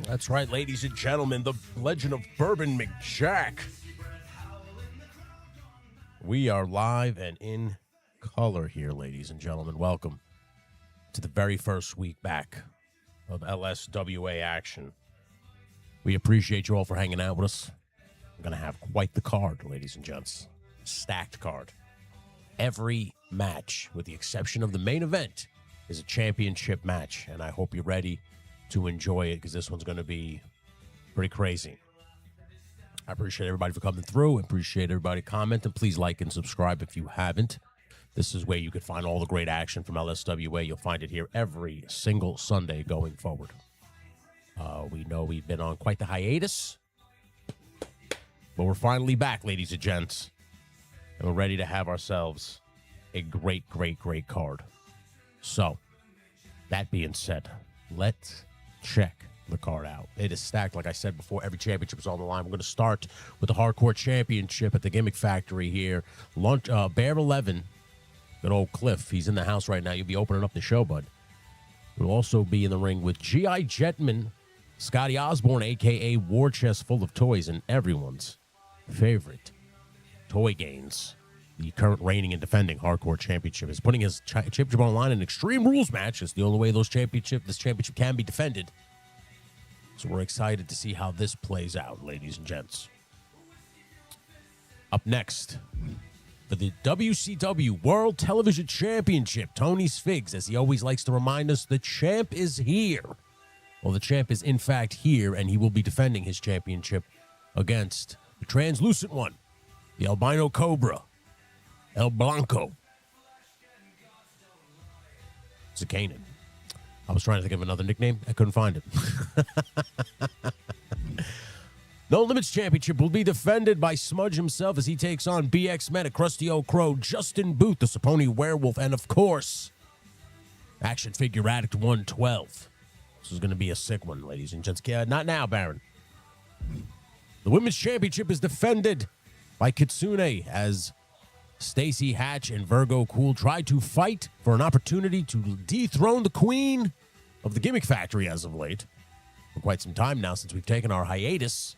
That's right, ladies and gentlemen, the legend of Bourbon McJack. We are live and in color here, ladies and gentlemen. Welcome to the very first week back of LSWA action. We appreciate you all for hanging out with us. We're going to have quite the card, ladies and gents. Stacked card. Every match, with the exception of the main event, is a championship match, and I hope you're ready to enjoy it because this one's going to be pretty crazy. I appreciate everybody for coming through. I appreciate everybody commenting. Please like and subscribe if you haven't. This is where you can find all the great action from LSWA. You'll find it here every single Sunday going forward. We know we've been on quite the hiatus, but we're finally back, ladies and gents, and we're ready to have ourselves a great, great, great card. So, that being said, let's check the card out. It is stacked, like I said before. Every championship is on the line. We're going to start with the Hardcore Championship at the Gimmick Factory here. Bear 11, good old Cliff. He's in the house right now. You'll be opening up the show, bud. We'll also be in the ring with G.I. Jetman, Scotty Osborne, a.k.a. War Chest Full of Toys, and everyone's favorite Toy Gains. The current reigning and defending Hardcore Championship is putting his championship on the line in an Extreme Rules match. It's the only way this championship can be defended. So we're excited to see how this plays out, ladies and gents. Up next, for the WCW World Television Championship, Tony Sfigs, as he always likes to remind us, the champ is here. Well, the champ is in fact here, and he will be defending his championship against the translucent one, the albino cobra, El Blanco. Zakanin. I was trying to think of another nickname. I couldn't find it. No Limits Championship will be defended by Smudge himself as he takes on BX Medic, Krusty Old Crow, Justin Booth, the Saponi Werewolf, and of course, Action Figure Addict 112. This is going to be a sick one, ladies and gents. Not now, Baron. The Women's Championship is defended by Kitsune as Stacy Hatch and Virgo Cool try to fight for an opportunity to dethrone the queen of the Gimmick Factory as of late. For quite some time now since we've taken our hiatus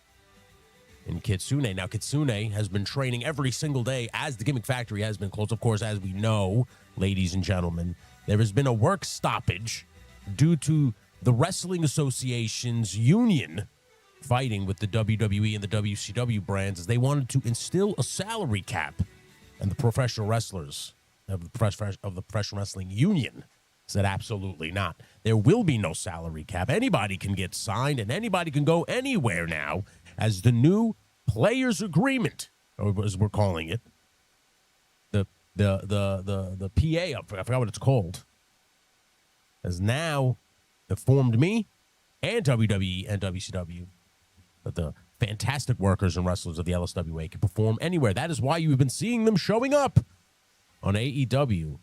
in Kitsune. Now, Kitsune has been training every single day as the Gimmick Factory has been closed. Of course, as we know, ladies and gentlemen, there has been a work stoppage due to the Wrestling Association's union fighting with the WWE and the WCW brands as they wanted to instill a salary cap. And the professional wrestlers of the Professional Wrestling Union said absolutely not. There will be no salary cap. Anybody can get signed and anybody can go anywhere now as the new players agreement, or as we're calling it, the PA, I forgot what it's called, has now informed me and WWE and WCW that the fantastic workers and wrestlers of the LSWA can perform anywhere. That is why you've been seeing them showing up on AEW,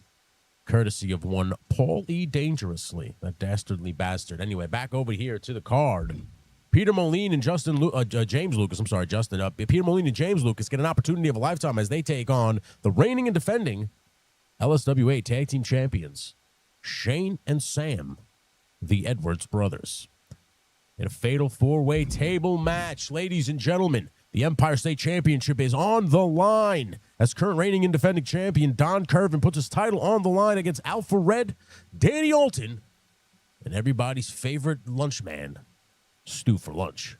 courtesy of one Paul E. Dangerously, that dastardly bastard. Anyway, back over here to the card. Peter Moline and James Lucas. I'm sorry, Justin. Peter Moline and James Lucas get an opportunity of a lifetime as they take on the reigning and defending LSWA Tag Team Champions, Shane and Sam, the Edwards brothers. In a fatal four-way table match, ladies and gentlemen, the Empire State Championship is on the line as current reigning and defending champion Don Curvin puts his title on the line against Alpha Red, Danny Alton, and everybody's favorite lunch man, Stu for Lunch.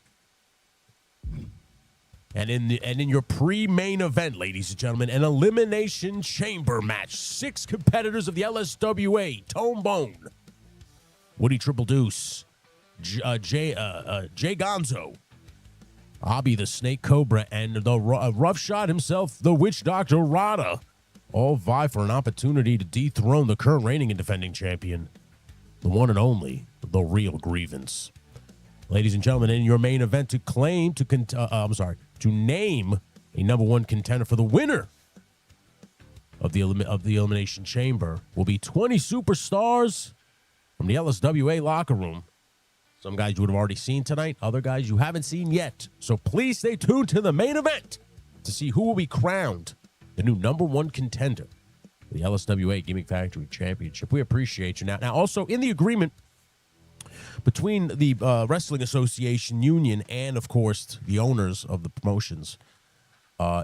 And in your pre-main event, ladies and gentlemen, an elimination chamber match. 6 competitors of the LSWA: Tone Bone, Woody Triple Deuce, Jay Gonzo, Abby the Snake Cobra, and the rough shot himself, the Witch Doctor Rada, all vie for an opportunity to dethrone the current reigning and defending champion, the one and only, the Real Grievance. Ladies and gentlemen, in your main event, to name a number one contender for the winner of the Elimination Chamber will be 20 superstars from the LSWA locker room. Some guys you would have already seen tonight, other guys you haven't seen yet. So please stay tuned to the main event to see who will be crowned the new number one contender for the LSWA Gimmick Factory Championship. We appreciate you. Now also in the agreement between the Wrestling Association Union and, of course, the owners of the promotions.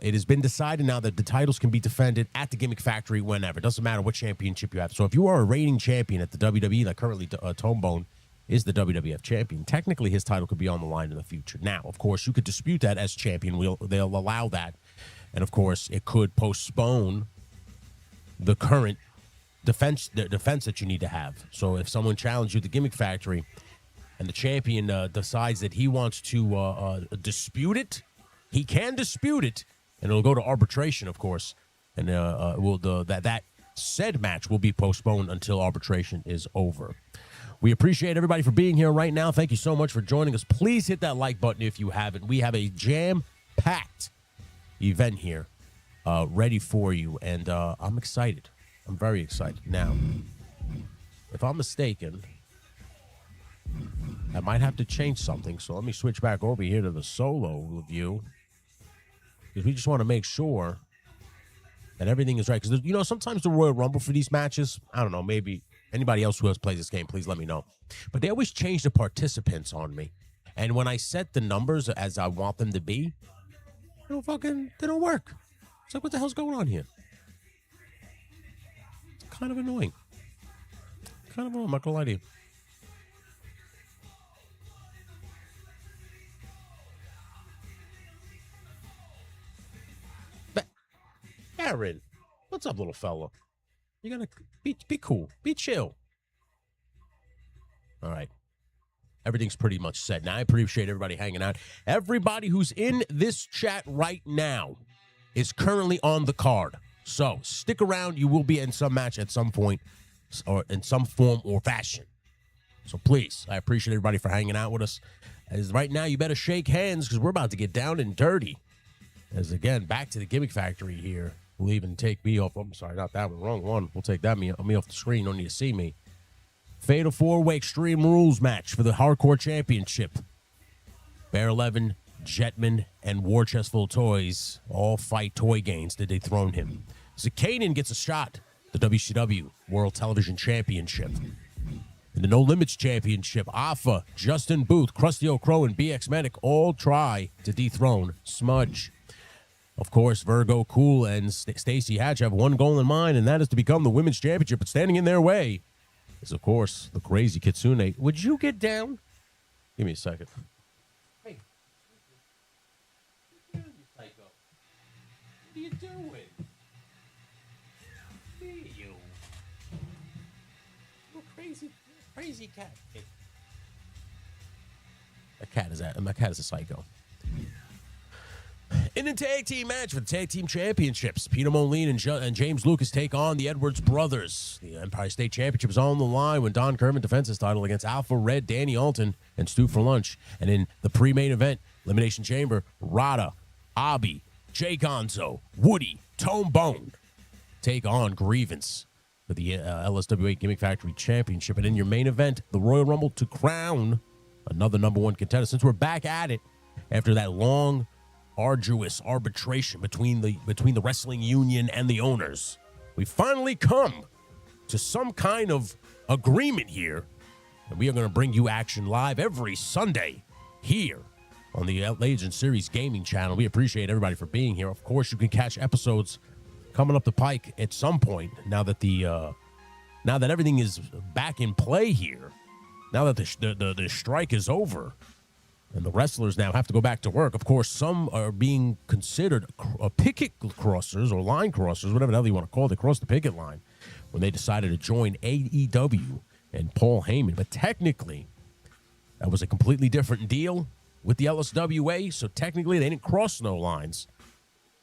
It has been decided now that the titles can be defended at the Gimmick Factory whenever. It doesn't matter what championship you have. So if you are a reigning champion at the WWE, like currently Tone Bone is the WWF champion, technically his title could be on the line in the future. Now, of course, you could dispute that as champion. They'll allow that. And, of course, it could postpone the current defense that you need to have. So if someone challenged you at the Gimmick Factory and the champion decides that he wants to dispute it, he can dispute it, and it'll go to arbitration, of course. And that said match will be postponed until arbitration is over. We appreciate everybody for being here right now. Thank you so much for joining us. Please hit that like button if you haven't. We have a jam-packed event here ready for you, and I'm excited. I'm very excited. Now, if I'm mistaken, I might have to change something, so let me switch back over here to the solo view, because we just want to make sure that everything is right. Because, you know, sometimes the Royal Rumble for these matches, I don't know, maybe anybody else who has played this game, please let me know. But they always change the participants on me. And when I set the numbers as I want them to be, they don't work. It's like, what the hell's going on here? It's kind of annoying. I'm not gonna lie to you. Aaron, what's up, little fella? You gotta be cool, be chill. All right. Everything's pretty much set. Now, I appreciate everybody hanging out. Everybody who's in this chat right now is currently on the card. So stick around. You will be in some match at some point or in some form or fashion. So please, I appreciate everybody for hanging out with us. As right now, you better shake hands because we're about to get down and dirty. As again, back to the Gimmick Factory here. We'll even take me off. I'm sorry, not that one. Wrong one. We'll take that me off the screen. Don't need to see me. Fatal 4-way Extreme Rules match for the Hardcore Championship. Bear 11, Jetman, and War Chestful Toys all fight Toy Gaines to dethrone him. Zakanin gets a shot. The WCW World Television Championship. In the No Limits Championship, Alpha, Justin Booth, Krusty O'Crow, and BX Medic all try to dethrone Smudge. Of course, Virgo Cool and Stacey Hatch have one goal in mind, and that is to become the Women's Championship. But standing in their way is, of course, the crazy Kitsune. Would you get down? Give me a second. Hey. What are you doing? Hey, you. Little crazy cat. Hey. My cat is a psycho. In the tag team match for the tag team championships, Peter Moline and James Lucas take on the Edwards brothers. The Empire State Championship is on the line when Don Kerman defends his title against Alpha Red, Danny Alton, and Stu for Lunch. And in the pre-main event, Elimination Chamber, Rada, Abi, Jay Gonzo, Woody, Tone Bone take on Grievance for the LSWA Gimmick Factory Championship. And in your main event, the Royal Rumble to crown another number one contender. Since we're back at it after that long, arduous arbitration between the wrestling union and the owners, we finally come to some kind of agreement here, and we are going to bring you action live every Sunday here on the Legend Series Gaming Channel. We appreciate everybody for being here. Of course, you can catch episodes coming up the pike at some point now that everything is back in play here. Now that the strike is over and the wrestlers now have to go back to work. Of course, some are being considered picket crossers or line crossers, whatever the hell you want to call it. They crossed the picket line when they decided to join AEW and Paul Heyman. But technically, that was a completely different deal with the LSWA. So technically, they didn't cross no lines.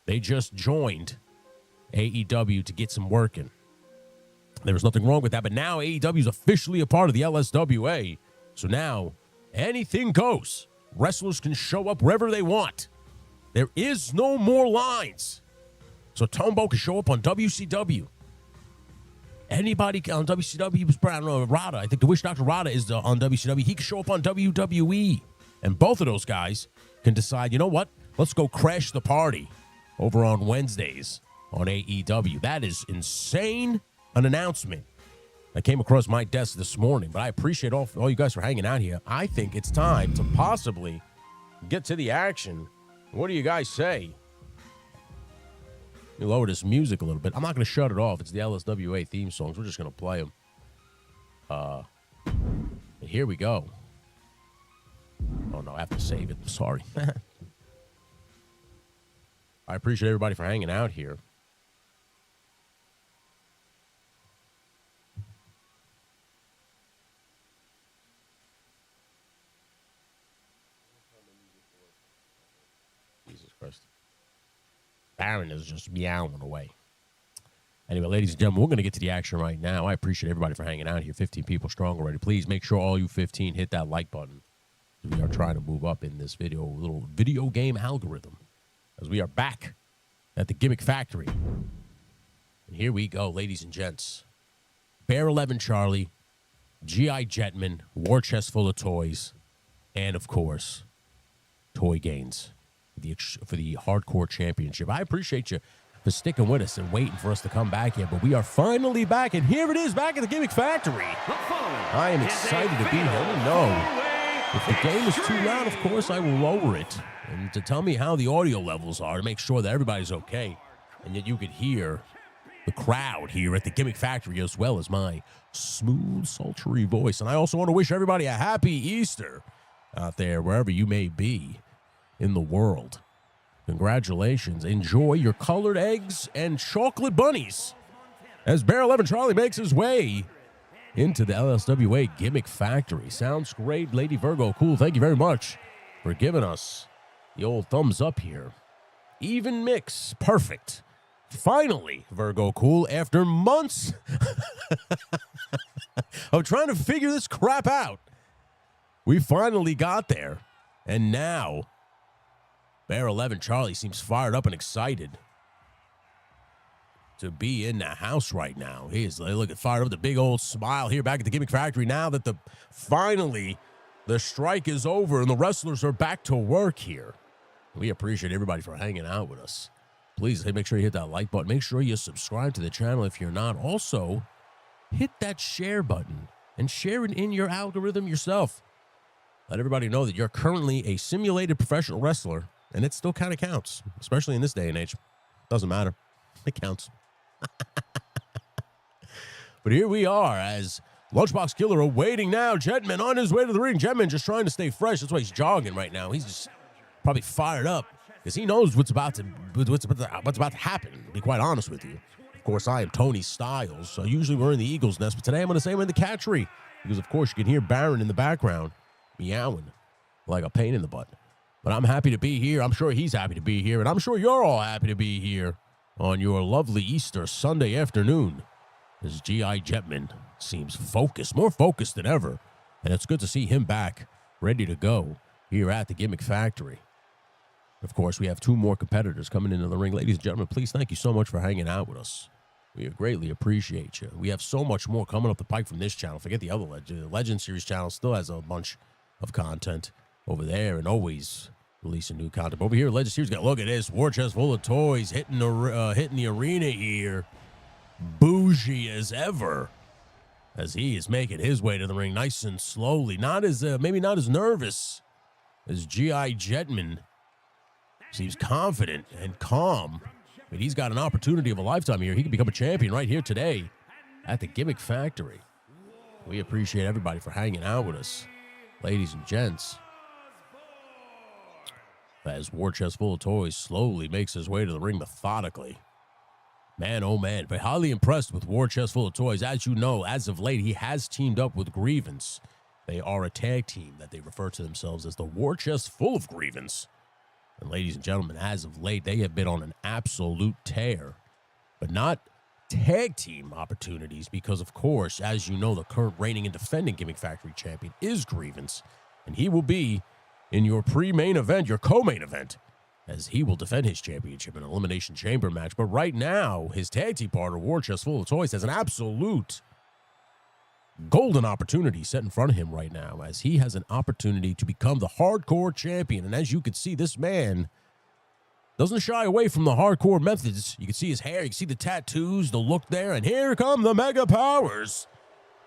They just joined AEW to get some work in. There was nothing wrong with that. But now AEW is officially a part of the LSWA. So now anything goes. Wrestlers can show up wherever they want. There is no more lines. So Tombo can show up on WCW. Anybody on WCW, I don't know, Rada. I think the Wish Dr. Rada is on WCW. He can show up on WWE. And both of those guys can decide, you know what? Let's go crash the party over on Wednesdays on AEW. That is insane, an announcement. that came across my desk this morning, but I appreciate all you guys for hanging out here. I think it's time to possibly get to the action. What do you guys say? Let me lower this music a little bit. I'm not going to shut it off. It's the LSWA theme songs. We're just going to play them. Here we go. Oh, no, I have to save it. I'm sorry. I appreciate everybody for hanging out here. Jesus Christ. Baron is just meowing away. Anyway, ladies and gentlemen, we're going to get to the action right now. I appreciate everybody for hanging out here. 15 people strong already. Please make sure all you 15 hit that like button. We are trying to move up in this little video game algorithm, as we are back at the Gimmick Factory. And here we go, ladies and gents. Bear 11 Charlie, G.I. Jetman, War Chest Full of Toys, and, of course, Toy Gains for the Hardcore Championship. I appreciate you for sticking with us and waiting for us to come back here, but we are finally back, and here it is, back at the Gimmick Factory. I am excited to be here. Let me know. If the game is too loud, of course, I will lower it. And to tell me how the audio levels are to make sure that everybody's okay. And yet you could hear the crowd here at the Gimmick Factory as well as my smooth, sultry voice. And I also want to wish everybody a happy Easter out there, wherever you may be in the world. Congratulations. Enjoy your colored eggs and chocolate bunnies as Bear 11 Charlie makes his way into the LSWA Gimmick Factory. Sounds great, Lady Virgo. Cool. Thank you very much for giving us the old thumbs up here. Even mix. Perfect. Finally, Virgo Cool, after months of trying to figure this crap out, we finally got there. And now, Bear 11 Charlie seems fired up and excited to be in the house right now. He is looking fired up, the big old smile here back at the Gimmick Factory now that finally the strike is over and the wrestlers are back to work here. We appreciate everybody for hanging out with us. Please make sure you hit that like button. Make sure you subscribe to the channel if you're not. Also, hit that share button and share it in your algorithm yourself. Let everybody know that you're currently a simulated professional wrestler, and it still kind of counts, especially in this day and age. Doesn't matter. It counts. But here we are as Lunchbox Killer awaiting now. Jetman on his way to the ring. Jetman just trying to stay fresh. That's why he's jogging right now. He's just probably fired up because he knows what's about to happen, to be quite honest with you. Of course, I am Tony Styles, so usually we're in the Eagle's Nest, but today I'm going to say we're in the cat tree because, of course, you can hear Baron in the background meowing like a pain in the butt. But I'm happy to be here. I'm sure he's happy to be here, and I'm sure you're all happy to be here on your lovely Easter Sunday afternoon, as G.I. Jetman seems focused, more focused than ever, and it's good to see him back, ready to go here at the Gimmick Factory. Of course, we have two more competitors coming into the ring. Ladies and gentlemen, please thank you so much for hanging out with us. We greatly appreciate you. We have so much more coming up the pike from this channel. Forget the other Legend. The Legend Series channel still has a bunch of content over there and always releasing new content. But over here, Legend Series got, look at this, war chest full of toys, hitting the arena here. Bougie as ever, as he is making his way to the ring nice and slowly. Not as, maybe not as nervous as G.I. Jetman. Seems confident and calm. But he's got an opportunity of a lifetime here. He can become a champion right here today at the Gimmick Factory. We appreciate everybody for hanging out with us, ladies and gents. As War Chest Full of Toys slowly makes his way to the ring methodically. Man, oh man, but highly impressed with War Chest Full of Toys. As you know, as of late, he has teamed up with Grievance. They are a tag team that they refer to themselves as the War Chest Full of Grievance. And ladies and gentlemen, as of late, they have been on an absolute tear. But not tag team opportunities because, of course, as you know, the current reigning and defending Gimmick Factory champion is Grievance. And he will be in your pre-main event, your co-main event, as he will defend his championship in an Elimination Chamber match. But right now, his tag team partner, War Chest Full of Toys, has an absolute golden opportunity set in front of him right now, as he has an opportunity to become the hardcore champion. And as you can see, this man doesn't shy away from the hardcore methods. You can see his hair, you can see the tattoos, the look there, and here come the Mega Powers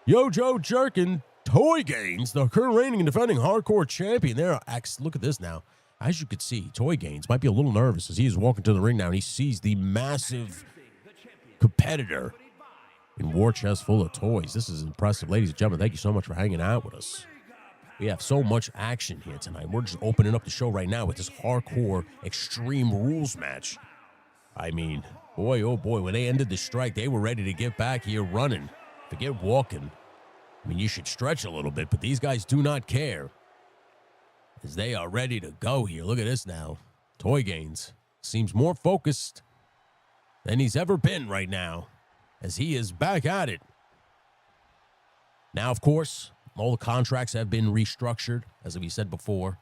Joe Jerkin, Toy Gaines, the current reigning and defending hardcore champion. There, look at this now. As you can see, Toy Gaines might be a little nervous as he is walking to the ring now, and he sees the massive competitor in war chest full of toys. This is impressive. Ladies and gentlemen, thank you so much for hanging out with us. We have so much action here tonight. We're just opening up the show right now with this hardcore Extreme Rules match. I mean, boy, oh boy, when they ended the strike, they were ready to get back here running. Forget walking. I mean, you should stretch a little bit, but these guys do not care, as they are ready to go here. Look at this now. Toy Gaines seems more focused than he's ever been right now, as he is back at it. Now, of course, all the contracts have been restructured, as we said before.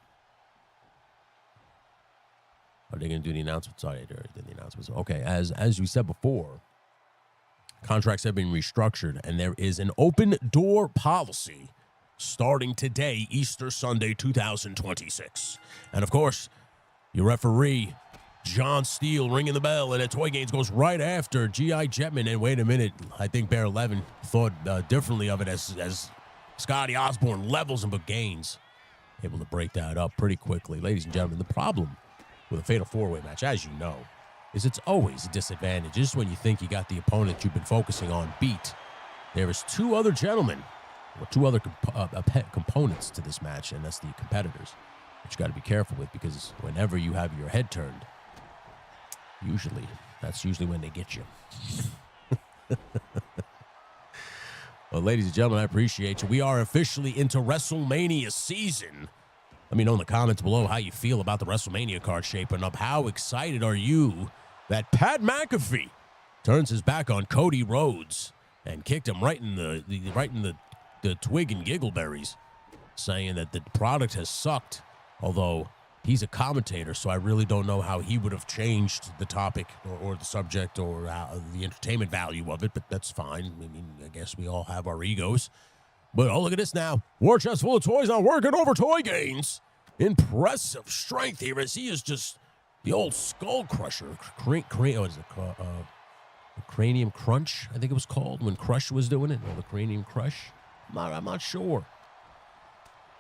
Are they going to do the announcements? Sorry, I did the announcements. Okay, as we said before, contracts have been restructured, and there is an open door policy starting today, Easter Sunday, 2026. And, of course, your referee, John Steele, ringing the bell, and Toy Gaines goes right after G.I. Jetman. And wait a minute, I think Bear 11 thought differently of it as Scotty Osborne levels him, but Gaines able to break that up pretty quickly. Ladies and gentlemen, the problem with a Fatal 4-Way match, as you know, is it's always a disadvantage. Just when you think you got the opponent you've been focusing on beat, there is two other gentlemen, or two other components to this match, and that's the competitors, that you got to be careful with, because whenever you have your head turned, that's usually when they get you. Well, ladies and gentlemen, I appreciate you. We are officially into WrestleMania season. Let me know in the comments below how you feel about the WrestleMania card shaping up. How excited are you that Pat McAfee turns his back on Cody Rhodes and kicked him right in the twig and giggleberries, saying that the product has sucked, although he's a commentator, so I really don't know how he would have changed the topic or the subject or the entertainment value of it, but that's fine. I mean, I guess we all have our egos. But oh, look at this now. War chest full of toys now working over Toy Gaines. Impressive strength here as he is just the old skull crusher. What is it? Cranium Crunch, I think it was called, when Crush was doing it. Or the Cranium Crush. I'm not sure.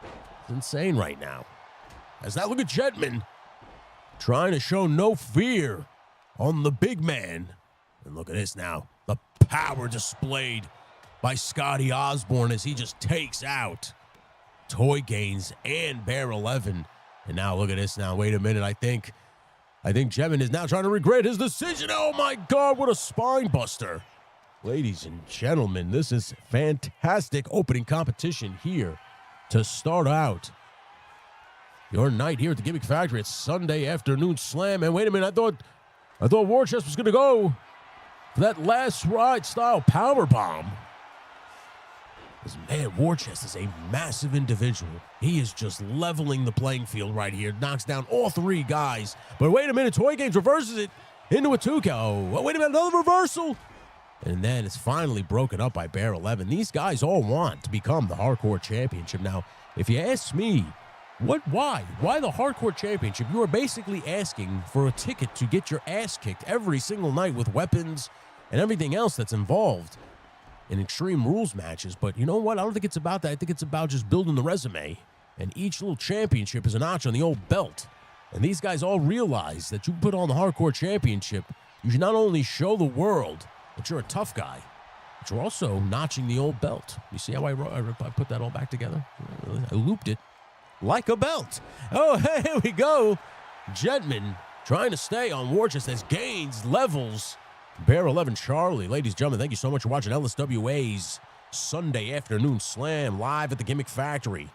It's insane right now. As now, look at Jetman trying to show no fear on the big man. And look at this now. The power displayed by Scotty Osborne as he just takes out Toy Gaines and Bear 11. And now look at this now. Wait a minute. I think Jetman is now trying to regret his decision. Oh, my God. What a spine buster. Ladies and gentlemen, this is fantastic opening competition here to start out your night here at the Gimmick Factory. It's Sunday afternoon slam. And wait a minute, I thought War Chest was going to go for that last ride style power bomb. Because, man, War Chest is a massive individual. He is just leveling the playing field right here. Knocks down all three guys. But wait a minute, Toy Gaines reverses it into a 2-count. Oh, wait a minute, another reversal. And then it's finally broken up by Bear 11. These guys all want to become the Hardcore Championship. Now, if you ask me, why the Hardcore Championship? You are basically asking for a ticket to get your ass kicked every single night with weapons and everything else that's involved in Extreme Rules matches. But you know what? I don't think it's about that. I think it's about just building the resume. And each little championship is a notch on the old belt. And these guys all realize that you put on the Hardcore Championship, you should not only show the world that you're a tough guy, but you're also notching the old belt. You see how I put that all back together? I looped it like a belt. Oh, hey, here we go. Jetman trying to stay on War Chest as Gaines levels Bear 11 Charlie. Ladies and gentlemen, thank you so much for watching LSWA's Sunday Afternoon Slam live at the Gimmick Factory.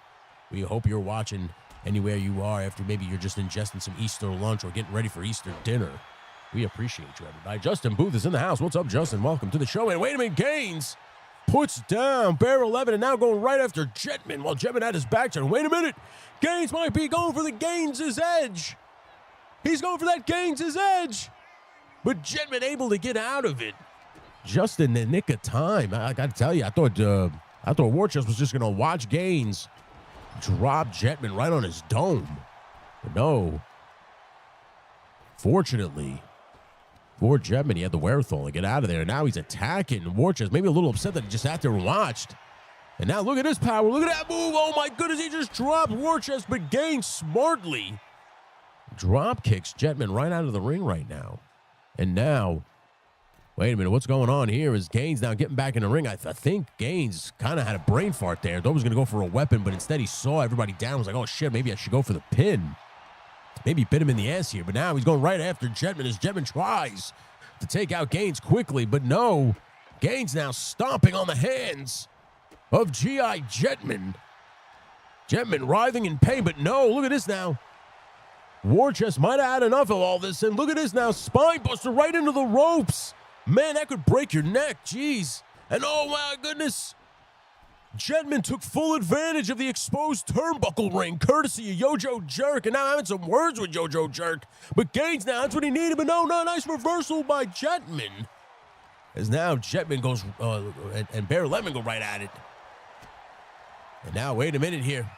We hope you're watching anywhere you are after maybe you're just ingesting some Easter lunch or getting ready for Easter dinner. We appreciate you, everybody. Justin Booth is in the house. What's up, Justin? Welcome to the show. And wait a minute, Gaines puts down Bear 11 and now going right after Jetman while Jetman had his back turned. Wait a minute. Gaines might be going for the Gaines's edge. He's going for that Gaines's edge. But Jetman able to get out of it just in the nick of time. I got to tell you, I thought War Chest was just going to watch Gaines drop Jetman right on his dome. But no. Fortunately, for Jetman, he had the wherewithal to get out of there. Now he's attacking War Chest. Maybe a little upset that he just sat there and watched. And now look at this power. Look at that move. Oh, my goodness. He just dropped Warchest, but Gaines smartly drop kicks Jetman right out of the ring right now. And now, wait a minute. What's going on here is Gaines now getting back in the ring. I think Gaines kind of had a brain fart there. Thought he was going to go for a weapon, but instead he saw everybody down. Was like, oh, shit, maybe I should go for the pin. Maybe bit him in the ass here, but now he's going right after Jetman as Jetman tries to take out Gaines quickly, but no. Gaines now stomping on the hands of G.I. Jetman. Jetman writhing in pain, but no, look at this now. Warchest might have had enough of all this, and look at this now. Spine buster right into the ropes. Man, that could break your neck, jeez. And oh my goodness, Jetman took full advantage of the exposed turnbuckle ring, courtesy of Yojo Jerk, and now having some words with Yojo Jerk. But Gaines now, that's what he needed, but no, nice reversal by Jetman. As now Jetman goes, and Bear 11 go right at it. And now, wait a minute here.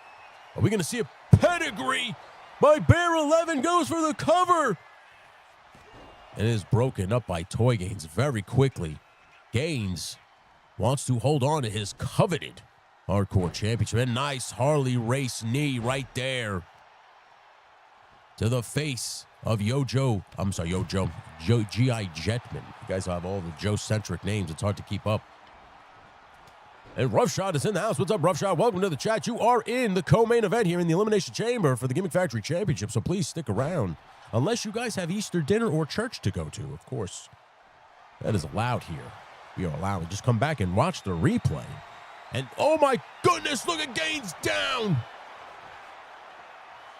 Are we going to see a pedigree by Bear 11? Goes for the cover. And is broken up by Toy Gaines very quickly. Gaines wants to hold on to his coveted Hardcore Championship. And nice Harley Race knee right there to the face of G.I. Jetman. You guys have all the Joe-centric names. It's hard to keep up. And Roughshot is in the house. What's up, Roughshot? Welcome to the chat. You are in the co-main event here in the Elimination Chamber for the Gimmick Factory Championship, so please stick around. Unless you guys have Easter dinner or church to go to, of course. That is allowed here. We are allowed to just come back and watch the replay. And oh my goodness, look at Gaines down.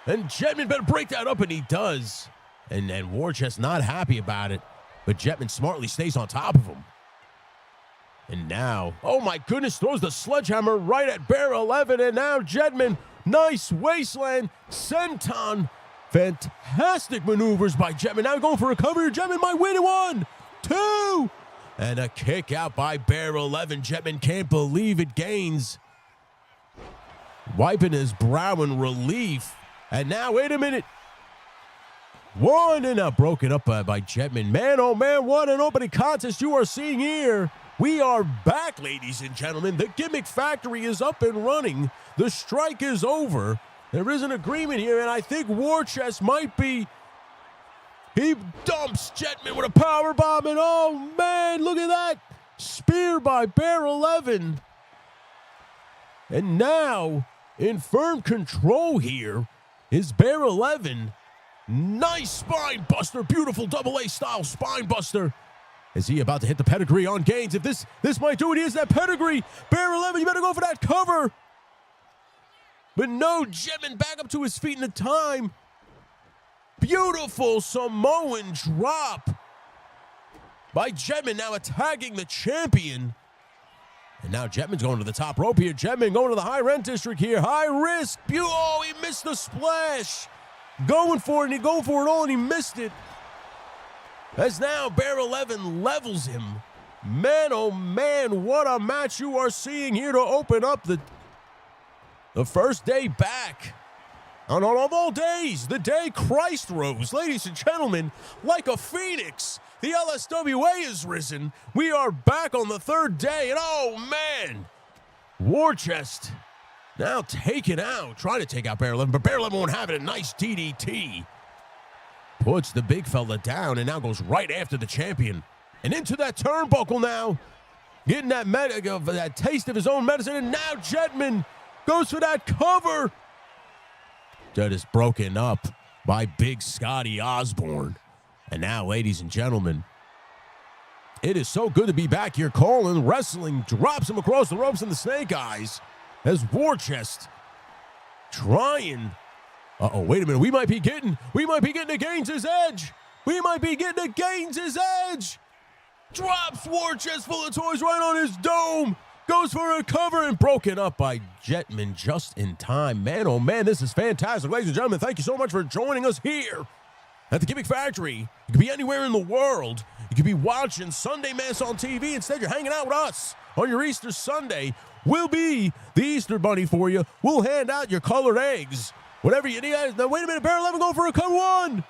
And Jetman better break that up, and he does. And Warchest not happy about it, but Jetman smartly stays on top of him. And now, oh my goodness, throws the sledgehammer right at Bear 11, and now Jetman, nice wasteland, senton, fantastic maneuvers by Jetman. Now going for a cover, Jetman might win it. 1, 2, and a kick out by Bear 11. Jetman can't believe it. Gaines wiping his brow in relief. And now, wait a minute. 1, and now broken up by Jetman. Man, oh man, what an opening contest you are seeing here. We are back, ladies and gentlemen. The Gimmick Factory is up and running. The strike is over. There is an agreement here, and I think Warchest might be. He dumps Jetman with a power bomb, and oh man, look at that. Spear by Bear 11. And now, in firm control here is Bear 11. Nice spine buster, beautiful double-A style spine buster. Is he about to hit the pedigree on Gaines? If this might do it, he is that pedigree. Bear 11, you better go for that cover. But no, Jetman back up to his feet in the time. Beautiful Samoan drop by Jetman, now attacking the champion. And now Jetman's going to the top rope here. Jetman going to the high rent district here. High risk. Oh, he missed the splash. Going for it, and he go for it all, and he missed it. As now Bear 11 levels him. Man, oh man, what a match you are seeing here to open up the first day back. On of all days, the day Christ rose. Ladies and gentlemen, like a phoenix, the LSWA is risen. We are back on the third day, and oh man, Warchest now taken out, trying to take out Bear 11, but Bear 11 won't have it. A nice DDT. Puts the big fella down and now goes right after the champion. And into that turnbuckle now. Getting that taste of his own medicine. And now Jetman goes for that cover. That is broken up by Big Scotty Osborne. And now, ladies and gentlemen, it is so good to be back here. Colin wrestling drops him across the ropes in the snake eyes. As Warchest trying. Uh-oh, wait a minute. We might be getting to Gaines's edge. We might be getting to Gaines's edge. Drops Warchest full of toys right on his dome. Goes for a cover and broken up by Jetman just in time. Man, oh man, this is fantastic. Ladies and gentlemen, thank you so much for joining us here at the Gimmick Factory. You could be anywhere in the world. You could be watching Sunday Mass on TV. Instead, you're hanging out with us on your Easter Sunday. We'll be the Easter Bunny for you. We'll hand out your colored eggs. Whatever you need. Now, wait a minute. Bear 11 going for a cover. 1,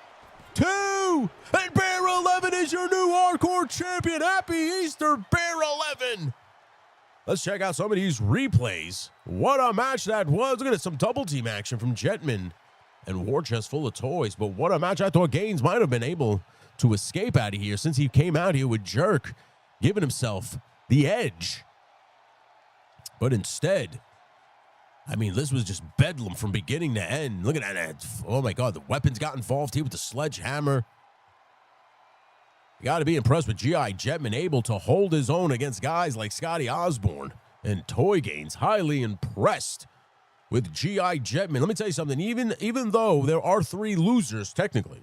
2. And Bear 11 is your new hardcore champion. Happy Easter, Bear 11. Let's check out some of these replays. What a match that was. Look at some double team action from Jetman and War Chest full of toys. But what a match. I thought Gaines might have been able to escape out of here since he came out here with Jerk, giving himself the edge. But instead, I mean, this was just bedlam from beginning to end. Look at that. Oh, my God. The weapons got involved here with the sledgehammer. You got to be impressed with G.I. Jetman, able to hold his own against guys like Scotty Osborne and Toy Gaines. Highly impressed with G.I. Jetman. Let me tell you something. Even though there are 3 losers, technically,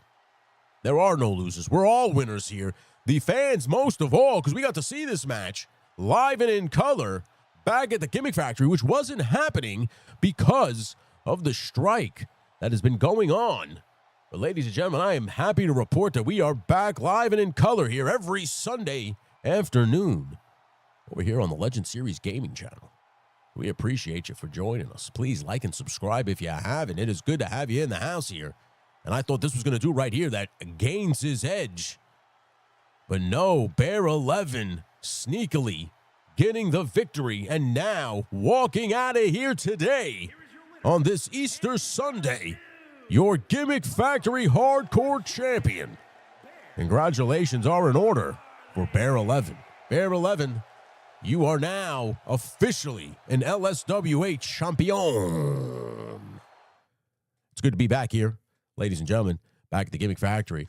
there are no losers. We're all winners here. The fans, most of all, because we got to see this match live and in color back at the Gimmick Factory, which wasn't happening because of the strike that has been going on. But ladies and gentlemen, I am happy to report that we are back live and in color here every Sunday afternoon over here on the Legend Series Gaming Channel. We appreciate you for joining us. Please like and subscribe if you haven't. It is good to have you in the house here. And I thought this was going to do right here that gains his edge. But no, Bear 11 sneakily getting the victory and now walking out of here today on this Easter Sunday. Your Gimmick Factory Hardcore Champion. Congratulations are in order for Bear 11. Bear 11, you are now officially an LSWA champion. It's good to be back here, ladies and gentlemen, back at the Gimmick Factory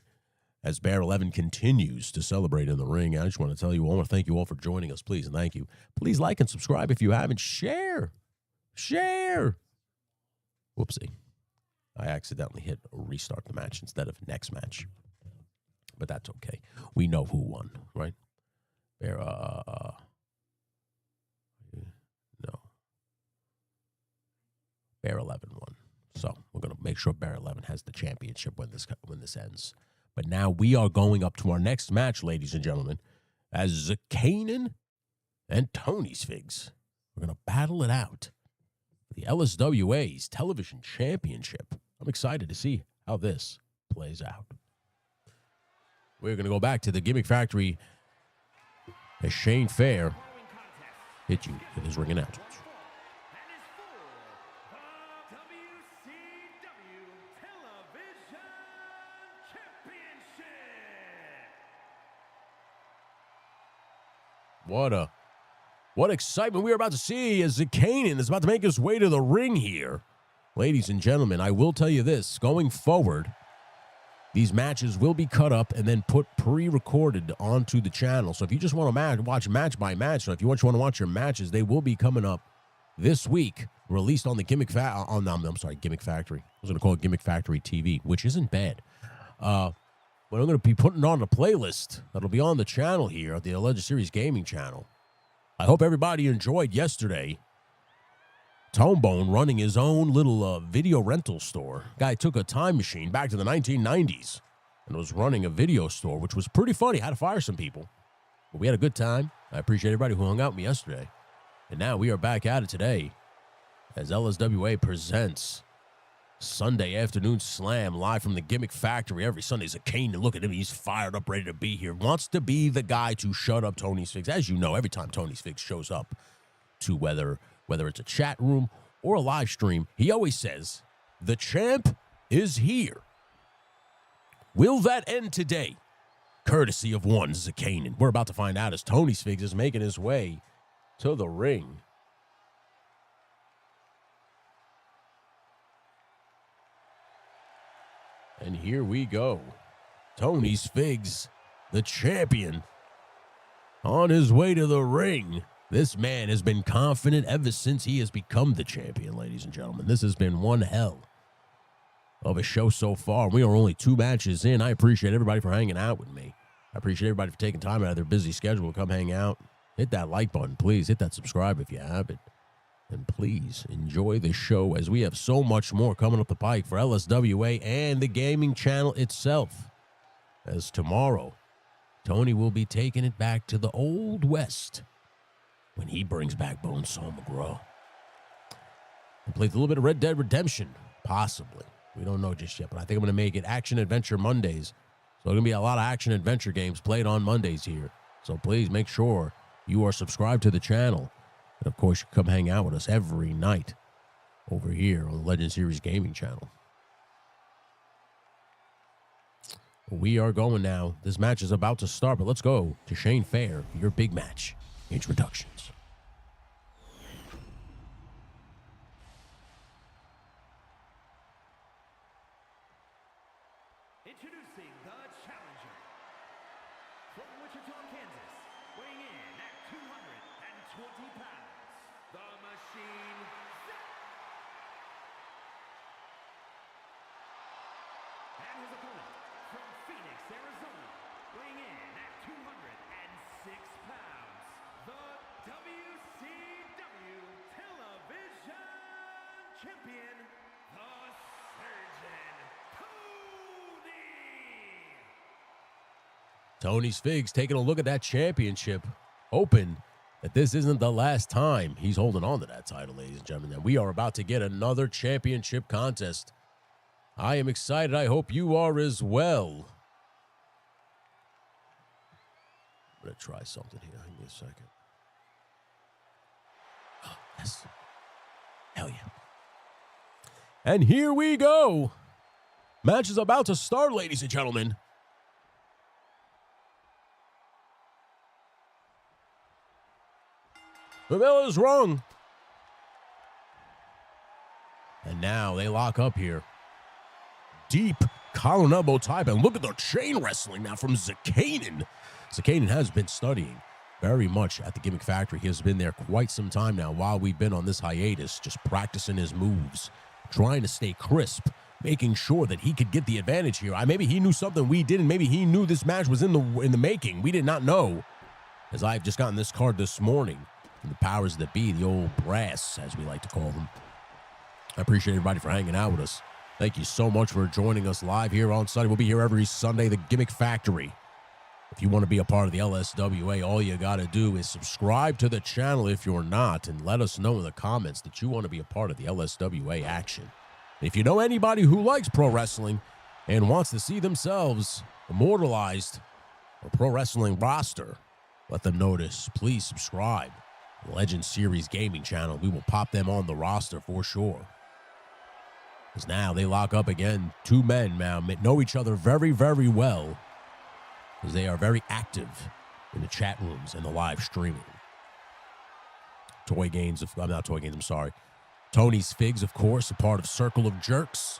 as Bear 11 continues to celebrate in the ring. I just want to tell you, I want to thank you all for joining us, please, and thank you. Please like and subscribe if you haven't. Share. Whoopsie. I accidentally hit restart the match instead of next match. But that's okay. We know who won, right? Bear, no. Bear 11 won. So we're going to make sure Bear 11 has the championship when this ends. But now we are going up to our next match, ladies and gentlemen, as Kanan and Tony's Figs. We're going to battle it out. The LSWA's Television Championship. I'm excited to see how this plays out. We're going to go back to the Gimmick Factory as Shane Fair hit you with his ring announcements. What excitement we are about to see as Kanan is about to make his way to the ring here. Ladies and gentlemen, I will tell you this. Going forward, these matches will be cut up and then put pre-recorded onto the channel. So if you just want to watch match by match, so if you want to watch your matches, they will be coming up this week, released on the Gimmick Factory. Gimmick Factory. I was going to call it Gimmick Factory TV, which isn't bad. But I'm going to be putting on a playlist that'll be on the channel here at the Legend Series Gaming Channel. I hope everybody enjoyed yesterday. Tomebone running his own little video rental store. Guy took a time machine back to the 1990s and was running a video store, which was pretty funny. Had to fire some people. But we had a good time. I appreciate everybody who hung out with me yesterday. And now we are back at it today as LSWA presents Sunday Afternoon Slam live from the Gimmick Factory. Every Sunday's a Kane. Look at him. He's fired up, ready to be here. Wants to be the guy to shut up Tony's Figs. As you know, every time Tony's Figs shows up to whether it's a chat room or a live stream, he always says, the champ is here. Will that end today? Courtesy of one Zakanin. We're about to find out as Tony's Figs is making his way to the ring. And here we go. Tony's Figs, the champion, on his way to the ring. This man has been confident ever since he has become the champion, ladies and gentlemen. This has been one hell of a show so far. We are only 2 matches in. I appreciate everybody for hanging out with me. I appreciate everybody for taking time out of their busy schedule to come hang out. Hit that like button, please. Hit that subscribe if you haven't. And please enjoy the show as we have so much more coming up the pike for LSWA and the gaming channel itself. As tomorrow, Tony will be taking it back to the Old West when he brings back Bonesaw McGraw. And plays a little bit of Red Dead Redemption, possibly. We don't know just yet, but I think I'm going to make it Action Adventure Mondays. So there's going to be a lot of action adventure games played on Mondays here. So please make sure you are subscribed to the channel And, of course, you come hang out with us every night over here on the Legend Series Gaming Channel. We are going now. This match is about to start, but let's go to Shane Fair for your big match introductions. Introducing the challenger from Wichita, Kansas, weighing in at 220 pounds, the Machine. And his opponent from Phoenix, Arizona, weighing in at 206 pounds, the WCW Television Champion, the Surgeon, Tony's Figs taking a look at that championship, hoping that this isn't the last time he's holding on to that title, ladies and gentlemen. And we are about to get another championship contest. I am excited. I hope you are as well. I'm going to try something here. Give me a second. Oh, yes. Hell yeah. And here we go. Match is about to start, ladies and gentlemen. The bell is rung. And now they lock up here. Deep collar and elbow type. And look at the chain wrestling now from Zakanin. Zakanin has been studying very much at the Gimmick Factory. He has been there quite some time now while we've been on this hiatus, just practicing his moves, trying to stay crisp, making sure that he could get the advantage here. Maybe he knew something we didn't. Maybe he knew this match was in the making. We did not know, as I've just gotten this card this morning. The powers that be, the old brass, as we like to call them. I appreciate everybody for hanging out with us. Thank you so much for joining us live here on Sunday. We'll be here every Sunday, the Gimmick Factory. If you want to be a part of the LSWA, all you got to do is subscribe to the channel if you're not, and let us know in the comments that you want to be a part of the LSWA action. And if you know anybody who likes pro wrestling and wants to see themselves immortalized or pro wrestling roster, let them know this. Please subscribe. Legend Series Gaming Channel. We will pop them on the roster for sure. Because now they lock up again. Two men now know each other very, very well. Because they are very active in the chat rooms and the live streaming. Tony's Figs, of course, a part of Circle of Jerks.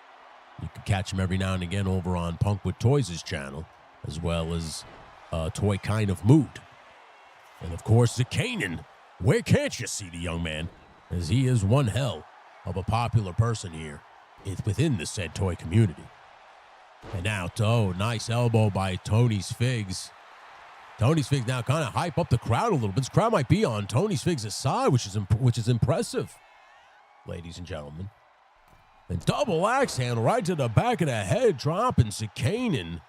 You can catch him every now and again over on Punk with Toys' channel, as well as Toy Kind of Mood. And, of course, Zakanin. Where can't you see the young man? As he is one hell of a popular person here. It's within the said toy community. And now, nice elbow by Tony's Figs. Tony's Figs now kind of hype up the crowd a little bit. This crowd might be on Tony's Figs' side, which is impressive, ladies and gentlemen. And double axe handle right to the back of the head, dropping Zakanin.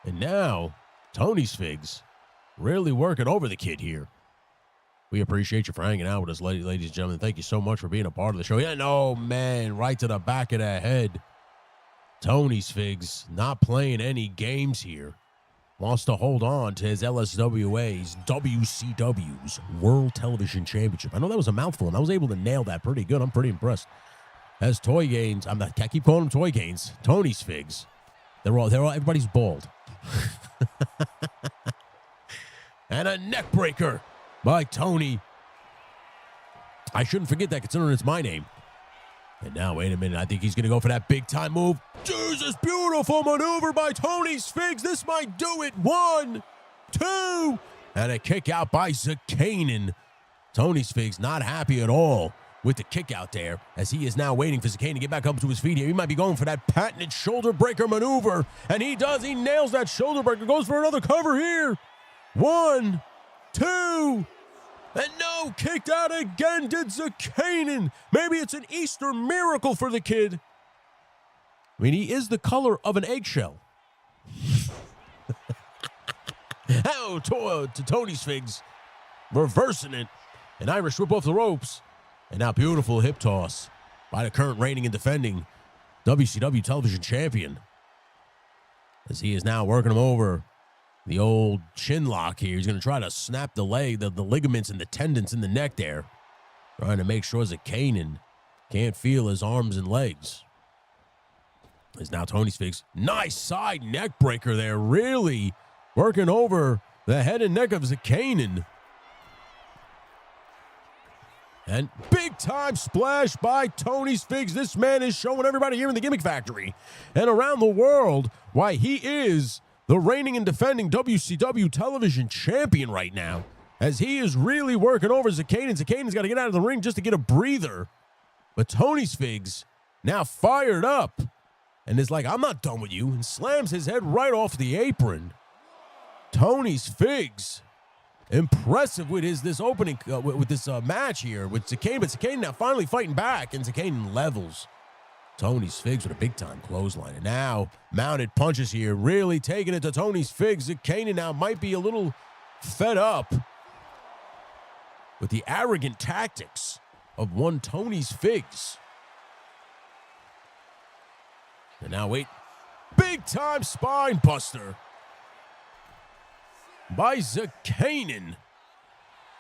And now, Tony's Figs really working over the kid here. We appreciate you for hanging out with us, ladies and gentlemen. Thank you so much for being a part of the show. Yeah, no, man, right to the back of the head. Tony's Figs not playing any games here. Wants to hold on to his LSWA's WCW's World Television Championship. I know that was a mouthful, and I was able to nail that pretty good. I'm pretty impressed. As Toy Gaines, I keep calling them Toy Gaines. Tony's Figs. Everybody's bald. And a neck breaker by Tony. I shouldn't forget that, considering it's my name. And now, wait a minute. I think he's going to go for that big-time move. Jesus, beautiful maneuver by Tony's Figs. This might do it. 1, 2, and a kick out by Zakanin. Tony's Figs not happy at all with the kick out there, as he is now waiting for Zakanin to get back up to his feet here. He might be going for that patented shoulder breaker maneuver, and he does. He nails that shoulder breaker. Goes for another cover here. 1, 2, and no, kicked out again did Zakanin. Maybe it's an Easter miracle for the kid. I mean, he is the color of an eggshell. Oh, to Tony's Figs. Reversing it. An Irish whip off the ropes. And now beautiful hip toss by the current reigning and defending WCW television champion. As he is now working him over. The old chin lock here. He's going to try to snap the leg, the ligaments and the tendons in the neck there. trying to make sure that Kanan can't feel his arms and legs. Is now Tony Figs. Nice side neck breaker there. Really working over the head and neck of Zakanin. And big time splash by Tony Figs. This man is showing everybody here in the Gimmick Factory and around the world why he is the reigning and defending WCW television champion right now, as he is really working over Zakanin. Zakanin's got to get out of the ring just to get a breather. But Tony Figs now fired up and is like, I'm not done with you, and slams his head right off the apron. Tony Figs, impressive with this opening, with this match here with Zakanin, but Zakanin now finally fighting back, and Zakanin levels Tony Figs with a big-time clothesline. And now mounted punches here, really taking it to Tony Figs. Zakanin now might be a little fed up with the arrogant tactics of one Tony Figs. And now wait, big-time spine buster by Zakanin.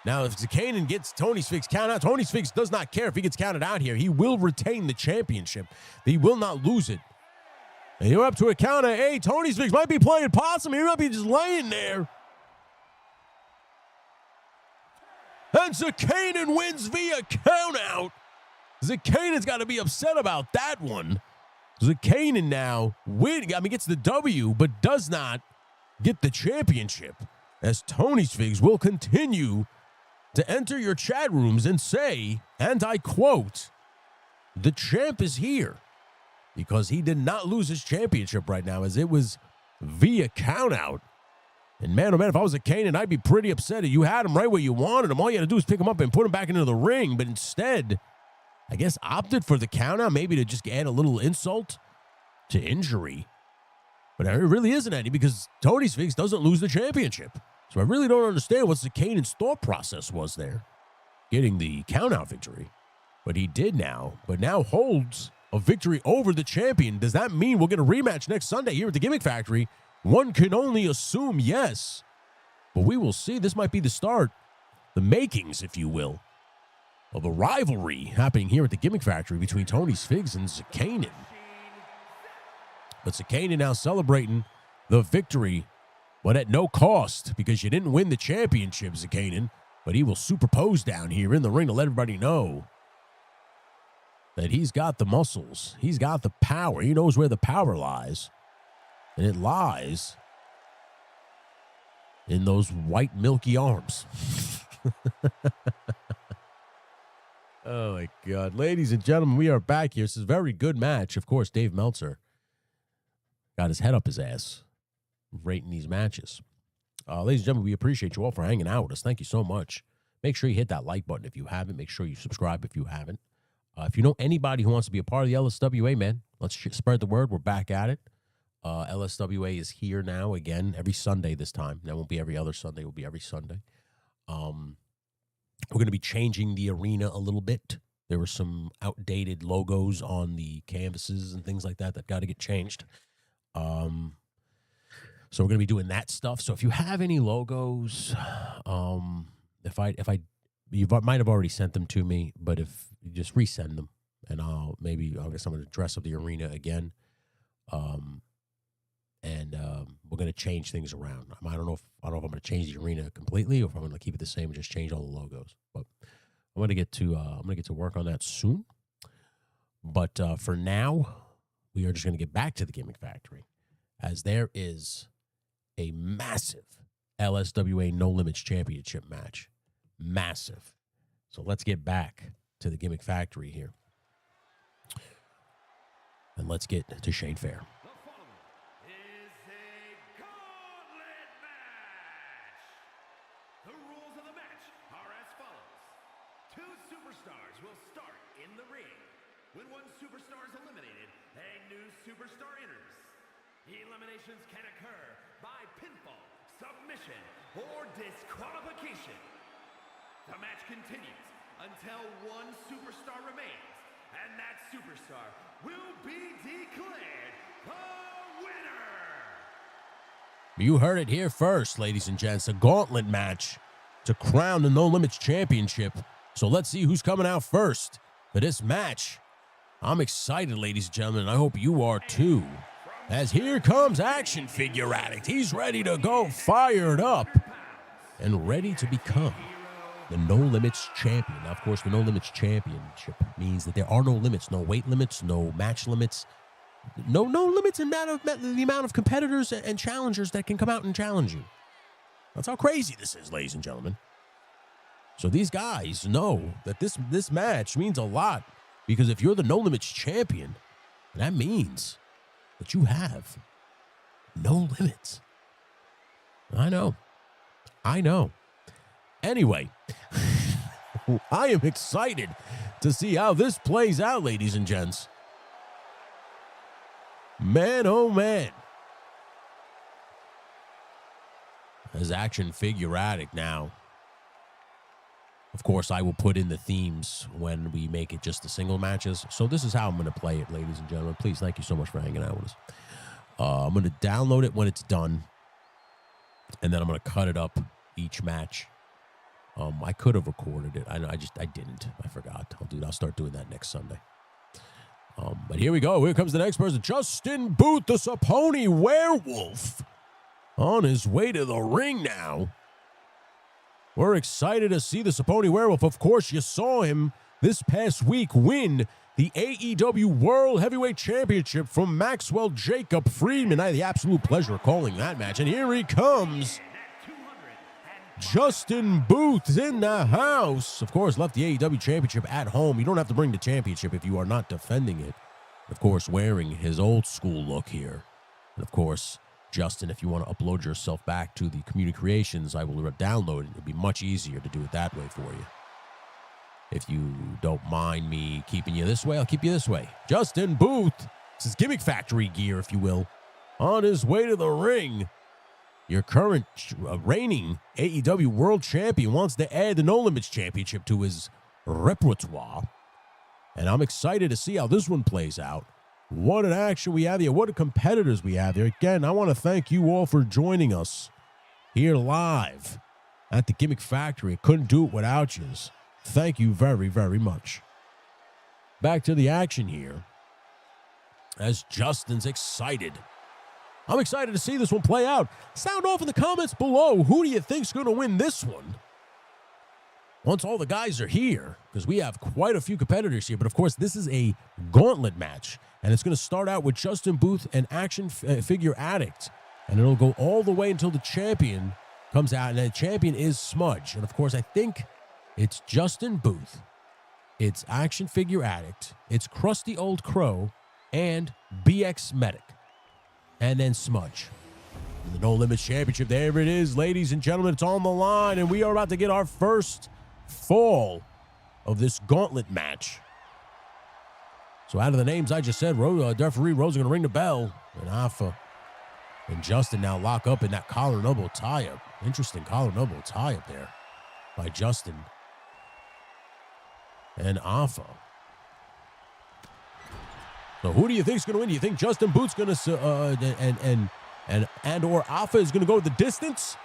Now, if Zakanin gets Tony Figs counted out, Tony Figs does not care if he gets counted out here. He will retain the championship. He will not lose it. And you're up to a count of 8. Tony Figs might be playing possum. He might be just laying there. And Zakanin wins via countout. Zakanin's got to be upset about that one. Zakanin now gets the W, but does not get the championship, as Tony Figs will continue to enter your chat rooms and say, and I quote, the champ is here, because he did not lose his championship right now, as it was via countout. And man, oh man, if I was Zakanin, I'd be pretty upset. You had him right where you wanted him. All you had to do is pick him up and put him back into the ring, but instead, I guess, opted for the countout, maybe to just add a little insult to injury. But there really isn't any, because Tony Figs doesn't lose the championship. So I really don't understand what Zakanin's thought process was there, getting the countout victory. But he did now, but now holds a victory over the champion. Does that mean we'll get a rematch next Sunday here at the Gimmick Factory? One can only assume yes. But we will see. This might be the start, the makings, if you will, of a rivalry happening here at the Gimmick Factory between Tony Figs and Zakanin. But Zakanin now celebrating the victory, but at no cost, because you didn't win the championship, Zakanin. But he will superpose down here in the ring to let everybody know that he's got the muscles. He's got the power. He knows where the power lies. And it lies in those white, milky arms. Oh, my God. Ladies and gentlemen, we are back here. This is a very good match. Of course, Dave Meltzer got his head up his ass rating these matches. Ladies and gentlemen, we appreciate you all for hanging out with us. Thank you so much. Make sure you hit that like button if you haven't. Make sure you subscribe if you haven't. If you know anybody who wants to be a part of the LSWA, man, let's spread the word. We're back at it. LSWA is here now again every Sunday this time. That won't be every other Sunday. It will be every Sunday. We're going to be changing the arena a little bit. There were some outdated logos on the canvases and things like that that got to get changed. So we're going to be doing that stuff. So if you have any logos, you might have already sent them to me, but if you just resend them, and I guess I'm going to dress up the arena again. We're going to change things around. I don't know if I'm going to change the arena completely, or if I'm going to keep it the same and just change all the logos. But I'm going to get to work on that soon. But for now, we are just going to get back to the Gimmick Factory, as there is a massive LSWA No Limits Championship match. Massive. So let's get back to the Gimmick Factory here. And let's get to Shane Fair. The following is a gauntlet match. The rules of the match are as follows. 2 superstars will start in the ring. When one superstar is eliminated, a new superstar enters. Eliminations can occur by pinfall, submission, or disqualification. The match continues until one superstar remains, and that superstar will be declared the winner. You heard it here first, ladies and gents. A gauntlet match to crown the No Limits Championship So let's see who's coming out first for this match. I'm excited, ladies and gentlemen, and I hope you are too. As here comes Action Figure Addict. He's ready to go, fired up, and ready to become the No Limits Champion. Now, of course, the No Limits Championship means that there are no limits, no weight limits, no match limits, no limits in the amount of competitors and challengers that can come out and challenge you. That's how crazy this is, ladies and gentlemen. So these guys know that this match means a lot, because if you're the No Limits Champion, that means that you have no limits. I know. Anyway, I am excited to see how this plays out, ladies and gents. Man, oh man. As Action Figure Addict now. Of course, I will put in the themes when we make it just the single matches. So this is how I'm going to play it, ladies and gentlemen. Please, thank you so much for hanging out with us. I'm going to download it when it's done, and then I'm going to cut it up each match. I could have recorded it. I didn't. I forgot. I'll start doing that next Sunday. But here we go. Here comes the next person. Justin Booth, the Saponi Werewolf, on his way to the ring now. We're excited to see the Saponi Werewolf. Of course, you saw him this past week win the AEW World Heavyweight Championship from Maxwell Jacob Friedman. I had the absolute pleasure of calling that match. And here he comes. Justin Booth in the house. Of course, left the AEW Championship at home. You don't have to bring the championship if you are not defending it. Of course, wearing his old school look here. And of course, Justin, if you want to upload yourself back to the Community Creations, I will download it. It'll be much easier to do it that way for you. If you don't mind me keeping you this way, I'll keep you this way. Justin Booth, this is Gimmick Factory gear, if you will, on his way to the ring. Your current reigning AEW World Champion wants to add the No Limits Championship to his repertoire. And I'm excited to see how this one plays out. What an action we have here. What a competitors we have here. Again, I want to thank you all for joining us here live at the Gimmick Factory. I couldn't do it without you. Thank you very, very much. Back to the action here as Justin's excited. I'm excited to see this one play out. Sound off in the comments below. Who do you think's going to win this one? Once all the guys are here, because we have quite a few competitors here. But, of course, this is a gauntlet match. And it's going to start out with Justin Booth and Action Figure Addict. And it'll go all the way until the champion comes out. And the champion is Smudge. And, of course, I think it's Justin Booth. It's Action Figure Addict. It's Krusty Old Crow and BX Medic. And then Smudge. The No Limits Championship. There it is, ladies and gentlemen. It's on the line. And we are about to get our first fall of this gauntlet match. So out of the names I just said, referee Rose is going to ring the bell. And Alpha and Justin now lock up in that collar and elbow tie-up. Interesting collar and elbow tie-up there by Justin and Alpha. So who do you think is going to win? Do you think Justin Booth's going to and or Alpha is going to go the distance?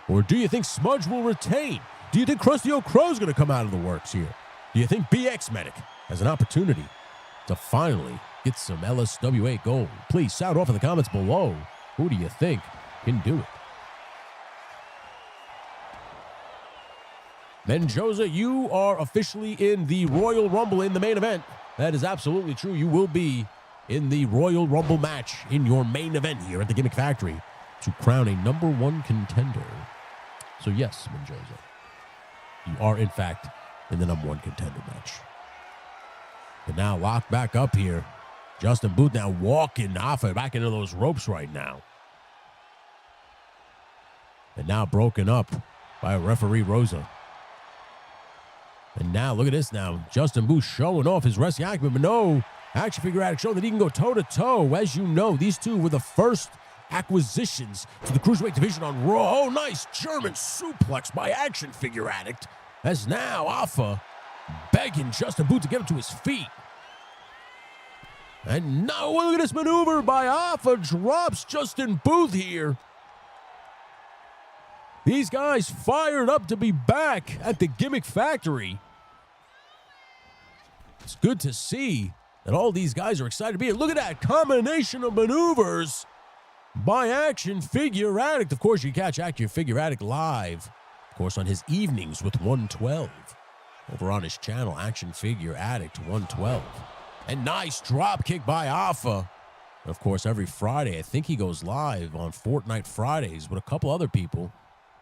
Or do you think Smudge will retain? Do you think Krusty Old Crow is going to come out of the works here? Do you think BX Medic has an opportunity to finally get some LSWA gold? Please sound off in the comments below. Who do you think can do it? Menjoza, you are officially in the Royal Rumble in the main event. That is absolutely true. You will be in the Royal Rumble match in your main event here at the Gimmick Factory to crown a #1 contender. So yes, Menjoza, you are in fact in the #1 contender match. But now locked back up here. Justin Booth now walking Alpha back into those ropes right now. And now broken up by referee Rosa. And now, look at this now. Justin Booth showing off his wrestling acumen, but no, Action Figure Addict showing that he can go toe-to-toe. As you know, these two were the first acquisitions to the Cruiserweight division on Raw. Oh, nice German suplex by Action Figure Addict. As now, Alpha begging Justin Booth to get him to his feet. And now, look at this maneuver by Alpha. Drops Justin Booth here. These guys fired up to be back at the Gimmick Factory. It's good to see that all these guys are excited to be here. Look at that combination of maneuvers by Action Figure Addict. Of course, you catch Action Figure Addict live, of course, on his evenings with 112. Over on his channel, Action Figure Addict 112. And nice drop kick by Alpha. And of course, every Friday, I think he goes live on Fortnite Fridays with a couple other people.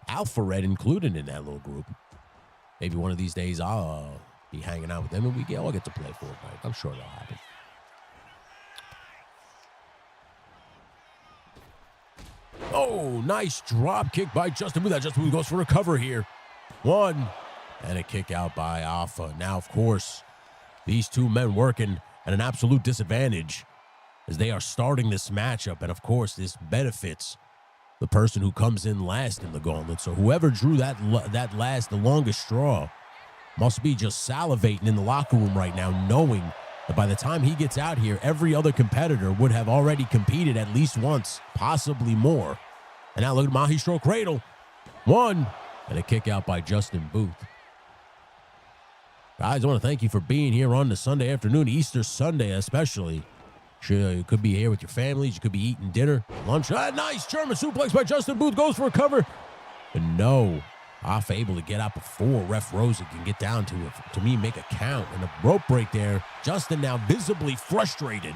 Alpha Red included in that little group. Maybe one of these days I'll be hanging out with them and I'll get to play Fortnite. I'm sure that'll happen. Oh, nice drop kick by Justin Booth. Justin Booth goes for a cover here. One. And a kick out by Alpha. Now, of course, these two men working at an absolute disadvantage as they are starting this matchup. And, of course, this benefits the person who comes in last in the gauntlet. So whoever drew the longest straw must be just salivating in the locker room right now, knowing that by the time he gets out here, every other competitor would have already competed at least once, possibly more. And now look at Mahistro Cradle. One. And a kick out by Justin Booth. Guys, I want to thank you for being here on the Sunday afternoon, Easter Sunday especially. Sure, you could be here with your families. You could be eating dinner, lunch. Nice German suplex by Justin Booth. Goes for a cover. But no, Alpha able to get out before Ref Rosa can get down to me, make a count. And a rope break there. Justin now visibly frustrated,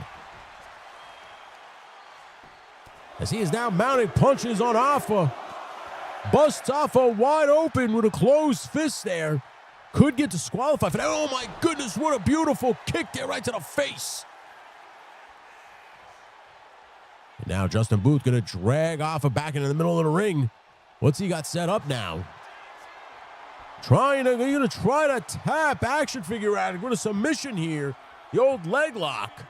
as he is now mounting punches on Alpha. Busts Alpha wide open with a closed fist there. Could get disqualified for that. Oh my goodness, what a beautiful kick there right to the face. And now Justin Booth gonna drag Alpha back into the middle of the ring. What's he got set up now? Gonna try to tap Action Figure Addict with a submission here. The old leg lock.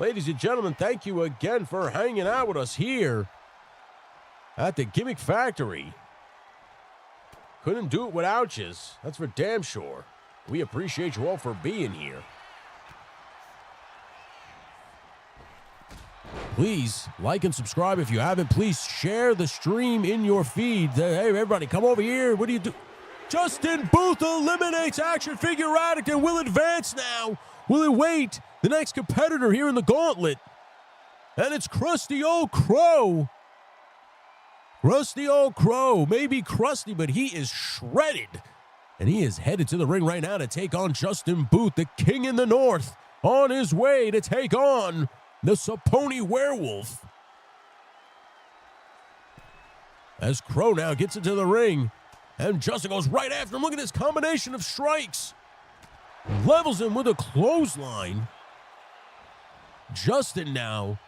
Ladies and gentlemen, thank you again for hanging out with us here at the Gimmick Factory. Couldn't do it without you. That's for damn sure. We appreciate you all for being here. Please like and subscribe if you haven't. Please share the stream in your feed. Hey, everybody, come over here. What do you do? Justin Booth eliminates Action Figure Addict and will advance now. Will it wait? The next competitor here in the gauntlet. And it's Krusty Old Crow. Krusty Old Crow, maybe crusty, but he is shredded. And he is headed to the ring right now to take on Justin Booth, the King in the North, on his way to take on the Saponi Werewolf. As Crow now gets into the ring, and Justin goes right after him. Look at this combination of strikes. Levels him with a clothesline. Justin now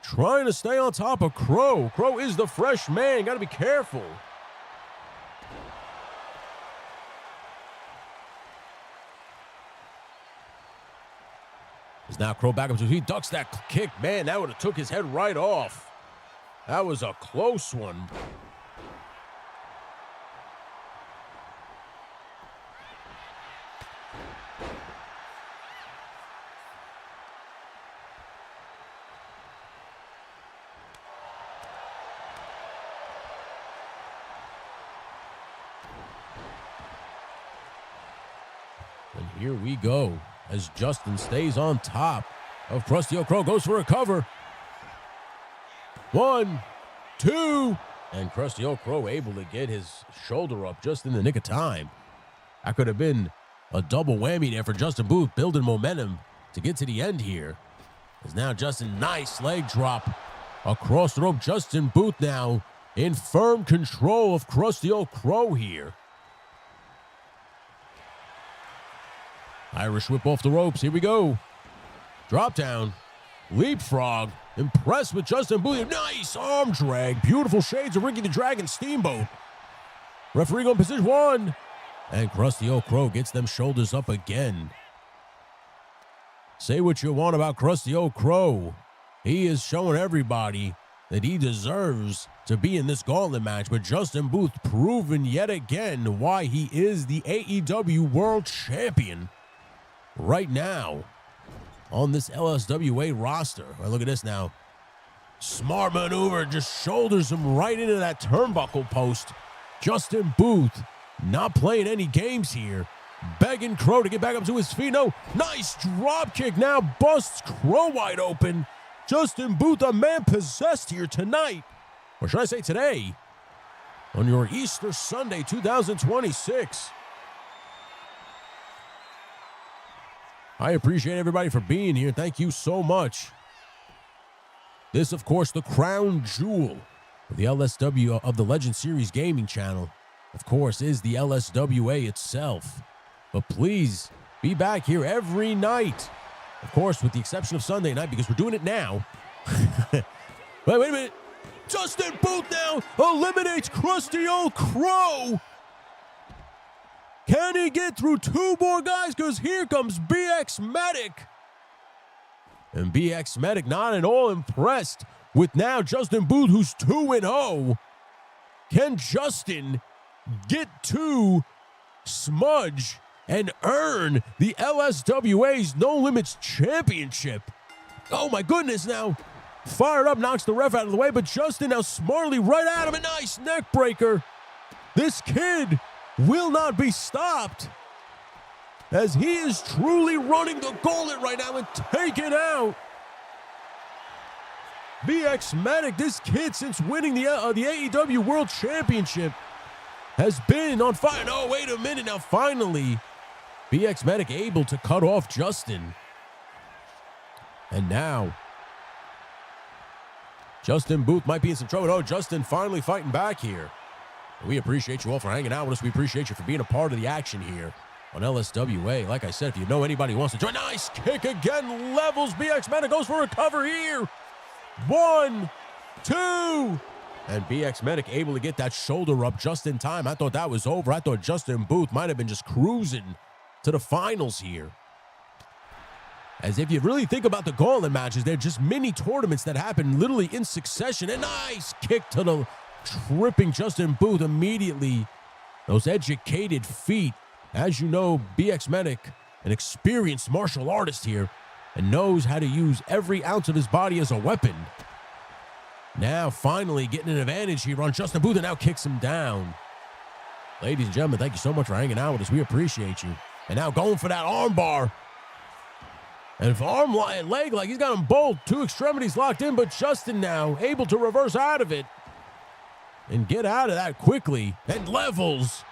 trying to stay on top of Crow. Crow is the fresh man. Got to be careful. As now Crow back up to his feet. Ducks that kick. Man, that would have took his head right off. That was a close one. Here we go, as Justin stays on top of Krusty Old Crow. Goes for a cover. 1, 2, and Krusty Old Crow able to get his shoulder up just in the nick of time. That could have been a double whammy there for Justin Booth, building momentum to get to the end here. As now Justin, nice leg drop across the rope. Justin Booth now in firm control of Krusty Old Crow here. Irish whip off the ropes. Here we go. Drop down. Leapfrog. Impressed with Justin Booth. Nice arm drag. Beautiful shades of Ricky the Dragon Steamboat. Referee on position 1. And Krusty Old Crow gets them shoulders up again. Say what you want about Krusty Old Crow. He is showing everybody that he deserves to be in this gauntlet match. But Justin Booth proven yet again why he is the AEW World Champion right now on this LSWA roster. Well, look at this now. Smart maneuver, just shoulders him right into that turnbuckle post. Justin Booth not playing any games here. Begging Crow to get back up to his feet. No, nice drop kick now busts Crow wide open. Justin Booth, a man possessed here tonight. Or should I say today? On your Easter Sunday 2026. I appreciate everybody for being here. Thank you so much. This, of course, the crown jewel of the LSW of the Legend Series Gaming Channel, of course, is the LSWA itself. But please be back here every night. Of course, with the exception of Sunday night, because we're doing it now. Wait a minute. Justin Booth now eliminates Krusty Old Crow. Can he get through two more guys? Because here comes BX Medic. And BX Medic not at all impressed with now Justin Booth, who's 2-0. Can Justin get to Smudge and earn the LSWA's No Limits Championship? Oh my goodness, now fired up, knocks the ref out of the way, but Justin now smartly right at him. A nice neck breaker. This kid will not be stopped, as he is truly running the gauntlet right now and taking out BX Medic. This kid, since winning the AEW World Championship, has been on fire. No, wait a minute now. Finally, BX Medic able to cut off Justin. And now, Justin Booth might be in some trouble. Oh, Justin finally fighting back here. We appreciate you all for hanging out with us. We appreciate you for being a part of the action here on LSWA. Like I said, if you know anybody who wants to join, nice kick again, levels BX Medic, goes for a cover here. 1, 2, and BX Medic able to get that shoulder up just in time. I thought that was over. I thought Justin Booth might have been just cruising to the finals here. As if you really think about the gauntlet matches, they're just mini tournaments that happen literally in succession. A nice kick to the tripping Justin Booth immediately. Those educated feet. As you know, BX Medic, an experienced martial artist here, and knows how to use every ounce of his body as a weapon. Now finally getting an advantage here on Justin Booth, and now kicks him down. Ladies and gentlemen, thank you so much for hanging out with us. We appreciate you. And now going for that arm bar. And arm and leg, like he's got them both, two extremities locked in, but Justin now able to reverse out of it and get out of that quickly, and levels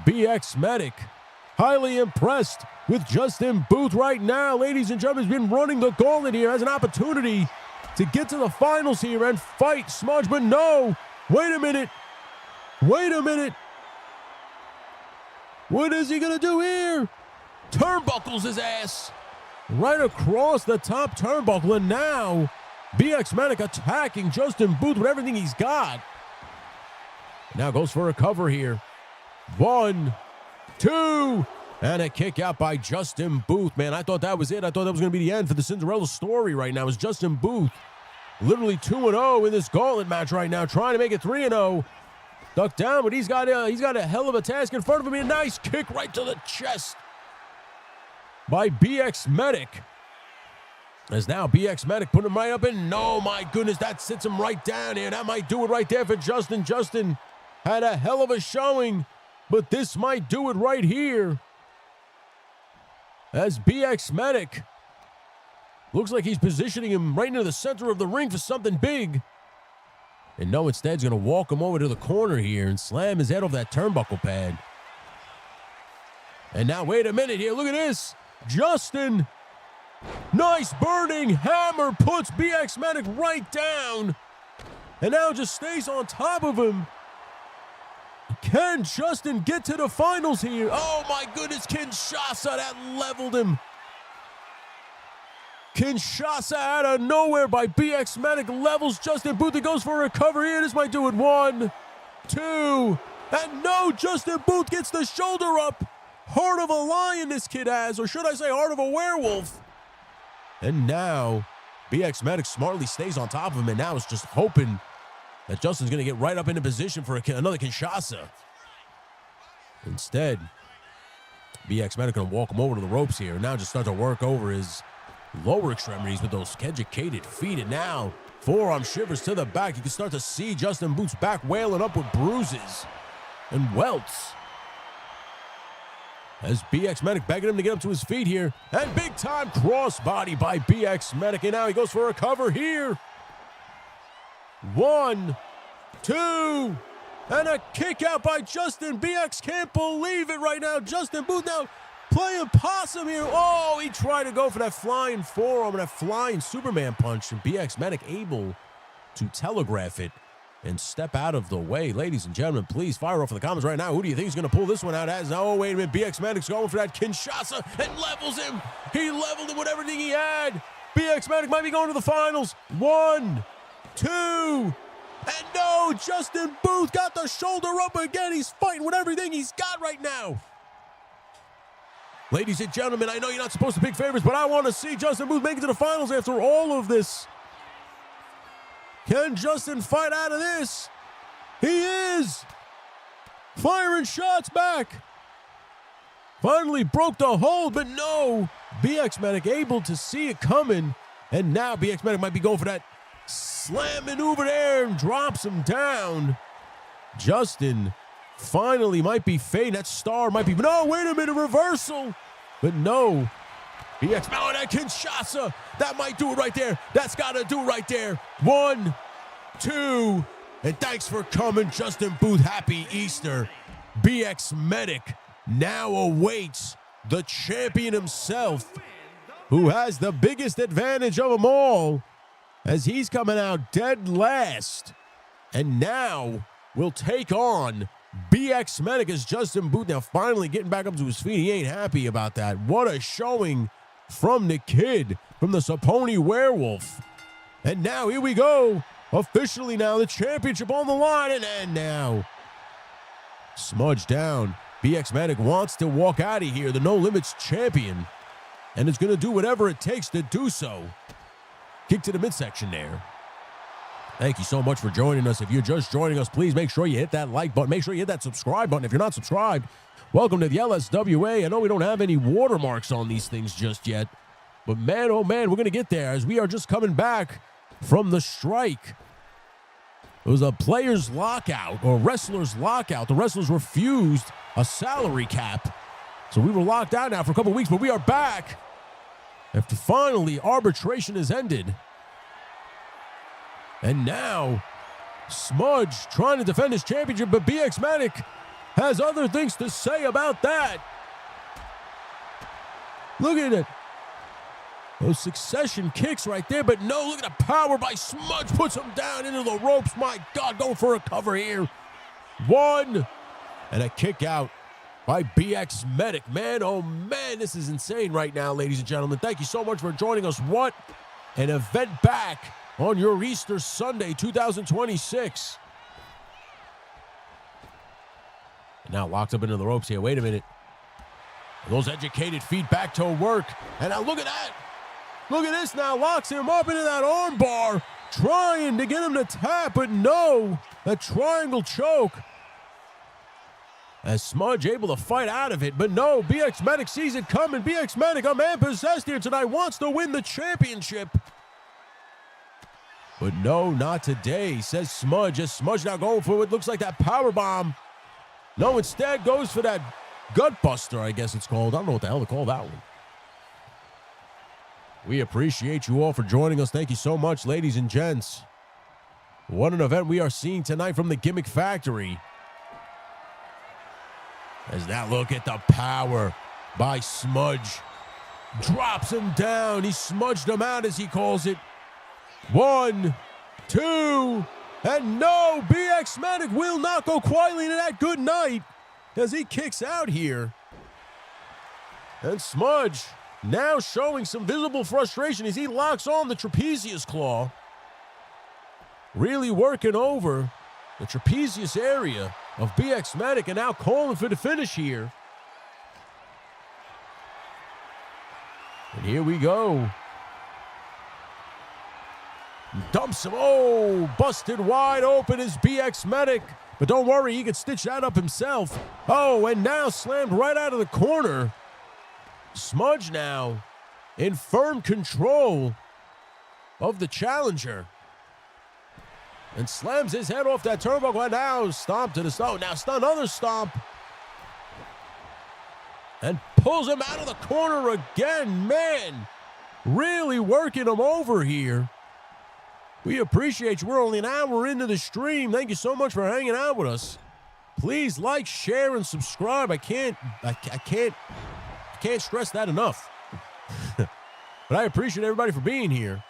BX Medic. Highly impressed with Justin Booth right now. Ladies and gentlemen, he's been running the gauntlet here, has an opportunity to get to the finals here and fight Smudge, but no. Wait a minute. Wait a minute. What is he going to do here? Turnbuckles his ass right across the top turnbuckle, and now BX Medic attacking Justin Booth with everything he's got. Now goes for a cover here. 1, 2, and a kick out by Justin Booth. Man, I thought that was it. I thought that was going to be the end for the Cinderella story right now. It's Justin Booth literally 2-0 in this gauntlet match right now, trying to make it 3-0. Ducked down, but he's got a hell of a task in front of him. A nice kick right to the chest by BX Medic. As now BX Medic put him right up in. No, my goodness, that sits him right down here. That might do it right there for Justin. Justin had a hell of a showing, but this might do it right here. As BX Medic looks like he's positioning him right into the center of the ring for something big. And no, instead he's going to walk him over to the corner here and slam his head over that turnbuckle pad. And now, wait a minute here. Look at this. Justin, nice burning hammer, puts BX Medic right down. And now just stays on top of him. Can Justin get to the finals here? Oh my goodness, Kinshasa, that leveled him. Kinshasa out of nowhere by BX Medic levels Justin Booth. He goes for a recovery here. This might do it. 1, 2, and no, Justin Booth gets the shoulder up. Heart of a lion this kid has, or should I say heart of a werewolf. And now BX Medic smartly stays on top of him, and now is just hoping that Justin's going to get right up into position for another Kinshasa. Instead, BX Medic going to walk him over to the ropes here, and now just start to work over his lower extremities with those educated feet. And now forearm shivers to the back. You can start to see Justin Booth's back wailing up with bruises and welts. As BX Medic begging him to get up to his feet here. And big time crossbody by BX Medic. And now he goes for a cover here. 1, 2, and a kick out by Justin. BX can't believe it right now. Justin Booth now playing possum here. Oh, he tried to go for that flying forearm and that flying Superman punch. And BX Medic able to telegraph it and step out of the way. Ladies and gentlemen, please fire off in the comments right now. Who do you think is going to pull this one out as? Oh, wait a minute. BX Medic's going for that Kinshasa and levels him. He leveled him with everything he had. BX Medic might be going to the finals. 1, 2, and no, Justin Booth got the shoulder up again. He's fighting with everything he's got right now. Ladies and gentlemen, I know you're not supposed to pick favorites, but I want to see Justin Booth make it to the finals after all of this. Can Justin fight out of this? He is. Firing shots back. Finally broke the hold, but no. BX Medic able to see it coming. And now BX Medic might be going for that slam maneuver there and drops him down. Justin finally might be fading. That star might be. No, wait a minute. Reversal. But no. BX. Oh, that Kinshasa. That might do it right there. That's got to do it right there. 1, 2. And thanks for coming, Justin Booth. Happy Easter. BX Medic now awaits the champion himself, who has the biggest advantage of them all, as he's coming out dead last. And now will take on BX Medic as Justin Booth now finally getting back up to his feet. He ain't happy about that. What a showing from the kid, from the Saponi Werewolf. And now here we go. Officially now the championship on the line. And now smudge down. BX Medic wants to walk out of here, the No Limits champion, and is going to do whatever it takes to do so. Kick to the midsection there. Thank you so much for joining us. If you're just joining us, please make sure you hit that like button. Make sure you hit that subscribe button if you're not subscribed. Welcome to the LSWA. I know we don't have any watermarks on these things just yet, but man, oh man, we're going to get there as we are just coming back from the strike. It was a players' lockout or wrestlers' lockout. The wrestlers refused a salary cap. So we were locked out now for a couple weeks, but we are back after finally arbitration has ended. And now Smudge trying to defend his championship, but BX Medic has other things to say about that. Look at it. Those succession kicks right there, but no, look at the power by Smudge. Puts him down into the ropes. My God, going for a cover here. 1, and a kick out by BX Medic. Man, oh man, this is insane right now, ladies and gentlemen. Thank you so much for joining us. What an event back on your Easter Sunday 2026. And now locked up into the ropes here. Wait a minute. Those educated feet back to work. And now look at that. Look at this now. Locks him up into that arm bar. Trying to get him to tap, but no. A triangle choke. As Smudge able to fight out of it, but no. BX Medic sees it coming. BX Medic, a man possessed here tonight, wants to win the championship. But no, not today, says Smudge. As Smudge now going for what looks like that power bomb. No, instead goes for that gut buster, I guess it's called. I don't know what the hell to call that one. We appreciate you all for joining us. Thank you so much, ladies and gents. What an event we are seeing tonight from the Gimmick Factory. As now look at the power by Smudge. Drops him down. He smudged him out, as he calls it. 1, 2, and no. BX Medic will not go quietly into that good night as he kicks out here. And Smudge now showing some visible frustration as he locks on the trapezius claw. Really working over the trapezius area of BX Medic and now calling for the finish here. And here we go. Dumps him. Oh, busted wide open is BX Medic. But don't worry, he can stitch that up himself. Oh, and now slammed right out of the corner. Smudge now in firm control of the challenger. And slams his head off that turnbuckle. And now stomp to the stomp. Now another stomp. And pulls him out of the corner again. Man, really working him over here. We appreciate you. We're only an hour into the stream. Thank you so much for hanging out with us. Please like, share, and subscribe. I can't stress that enough. But I appreciate everybody for being here.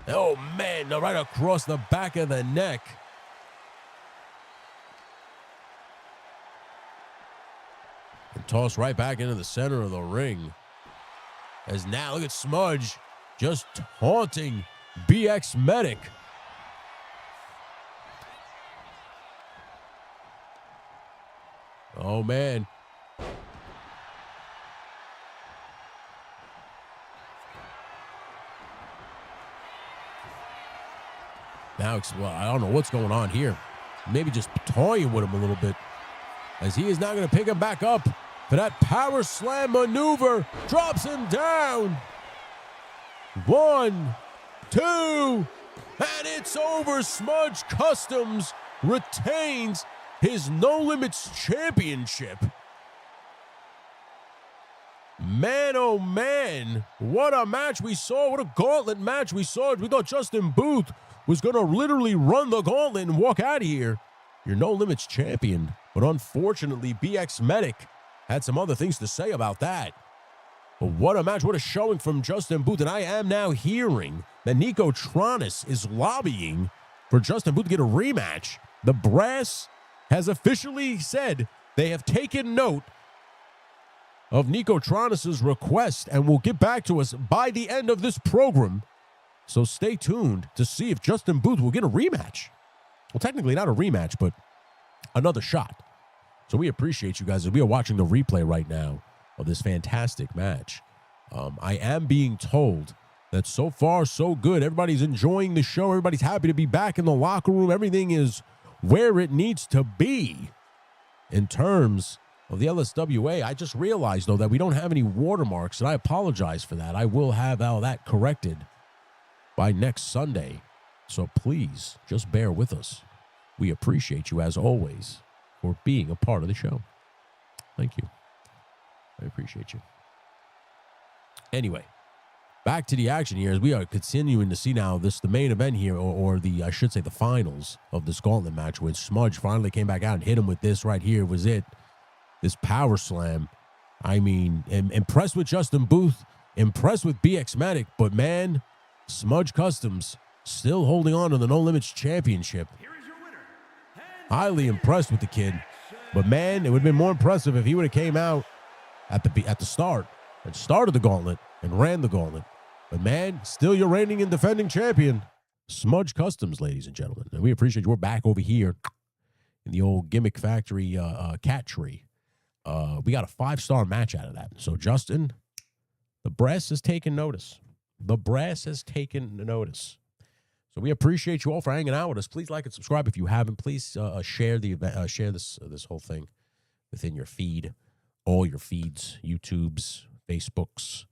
Oh, man, right across the back of the neck. And tossed right back into the center of the ring. As now, look at Smudge just taunting BX Medic. Oh, man. Now, well, I don't know what's going on here. Maybe just toying with him a little bit. As he is now going to pick him back up for that power slam maneuver. Drops him down. 1, 2, and it's over. Smudge Customs retains his No Limits Championship. Man, oh man, what a match we saw. What a gauntlet match we saw. We thought Justin Booth was going to literally run the gauntlet and walk out of here. Your No Limits champion. But unfortunately, BX Medic had some other things to say about that. But what a match, what a showing from Justin Booth. And I am now hearing that Nico Tronis is lobbying for Justin Booth to get a rematch. The brass has officially said they have taken note of Nico Tronis' request and will get back to us by the end of this program. So stay tuned to see if Justin Booth will get a rematch. Well, technically not a rematch, but another shot. So we appreciate you guys as we are watching the replay right now of this fantastic match. I am being told that so far, so good. Everybody's enjoying the show. Everybody's happy to be back in the locker room. Everything is where it needs to be in terms of the LSWA. I just realized, though, that we don't have any watermarks, and I apologize for that. I will have all that corrected by next Sunday. So please, just bear with us. We appreciate you, as always, for being a part of the show. Thank you. I appreciate you. Anyway, back to the action here as we are continuing to see now the main event here, or I should say the finals of this gauntlet match, when Smudge finally came back out and hit him with this right here was it. This power slam. I mean, impressed with Justin Booth, impressed with BX Medic, but man, Smudge Customs still holding on to the No Limits Championship. Highly impressed with the kid, but man, it would have been more impressive if he would have came out at the start and started the gauntlet and ran the gauntlet. But man, still your reigning and defending champion, Smudge Customs, ladies and gentlemen. And we appreciate you. We're back over here in the old Gimmick Factory cat tree. We got a 5-star match out of that. So Justin, the brass has taken notice. The brass has taken notice. So we appreciate you all for hanging out with us. Please like and subscribe if you haven't. Please share the event, share this whole thing within your feed, all your feeds, YouTubes, Facebooks,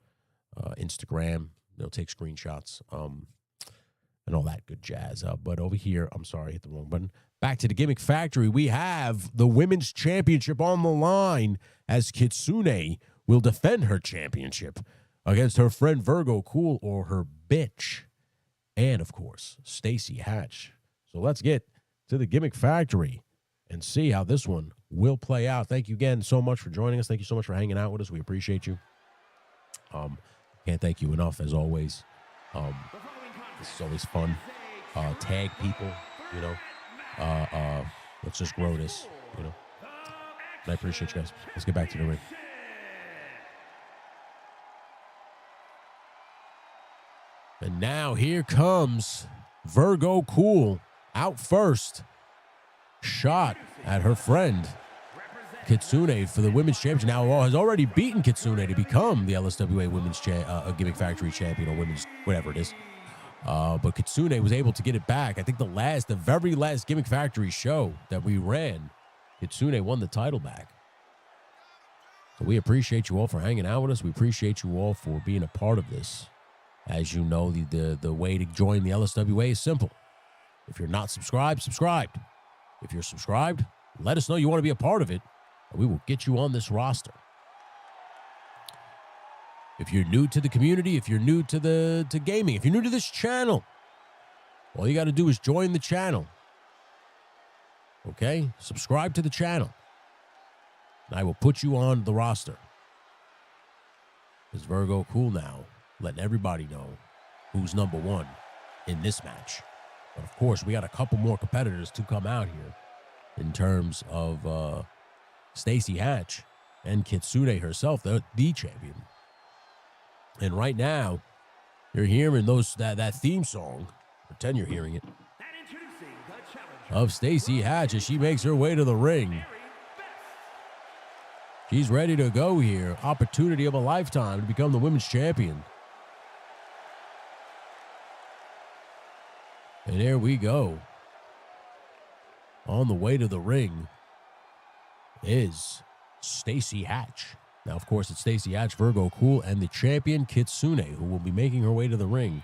Instagram. Take screenshots, and all that good jazz. But over here, I'm sorry, I hit the wrong button. Back to the Gimmick Factory, we have the Women's Championship on the line as Kitsune will defend her championship against her friend Virgo Cool, or her bitch, and, of course, Stacy Hatch. So let's get to the Gimmick Factory and see how this one will play out. Thank you again so much for joining us. Thank you so much for hanging out with us. We appreciate you. Can't thank you enough, as always. This is always fun. Tag people, you know. Let's just grow this, you know. And I appreciate you guys. Let's get back to the ring. And now here comes Virgo Cool out first. Shot at her friend Kitsune for the Women's Championship. Now has already beaten Kitsune to become the LSWA Women's Gimmick Factory Champion, or Women's, whatever it is. But Kitsune was able to get it back. I think the very last Gimmick Factory show that we ran, Kitsune won the title back. So we appreciate you all for hanging out with us. We appreciate you all for being a part of this. As you know, the way to join the LSWA is simple. If you're not subscribed, subscribe. If you're subscribed, let us know you want to be a part of it. We will get you on this roster. If you're new to the community, if you're new to gaming, if you're new to this channel, all you got to do is join the channel. Okay? Subscribe to the channel. And I will put you on the roster. It's Virgo Cool now, letting everybody know who's number one in this match. But of course, we got a couple more competitors to come out here in terms of Stacey Hatch and Kitsune herself, the champion. And right now, you're hearing that theme song. Pretend you're hearing it. Of Stacey Hatch as she makes her way to the ring. She's ready to go here. Opportunity of a lifetime to become the women's champion. And there we go. On the way to the ring is Stacey Hatch. Now, of course, it's Stacey Hatch, Virgo Cool, and the champion Kitsune, who will be making her way to the ring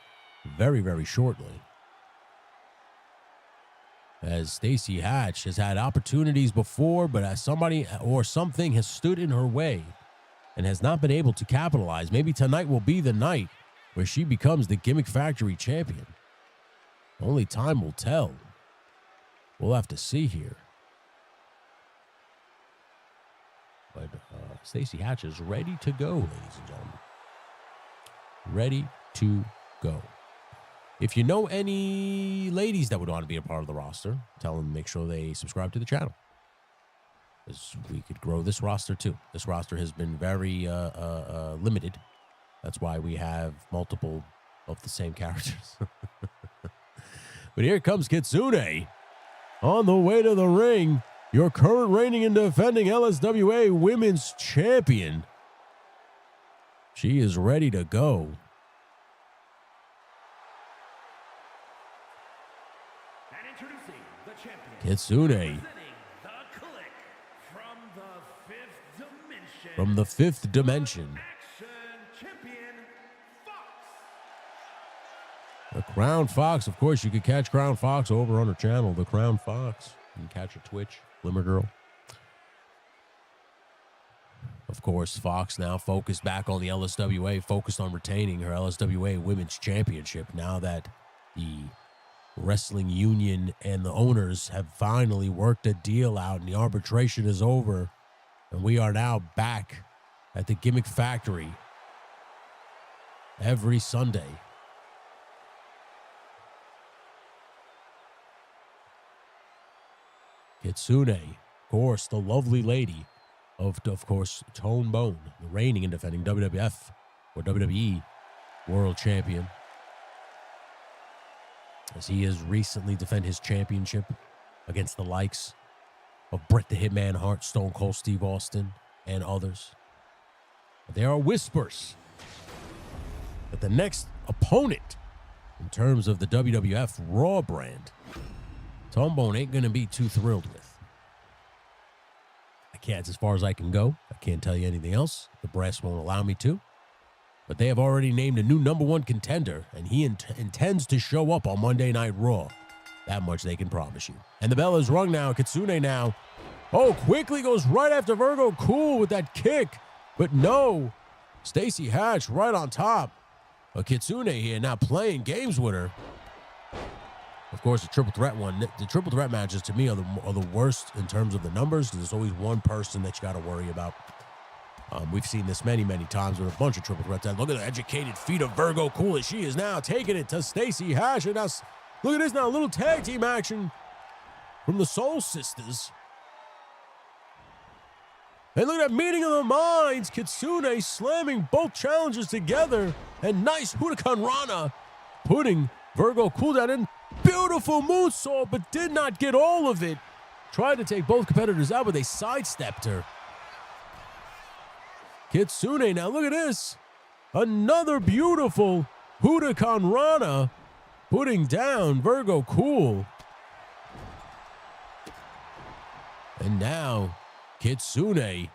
very, very shortly. As Stacey Hatch has had opportunities before, but as somebody or something has stood in her way and has not been able to capitalize, maybe tonight will be the night where she becomes the Gimmick Factory champion. Only time will tell. We'll have to see here. But Stacey Hatch is ready to go, ladies and gentlemen. Ready to go. If you know any ladies that would want to be a part of the roster, tell them to make sure they subscribe to the channel. Because we could grow this roster too. This roster has been very limited. That's why we have multiple of the same characters. But here comes Kitsune on the way to the ring. Your current reigning and defending LSWA Women's Champion. She is ready to go. And introducing the champion. Kitsune. From the fifth dimension. The Crown Fox. Of course, you could catch Crown Fox over on her channel, The Crown Fox. You can catch her Twitch, Glimmer Girl. Of course, Fox now focused back on the LSWA, focused on retaining her LSWA Women's Championship now that the wrestling union and the owners have finally worked a deal out and the arbitration is over. And we are now back at the Gimmick Factory every Sunday. Kitsune, of course, the lovely lady of course, Tone Bone, the reigning and defending WWF or WWE World Champion. As he has recently defended his championship against the likes of Bret the Hitman Hart, Stone Cold Steve Austin, and others. But there are whispers that the next opponent in terms of the WWF Raw brand, Tone Bone ain't going to be too thrilled with. I can't, as far as I can go. I can't tell you anything else. The brass won't allow me to. But they have already named a new #1 contender, and he intends to show up on Monday Night Raw. That much they can promise you. And the bell is rung now. Kitsune now. Oh, quickly goes right after Virgo Cool with that kick. But no. Stacey Hatch right on top. But Kitsune here now playing games with her. Of course, the triple threat one. The triple threat matches to me are the worst in terms of the numbers because there's always one person that you got to worry about. We've seen this many, many times with a bunch of triple threats. Look at the educated feet of Virgo Cool as she is now taking it to Stacey Hatch. And now, look at this now, a little tag team action from the Soul Sisters. And look at that meeting of the minds. Kitsune slamming both challengers together. And nice Huracan Rana putting Virgo Cool down in. Beautiful moonsault, but did not get all of it. Tried to take both competitors out, but they sidestepped her. Kitsune, now look at this. Another beautiful Huracan Rana putting down Virgo Cool. And now Kitsune.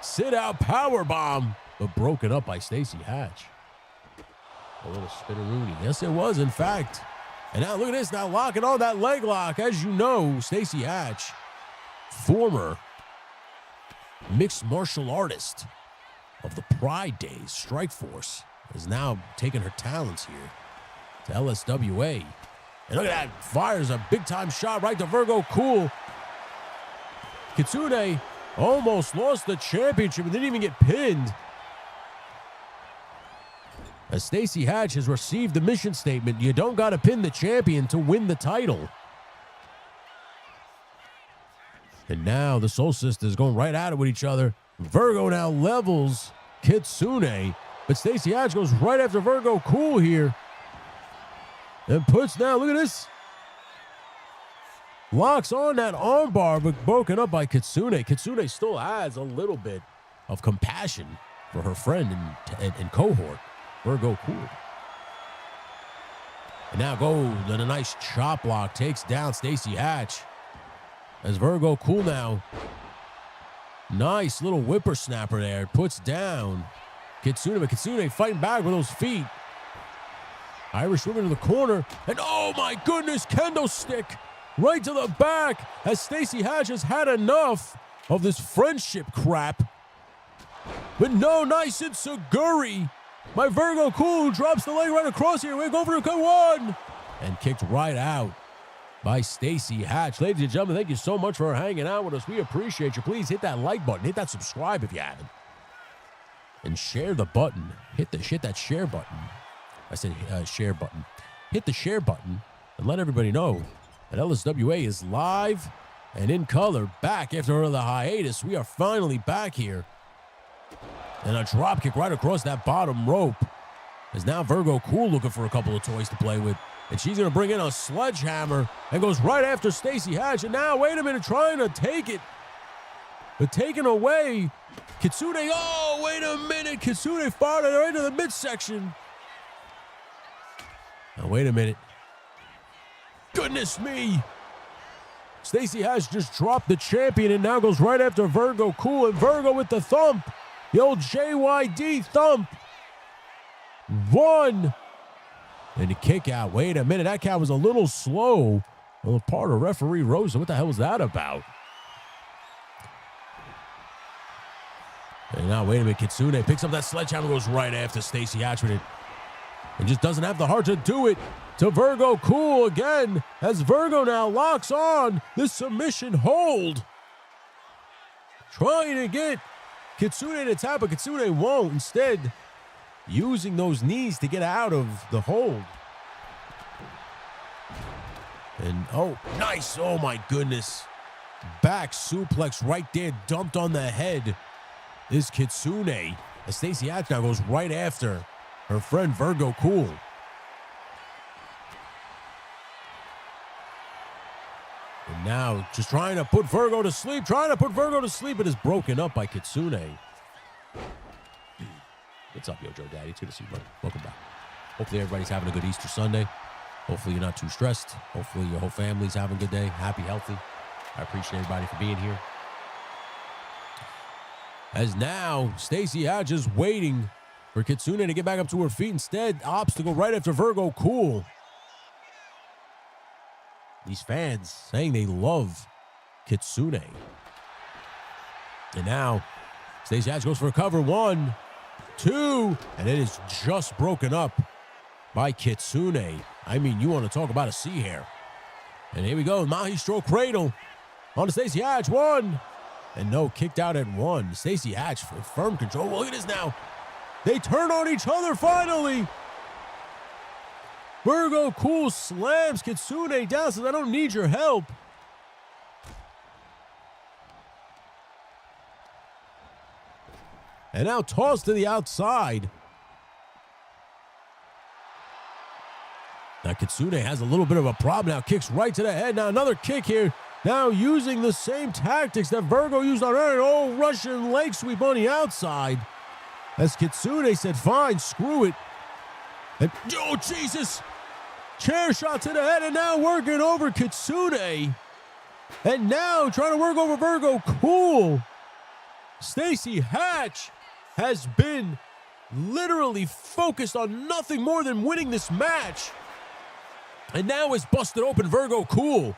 Sit out powerbomb, but broken up by Stacey Hatch. A little spinneroonie. Yes, it was, in fact. And now look at this, now locking on that leg lock. As you know, Stacey Hatch, former mixed martial artist of the Pride Days, Strike Force, is now taking her talents here to LSWA. And look at that, fires a big-time shot right to Virgo Cool. Kitsune almost lost the championship and didn't even get pinned. As Stacey Hatch has received the mission statement, you don't got to pin the champion to win the title. And now the Soul Sisters going right at it with each other. Virgo now levels Kitsune, but Stacey Hatch goes right after Virgo Cool here. And puts now, look at this. Locks on that armbar, but broken up by Kitsune. Kitsune still has a little bit of compassion for her friend and cohort, Virgo Cool. And now goes and a nice chop block takes down Stacey Hatch. As Virgo Cool now, nice little whippersnapper there, puts down Kitsune, but Kitsune fighting back with those feet. Irish woman in the corner, and oh my goodness, kendo stick right to the back as Stacey Hatch has had enough of this friendship crap. But no, nice ensuguri. My Virgo Cool drops the leg right across here. We go for a one. And kicked right out by Stacey Hatch. Ladies and gentlemen, thank you so much for hanging out with us. We appreciate you. Please hit that like button. Hit that subscribe if you haven't. And share the button. Hit that share button. I said share button. Hit the share button and let everybody know that LSWA is live and in color, back after the hiatus. We are finally back here. And a drop kick right across that bottom rope. Is now Virgo Cool looking for a couple of toys to play with. And she's going to bring in a sledgehammer and goes right after Stacey Hatch. And now, wait a minute, trying to take it. But taken away. Kitsune, oh, wait a minute. Kitsune fired it right into the midsection. Now, wait a minute. Goodness me. Stacey Hatch just dropped the champion and now goes right after Virgo Cool. And Virgo with the thump. The old JYD thump. One. And the kick out. Wait a minute. That count was a little slow on the part of referee Rosa. What the hell was that about? And now, wait a minute. Kitsune picks up that sledgehammer, goes right after Stacey Hatch with it. And just doesn't have the heart to do it to Virgo Cool again as Virgo now locks on this submission hold. Trying to get Kitsune to tap, but Kitsune won't. Instead, using those knees to get out of the hold. And, oh, nice. Oh, my goodness. Back suplex right there, dumped on the head is Kitsune. As Stacey Hatch now goes right after her friend Virgo Cool. And now just trying to put Virgo to sleep. But is broken up by Kitsune. What's up, Yo Joe Daddy? It's good to see you, buddy. Welcome back. Hopefully everybody's having a good Easter Sunday. Hopefully you're not too stressed. Hopefully your whole family's having a good day. Happy, healthy. I appreciate everybody for being here. As now Stacey Hatch is waiting for Kitsune to get back up to her feet. Instead, opts to go right after Virgo Cool. These fans saying they love Kitsune. And now Stacey Hatch goes for a cover. 1, 2, and it is just broken up by Kitsune. I mean, you want to talk about a sea hair. And here we go, Mahistro Cradle on to Stacey Hatch. 1, and no, kicked out at 1. Stacey Hatch for firm control. Well, look at this now. They turn on each other finally. Virgo Cool slams Kitsune down, says, I don't need your help. And now tossed to the outside. Now Kitsune has a little bit of a problem now. Kicks right to the head. Now another kick here. Now using the same tactics that Virgo used on her. An old Russian leg sweep on the outside. As Kitsune said, fine, screw it. And, oh, Jesus. Chair shot to the head and now working over Kitsune. And now trying to work over Virgo Cool. Stacey Hatch has been literally focused on nothing more than winning this match. And now is busted open Virgo Cool.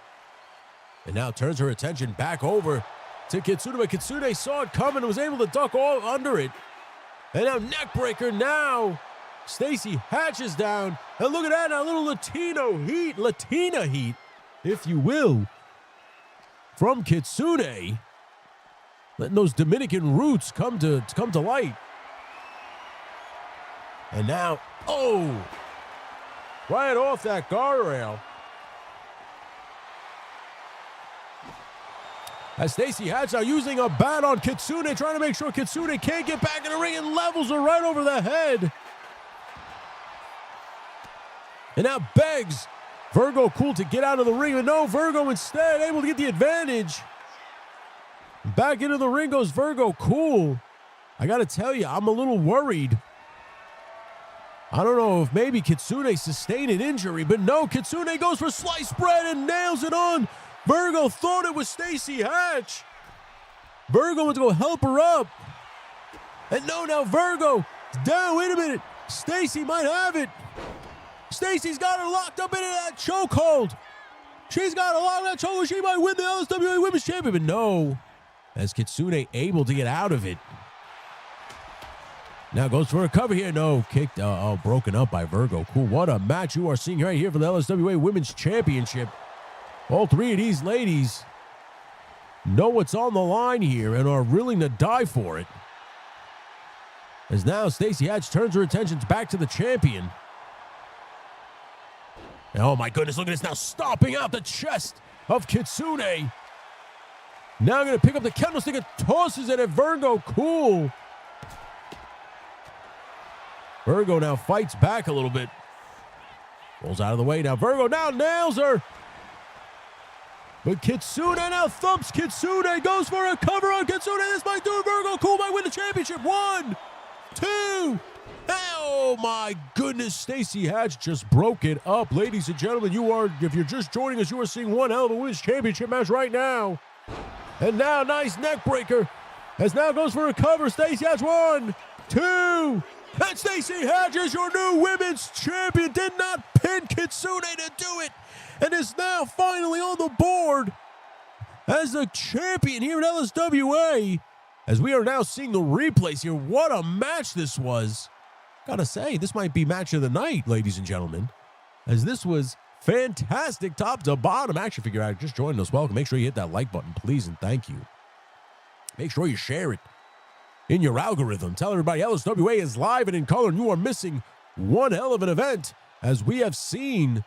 And now turns her attention back over to Kitsune, but Kitsune saw it coming and was able to duck all under it. And now neck breaker. Now Stacey Hatch is down. And look at that now, a little Latina heat, if you will, from Kitsune. Letting those Dominican roots come to light. And now, oh, right off that guardrail. As Stacey Hatch now using a bat on Kitsune, trying to make sure Kitsune can't get back in the ring, and levels her right over the head. And now begs Virgo Cool to get out of the ring, but no, Virgo instead able to get the advantage. Back into the ring goes Virgo Cool. I got to tell you, I'm a little worried. I don't know if maybe Kitsune sustained an injury, but no, Kitsune goes for sliced bread and nails it on. Virgo thought it was Stacey Hatch. Virgo went to go help her up. And no, now Virgo is down. Wait a minute. Stacey might have it. Stacey's got her locked up into that chokehold. She's got her locked in that chokehold. She might win the LSWA Women's Championship, but no. As Kitsune able to get out of it. Now goes for a cover here. No, kicked, broken up by Virgo Cool. What a match you are seeing right here for the LSWA Women's Championship. All three of these ladies know what's on the line here and are willing to die for it. As now Stacey Hatch turns her attentions back to the champion. And oh my goodness, look at this now, stomping out the chest of Kitsune. Now going to pick up the candlestick and tosses it at Virgo Cool. Virgo now fights back a little bit. Rolls out of the way now. Virgo now nails her. But Kitsune now thumps Kitsune. Goes for a cover on Kitsune. This might do it. Virgo Cool might win the championship. 1, 2. Oh my goodness. Stacey Hatch just broke it up. Ladies and gentlemen, if you're just joining us, you are seeing one hell of a women's championship match right now. And now nice neck breaker. As now goes for a cover. Stacey Hatch 1, 2. And Stacey Hatch is your new women's champion. Did not pin Kitsune to do it. And is now finally on the board as the champion here at LSWA. As we are now seeing the replays here. What a match this was. Gotta say, this might be match of the night, ladies and gentlemen. As this was fantastic top to bottom. Action figure addict just joined us. Welcome. Make sure you hit that like button, please, and thank you. Make sure you share it in your algorithm. Tell everybody LSWA is live and in color, and you are missing one hell of an event, as we have seen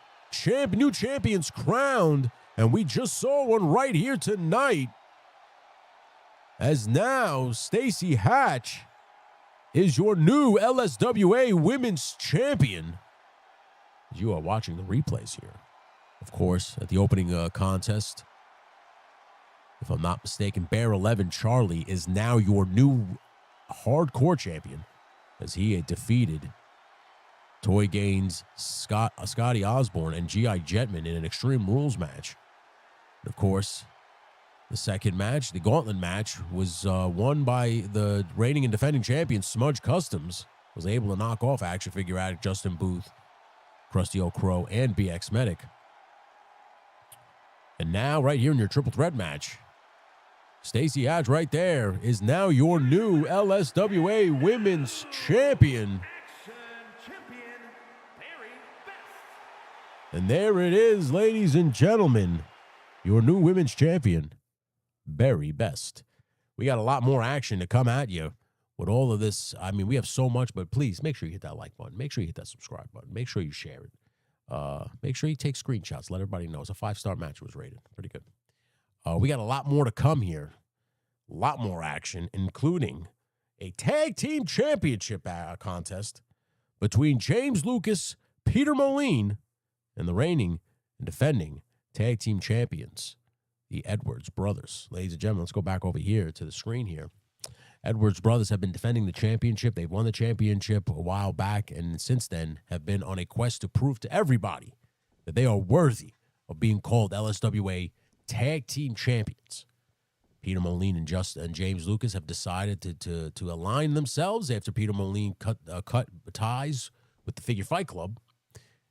new champions crowned, and we just saw one right here tonight. As now Stacey Hatch is your new LSWA Women's Champion. As you are watching the replays here, of course, at the opening contest, if I'm not mistaken, Bear 11 Charlie is now your new hardcore champion, as he had defeated Toy Gaines, Scotty Osborne, and G.I. Jetman in an Extreme Rules match. And of course, the second match, the Gauntlet match, was won by the reigning and defending champion, Smudge Customs. Was able to knock off action figure addict Justin Booth, Krusty Old Crow, and BX Medic. And now, right here in your triple threat match, Stacey Hatch right there is now your new LSWA Women's Champion. And there it is, ladies and gentlemen, your new women's champion, Barry Best. We got a lot more action to come at you with all of this. I mean, we have so much, but please make sure you hit that like button. Make sure you hit that subscribe button. Make sure you share it. Make sure you take screenshots. Let everybody know. It's a 5-star match. It was rated. Pretty good. We got a lot more to come here. A lot more action, including a tag team championship contest between James Lucas, Peter Moline, and the reigning and defending tag team champions, the Edwards brothers. Ladies and gentlemen, let's go back over here to the screen here. Edwards brothers have been defending the championship. They've won the championship a while back, and since then have been on a quest to prove to everybody that they are worthy of being called LSWA tag team champions. Peter Moline and James Lucas have decided to align themselves after Peter Moline cut ties with the Figure Fight Club.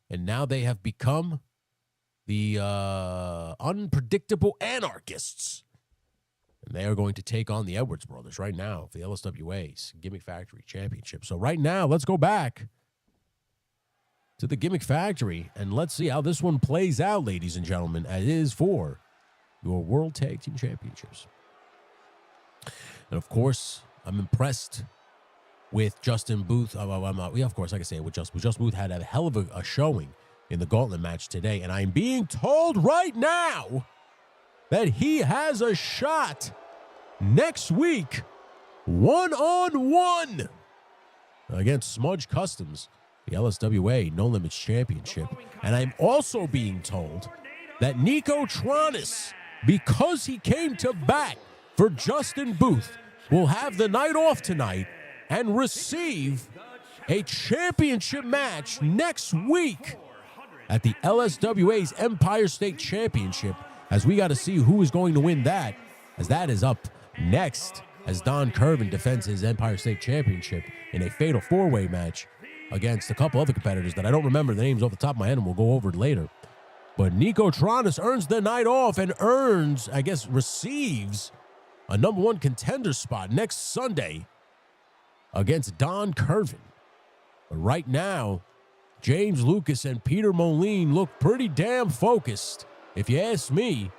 And now they have become the unpredictable anarchists. And they are going to take on the Edwards brothers right now for the LSWA's Gimmick Factory Championship. So right now, let's go back to the Gimmick Factory, and let's see how this one plays out, ladies and gentlemen, as it is for your World Tag Team Championships. And, of course, I'm impressed with Justin Booth. Of course, like I say, with Justin Booth had a hell of a showing in the gauntlet match today, and I'm being told right now that he has a shot next week, one-on-one, against Smudge Customs, the LSWA No Limits Championship. And I'm also being told that Nico Tronis, because he came to bat for Justin Booth, will have the night off tonight and receive a championship match next week at the LSWA's Empire State Championship, as we got to see who is going to win that, as that is up next as Don Curvin defends his Empire State Championship in a fatal four-way match against a couple other competitors that I don't remember the names off the top of my head, and we'll go over it later. But Nico Tronis earns the night off and receives a #1 contender spot next Sunday against Don Curvin. But right now, James Lucas and Peter Moline look pretty damn focused. If you ask me,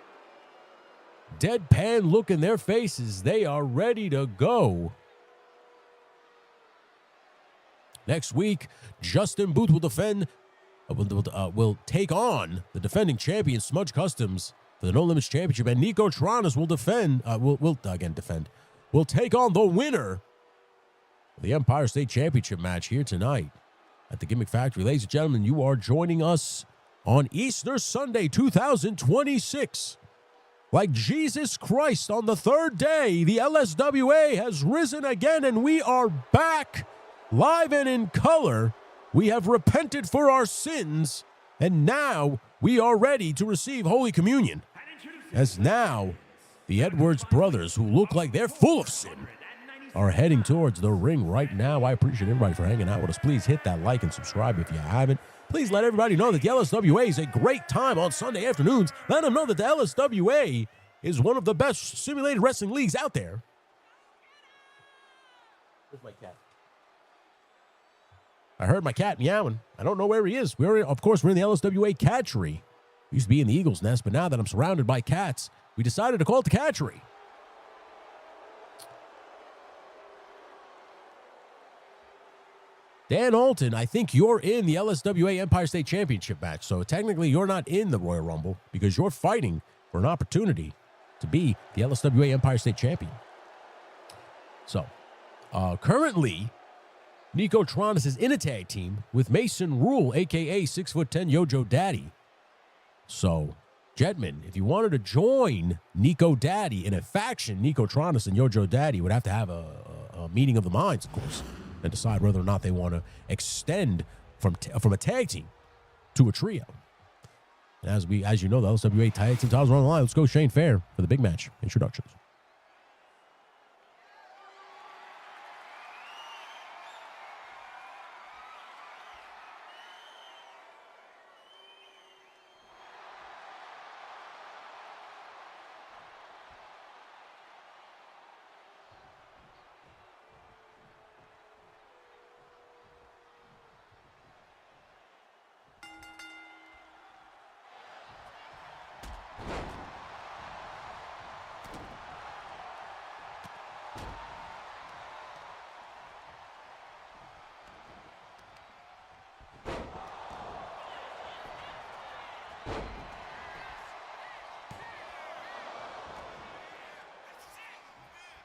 deadpan look in their faces. They are ready to go. Next week, Justin Booth will take on the defending champion Smudge Customs for the No Limits Championship, and Nico Tronis will take on the winner of the Empire State Championship match here tonight at the Gimmick Factory. Ladies and gentlemen, you are joining us on Easter Sunday 2026. Like Jesus Christ on the third day, the LSWA has risen again, and we are back live and in color. We have repented for our sins, and now we are ready to receive Holy Communion. As now, the Edwards brothers, who look like they're full of sin, are heading towards the ring right now. I appreciate everybody for hanging out with us. Please hit that like and subscribe if you haven't. Please let everybody know that the LSWA is a great time on Sunday afternoons. Let them know that the LSWA is one of the best simulated wrestling leagues out there. Where's my cat? I heard my cat meowing. I don't know where he is. Of course, we're in the LSWA catchery. We used to be in the Eagle's Nest, but now that I'm surrounded by cats, we decided to call it the catchery. Dan Alton, I think you're in the LSWA Empire State Championship match. So technically, you're not in the Royal Rumble because you're fighting for an opportunity to be the LSWA Empire State Champion. So, currently, Nico Tronis is in a tag team with Mason Rule, a.k.a. 6'10" Yojo Daddy. So, gentlemen, if you wanted to join Nico Daddy in a faction, Nico Tronis and Yojo Daddy would have to have a meeting of the minds, of course, and decide whether or not they want to extend from a tag team to a trio. And as you know, the LSWA tag team titles are on the line. Let's go Shane Fair for the big match introductions.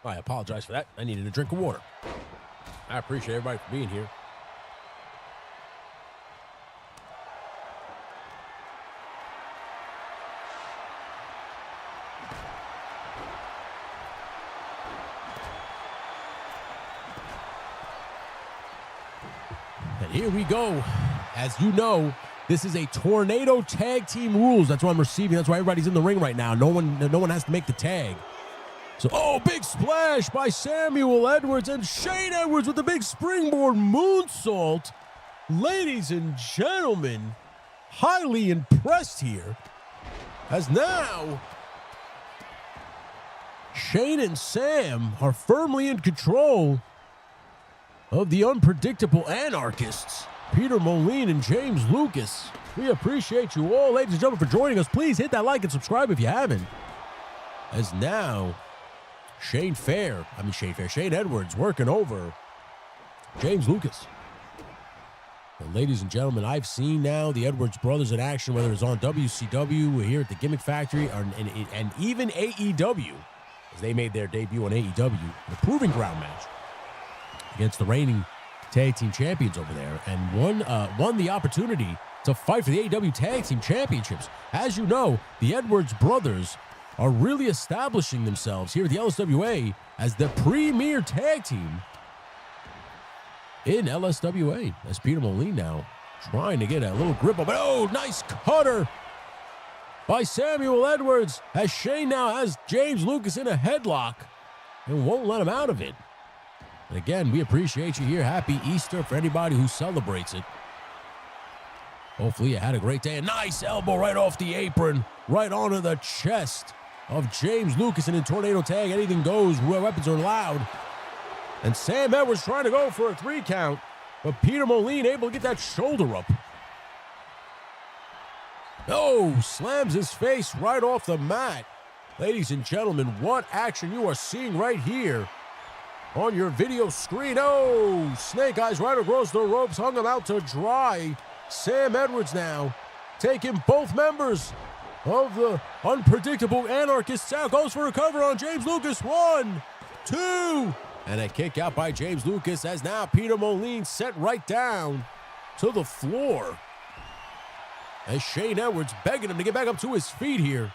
I apologize for that. I needed a drink of water. I appreciate everybody for being here. And here we go. As you know, this is a tornado tag team rules. That's what I'm receiving. That's why everybody's in the ring right now. No one has to make the tag. So, big splash by Samuel Edwards and Shane Edwards with the big springboard moonsault. Ladies and gentlemen, highly impressed here. As now, Shane and Sam are firmly in control of the unpredictable anarchists, Peter Moline and James Lucas. We appreciate you all, ladies and gentlemen, for joining us. Please hit that like and subscribe if you haven't. As now, Shane Edwards working over James Lucas. And ladies and gentlemen, I've seen now the Edwards brothers in action, whether it's on WCW or here at the Gimmick Factory, and even AEW, as they made their debut on AEW, in a proving ground match against the reigning tag team champions over there, and won the opportunity to fight for the AEW tag team championships. As you know, the Edwards brothers are really establishing themselves here at the LSWA as the premier tag team in LSWA. As Peter Moline now trying to get a little grip of it. Oh, nice cutter by Samuel Edwards, as Shane now has James Lucas in a headlock and won't let him out of it. And again, we appreciate you here. Happy Easter for anybody who celebrates it. Hopefully you had a great day. A nice elbow right off the apron, right onto the chest of James Lucas, and in tornado tag, anything goes, weapons are allowed. And Sam Edwards trying to go for a 3 count, but Peter Moline able to get that shoulder up. Oh, slams his face right off the mat. Ladies and gentlemen, what action you are seeing right here on your video screen. Oh, Snake Eyes right across the ropes, hung him out to dry. Sam Edwards now taking both members of the unpredictable anarchists out. Goes for a cover on James Lucas. 1, 2, and a kick out by James Lucas, as now Peter Moline set right down to the floor. As Shane Edwards begging him to get back up to his feet here.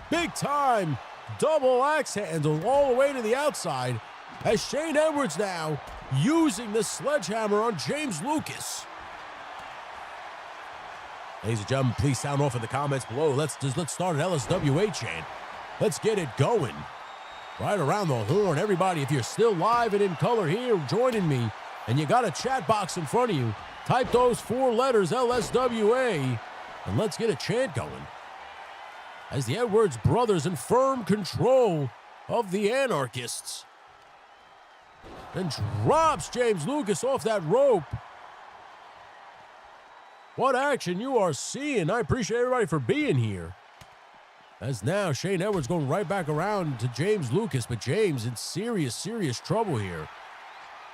Big time double axe handle all the way to the outside, as Shane Edwards now using the sledgehammer on James Lucas. Ladies and gentlemen, please sound off in the comments below. Let's start an LSWA chant. Let's get it going. Right around the horn. Everybody, if you're still live and in color here joining me, and you got a chat box in front of you, type those 4 letters, LSWA, and let's get a chant going. As the Edwards brothers in firm control of the anarchists. And drops James Lucas off that rope. What action you are seeing. I appreciate everybody for being here. As now Shane Edwards going right back around to James Lucas, but James in serious, serious trouble here.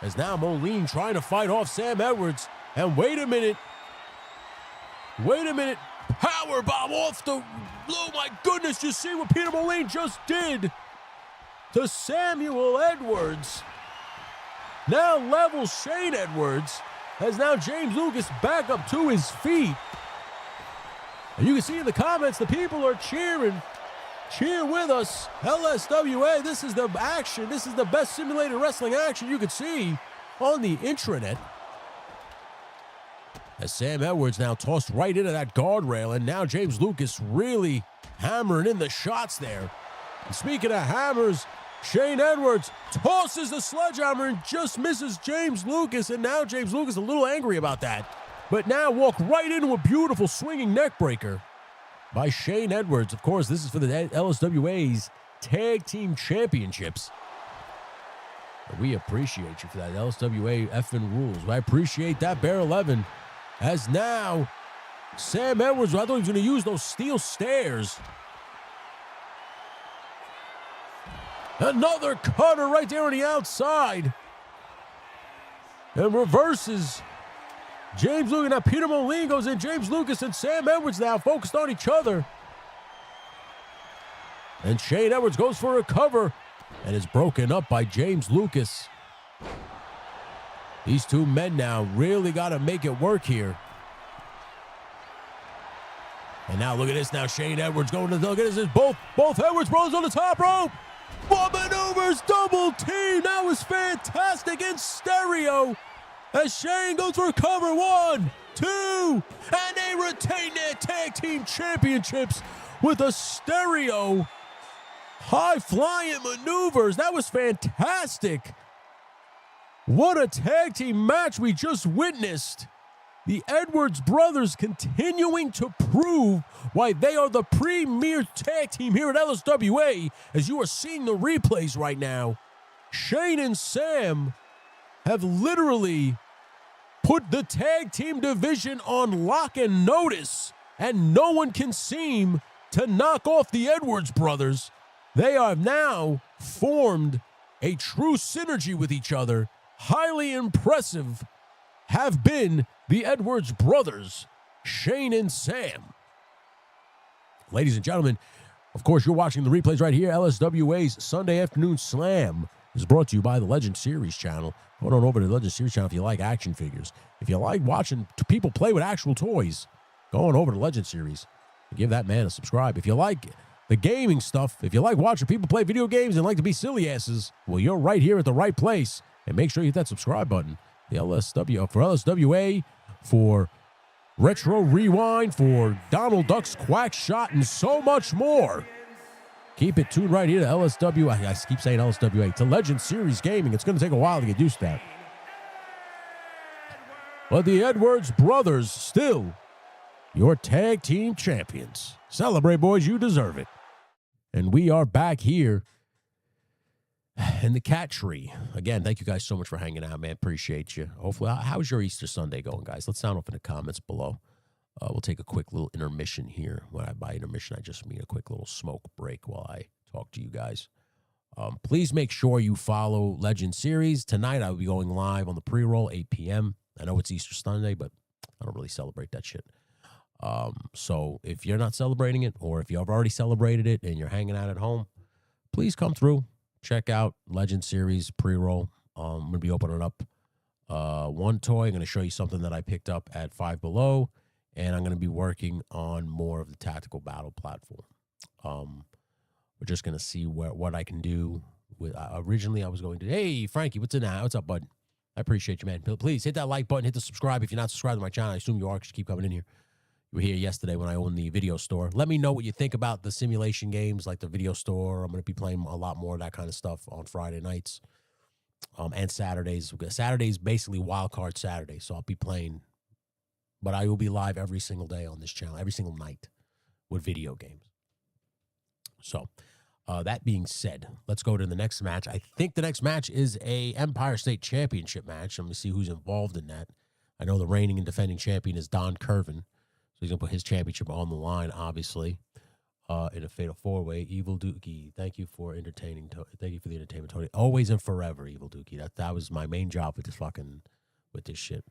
As now Moline trying to fight off Sam Edwards. And wait a minute. Powerbomb off the... Oh my goodness, you see what Peter Moline just did to Samuel Edwards. Now levels Shane Edwards, as now James Lucas back up to his feet. And you can see in the comments, the people are cheering. Cheer with us. LSWA, this is the action. This is the best simulated wrestling action you could see on the intranet. As Sam Edwards now tossed right into that guardrail, and now James Lucas really hammering in the shots there. And speaking of hammers, Shane Edwards tosses the sledgehammer and just misses James Lucas, and now James Lucas a little angry about that. But now walk right into a beautiful swinging neck breaker by Shane Edwards. Of course, this is for the LSWA's Tag Team Championships. We appreciate you for that, LSWA effing rules. I appreciate that, Bear 11. As now, Sam Edwards, I thought he was going to use those steel stairs. Another cutter right there on the outside. And reverses James Lucas. Now Peter Moline goes in. James Lucas and Sam Edwards now focused on each other. And Shane Edwards goes for a cover and is broken up by James Lucas. These two men now really got to make it work here. And now look at this now. Shane Edwards going to look at this. Both Edwards brothers on the top rope. One maneuvers, double team. That was fantastic in stereo. As Shane goes for a cover. 1, 2, and they retain their tag team championships with a stereo high-flying maneuvers. That was fantastic. What a tag team match we just witnessed. The Edwards brothers continuing to prove why they are the premier tag team here at LSWA. As you are seeing the replays right now, Shane and Sam have literally put the tag team division on lock and notice, and no one can seem to knock off the Edwards brothers. They have now formed a true synergy with each other. Highly impressive have been the Edwards brothers, Shane and Sam. Ladies and gentlemen, of course, you're watching the replays right here. LSWA's Sunday Afternoon Slam is brought to you by the Legend Series channel. Go on over to the Legend Series channel if you like action figures. If you like watching people play with actual toys, go on over to Legend Series and give that man a subscribe. If you like the gaming stuff, if you like watching people play video games and like to be silly asses, well, you're right here at the right place. And make sure you hit that subscribe button. The LSWA, for Retro Rewind, for Donald Duck's Quack Shot, and so much more. Keep it tuned right here to LSWA. I keep saying LSWA. To Legend Series Gaming. It's going to take a while to get used to that. But the Edwards brothers still your tag team champions. Celebrate, boys. You deserve it. And we are back here in the cat tree. Again, thank you guys so much for hanging out, man. Appreciate you. Hopefully, how's your Easter Sunday going, guys? Let's sound off in the comments below. We'll take a quick little intermission here. By intermission, I just mean a quick little smoke break while I talk to you guys. Please make sure you follow Legend Series. Tonight, I will be going live on the pre-roll, 8 p.m. I know it's Easter Sunday, but I don't really celebrate that shit. So if you're not celebrating it, or if you've already celebrated it and you're hanging out at home, please come through. Check out Legend Series pre-roll. I'm going to be opening up one toy. I'm going to show you something that I picked up at Five Below, and I'm going to be working on more of the tactical battle platform. We're just going to see what I can do. With originally, I was going to, hey, Frankie, what's in that? What's up, bud? I appreciate you, man. Please hit that like button, hit the subscribe. If you're not subscribed to my channel, I assume you are, because you keep coming in here. You were here yesterday when I owned the video store. Let me know what you think about the simulation games like the video store. I'm going to be playing a lot more of that kind of stuff on Friday nights and Saturdays. Saturday's basically Wild Card Saturday, so I'll be playing. But I will be live every single day on this channel, every single night with video games. So that being said, let's go to the next match. I think the next match is a Empire State Championship match. I'm going to see who's involved in that. I know the reigning and defending champion is Don Curvin. So he's going to put his championship on the line, obviously, in a fatal four-way. Evil Dookie, thank you for entertaining. Thank you for the entertainment, Tony. Always and forever, Evil Dookie. That was my main job with this shit.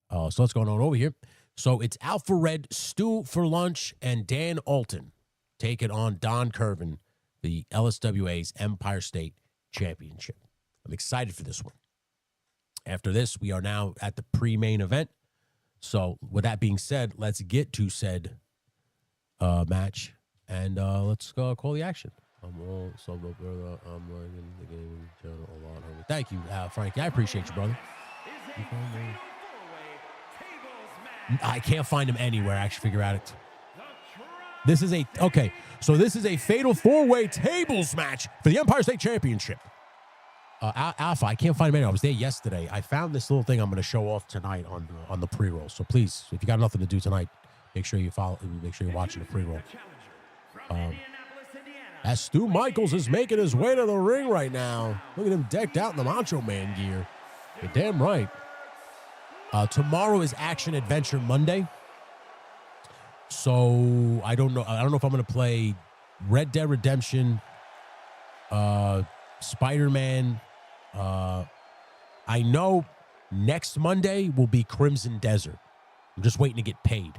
So what's going on over here? So it's Alpha Red, Stu for Lunch, and Dan Alton taking on Don Curvin, the LSWA's Empire State Championship. I'm excited for this one. After this, we are now at the pre-main event. So, with that being said, let's get to said match, and let's call the action. I'm all solo, brother. I'm liking the gaming channel a lot, homie. Thank you, Frankie. I appreciate you, brother. I can't find him anywhere. Action Figure Addict. This is this is a fatal four-way tables match for the Empire State Championship. Alpha, I can't find him anywhere. I was there yesterday. I found this little thing I'm going to show off tonight on the pre-roll. So please, if you got nothing to do tonight, make sure you follow. Make sure you're watching the pre-roll. As Stu Michaels is making his way to the ring right now. Look at him decked out in the Macho Man gear. You're damn right. Tomorrow is Action Adventure Monday. So I don't know if I'm going to play Red Dead Redemption, Spider-Man. I know next Monday will be Crimson Desert. I'm just waiting to get paid.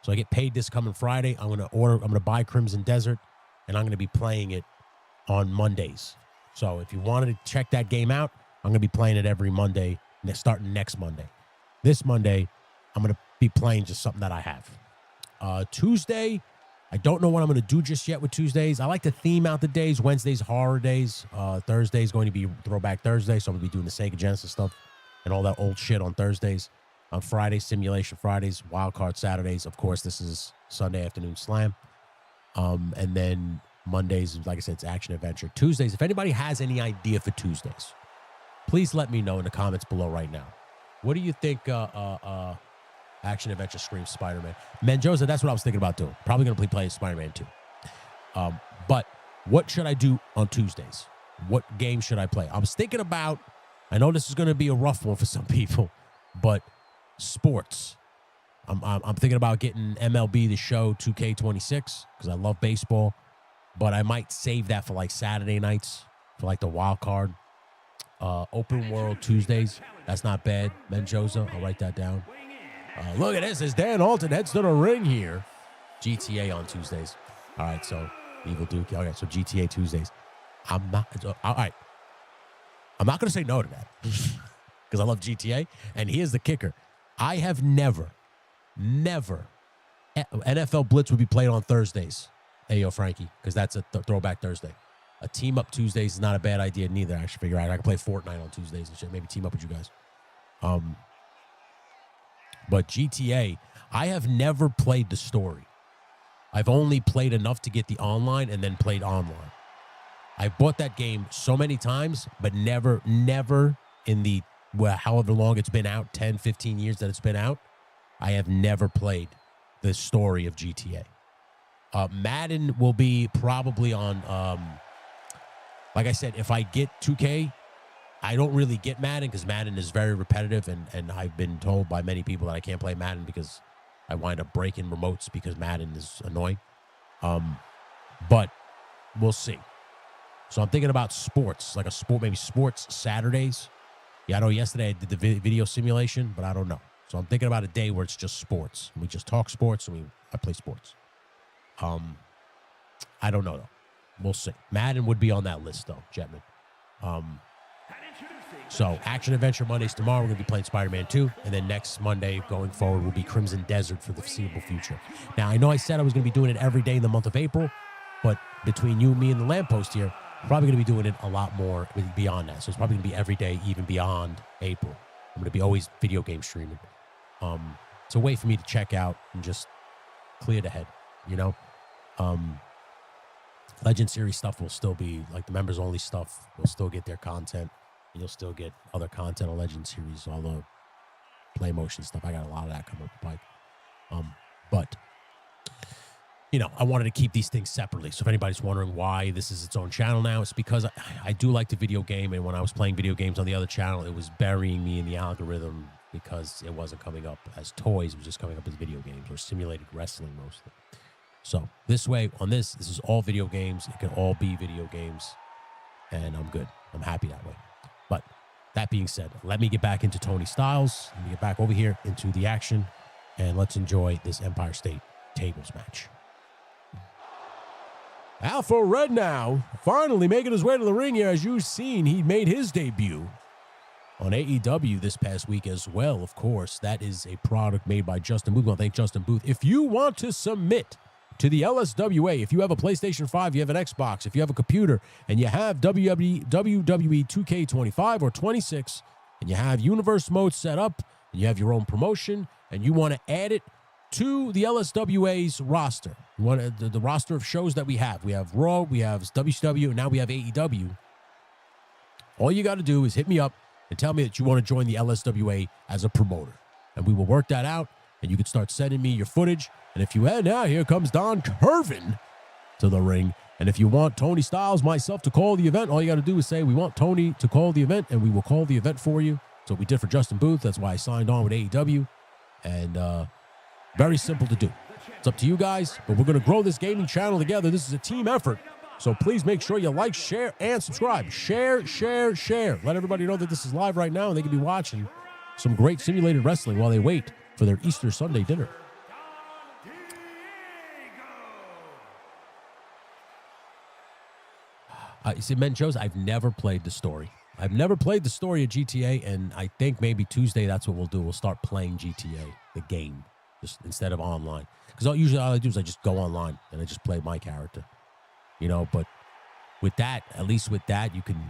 So I get paid this coming Friday. I'm going to buy Crimson Desert, and I'm going to be playing it on Mondays. So if you wanted to check that game out, I'm going to be playing it every Monday, starting next Monday. This Monday, I'm going to be playing just something that I have. Tuesday, I don't know what I'm going to do just yet with Tuesdays. I like to theme out the days. Wednesday's horror days. Thursday's going to be Throwback Thursday, so I'm going to be doing the Sega Genesis stuff and all that old shit on Thursdays. On Fridays, Simulation Fridays. Wild Card Saturdays. Of course, this is Sunday Afternoon Slam. And then Mondays, like I said, it's Action Adventure. Tuesdays, if anybody has any idea for Tuesdays, please let me know in the comments below right now. What do you think Action Adventure screams Spider-Man. Menjoza, that's what I was thinking about doing. Probably going to play Spider-Man 2. But what should I do on Tuesdays? What game should I play? I was thinking about, I know this is going to be a rough one for some people, but sports. I'm thinking about getting MLB The Show 2K26 because I love baseball, but I might save that for like Saturday nights for like the wild card. Open World Tuesdays. That's not bad. Menjoza, I'll write that down. Look at this. As Dan Alton heads to the ring here. GTA on Tuesdays. All right, so Evil Duke. Okay, so GTA Tuesdays. All right. I'm not going to say no to that because I love GTA. And here's the kicker. I have never, NFL Blitz would be played on Thursdays. Hey, yo, Frankie, because that's a throwback Thursday. A team-up Tuesdays is not a bad idea neither. I should figure out. I can play Fortnite on Tuesdays and shit. Maybe team up with you guys. But GTA, I have never played the story. I've only played enough to get the online and then played online. I bought that game so many times, but never in the, however long it's been out, 10, 15 years that it's been out, I have never played the story of GTA. Madden will be probably on, like I said, if I get 2K, I don't really get Madden because Madden is very repetitive, and I've been told by many people that I can't play Madden because I wind up breaking remotes because Madden is annoying. But we'll see. So I'm thinking about sports, like maybe sports Saturdays. Yeah, I know yesterday I did the video simulation, but I don't know. So I'm thinking about a day where it's just sports. We just talk sports and I play sports. I don't know, though. We'll see. Madden would be on that list, though, Jetman. So Action Adventure Mondays tomorrow. We're going to be playing Spider-Man 2. And then next Monday going forward will be Crimson Desert for the foreseeable future. Now, I know I said I was going to be doing it every day in the month of April, but between you, me, and the lamppost here, I'm probably going to be doing it a lot more beyond that. So it's probably going to be every day, even beyond April. I'm going to be always video game streaming. It's a way for me to check out and just clear the head, you know? Legend Series stuff will still be, like the members-only stuff, will still get their content. And you'll still get other content on Legend Series, all the play motion stuff. I got a lot of that coming up the pike. But, you know, I wanted to keep these things separately. So if anybody's wondering why this is its own channel now, it's because I do like the video game. And when I was playing video games on the other channel, it was burying me in the algorithm because it wasn't coming up as toys. It was just coming up as video games or simulated wrestling mostly. So this way, on this is all video games. It can all be video games. And I'm good. I'm happy that way. But that being said, let me get back into Tony Styles. Let me get back over here into the action. And let's enjoy this Empire State Tables match. Alpha Red now, finally making his way to the ring here. As you've seen, he made his debut on AEW this past week as well, of course. That is a product made by Justin Booth. I want to thank Justin Booth. If you want to submit to the LSWA, if you have a PlayStation 5, you have an Xbox, if you have a computer, and you have WWE 2K25 or 26, and you have Universe Mode set up, and you have your own promotion, and you want to add it to the LSWA's roster, you want the roster of shows that we have. We have Raw, we have WCW, and now we have AEW. All you got to do is hit me up and tell me that you want to join the LSWA as a promoter. And we will work that out, and you can start sending me your footage. And if you now here comes Don Curvin to the ring. And if you want Tony Styles, myself, to call the event, all you got to do is say, we want Tony to call the event, and we will call the event for you. So we did for Justin Booth. That's why I signed on with AEW. And very simple to do. It's up to you guys, but we're going to grow this gaming channel together. This is a team effort. So please make sure you like, share, and subscribe. Share, share, share. Let everybody know that this is live right now, and they can be watching some great simulated wrestling while they wait for their Easter Sunday dinner. You see, Menjo's, I've never played the story. I've never played the story of GTA, and I think maybe Tuesday that's what we'll do. We'll start playing GTA, the game, just instead of online. Because usually all I do is I just go online, and I just play my character. You know, but with that, at least with that, you can,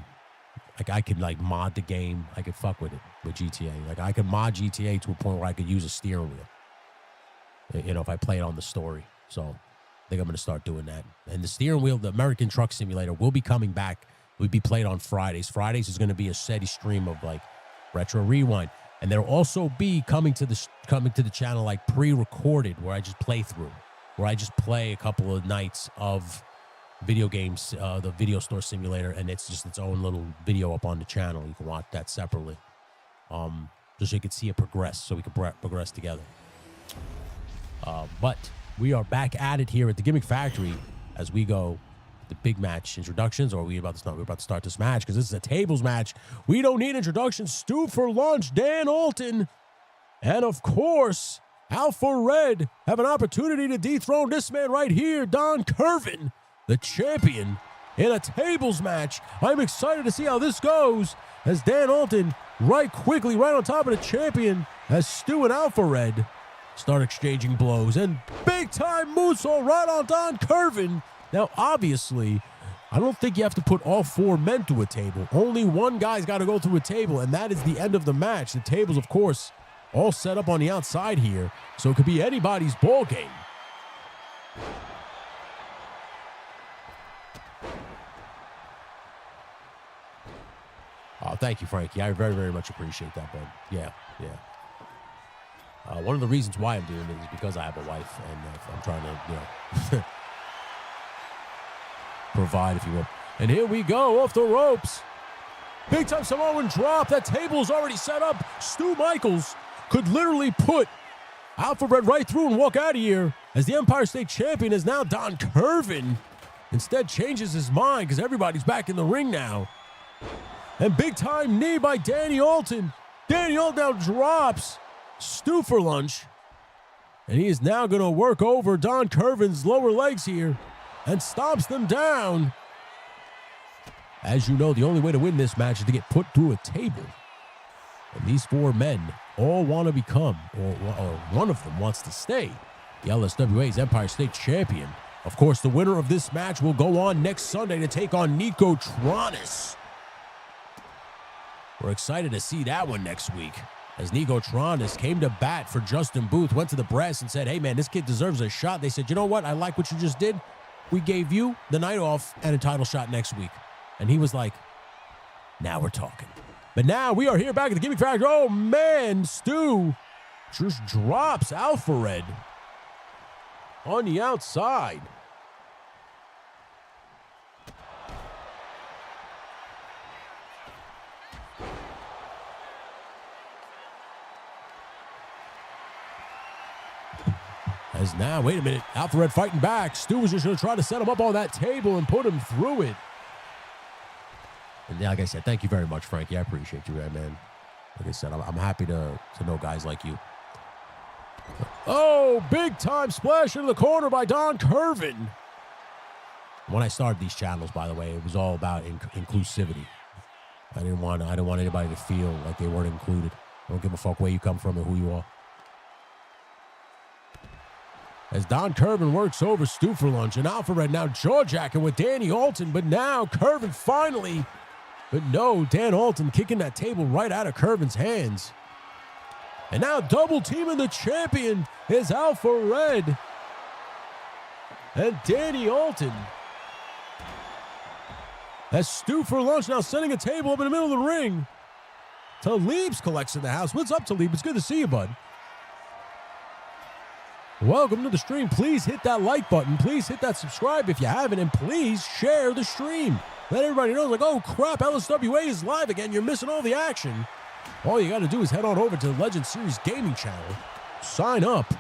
like, I could, like, mod the game. I could fuck with it with GTA. Like, I could mod GTA to a point where I could use a steering wheel, you know, if I play it on the story. So I think I'm going to start doing that. And the steering wheel, the American Truck Simulator, will be coming back. Will be played on Fridays. Fridays is going to be a steady stream of, like, Retro Rewind. And there'll also be coming to the channel like pre-recorded, where I just play through, where I just play a couple of nights of video games, the Video Store Simulator, and it's just its own little video up on the channel. You can watch that separately, just so you can see it progress, so we can progress together. But we are back at it here at the Gimmick Factory as we go the big match introductions, or we're about to start this match because this is a tables match. We don't need introductions. Stu for lunch, Dan Alton, and of course, Alpha Red have an opportunity to dethrone this man right here, Don Curvin, the champion, in a tables match. I'm excited to see how this goes as Dan Alton right on top of the champion as Stu and Alpha Red start exchanging blows, and big time moonsault right on Don Curvin. Now, obviously, I don't think you have to put all 4 men to a table. Only one guy's got to go through a table, and that is the end of the match. The tables, of course, all set up on the outside here, so it could be anybody's ball game. Oh, thank you, Frankie. I very, very much appreciate that, bud. Yeah. One of the reasons why I'm doing it is because I have a wife, and I'm trying to, provide, if you will. And here we go, off the ropes. Big time Samoan drop. That table is already set up. Stu Michaels could literally put Alpha Red right through and walk out of here, as the Empire State Champion is now Don Curvin. Instead changes his mind because everybody's back in the ring now. And big time knee by Danny Alton. Danny Alton now drops Stu for lunch. And he is now going to work over Don Curvin's lower legs here and stomps them down. As you know, the only way to win this match is to get put through a table. And these 4 men all want to become, or one of them wants to stay, the LSWA's Empire State Champion. Of course, the winner of this match will go on next Sunday to take on Nico Tronis. We're excited to see that one next week, as Nico Tronis came to bat for Justin Booth, went to the brass and said, hey man, this kid deserves a shot. They said, you know what? I like what you just did. We gave you the night off and a title shot next week. And he was like, now we're talking. But now we are here back at the Gimmick Factory. Oh man, Stu just drops Alpha Red on the outside. As now, wait a minute, Alpha Red fighting back. Stu was just going to try to set him up on that table and put him through it. And like I said, thank you very much, Frankie. I appreciate you, man. Like I said, I'm happy to know guys like you. Oh, big time splash into the corner by Don Curvin. When I started these channels, by the way, it was all about inclusivity. I didn't want anybody to feel like they weren't included. I don't give a fuck where you come from and who you are. As Don Curvin works over Stu for lunch, and Alpha Red now jaw-jacking with Danny Alton, but now Curvin finally, but no, Dan Alton kicking that table right out of Curvin's hands. And now double teaming the champion is Alpha Red and Danny Alton. As Stu for lunch now setting a table up in the middle of the ring. Talib's collects in the house. What's up, Talib? It's good to see you, bud. Welcome to the stream. Please hit that like button. Please hit that subscribe if you haven't. And please share the stream. Let everybody know, like, oh crap, LSWA is live again. You're missing all the action. All you got to do is head on over to the Legend Series Gaming Channel. Sign up.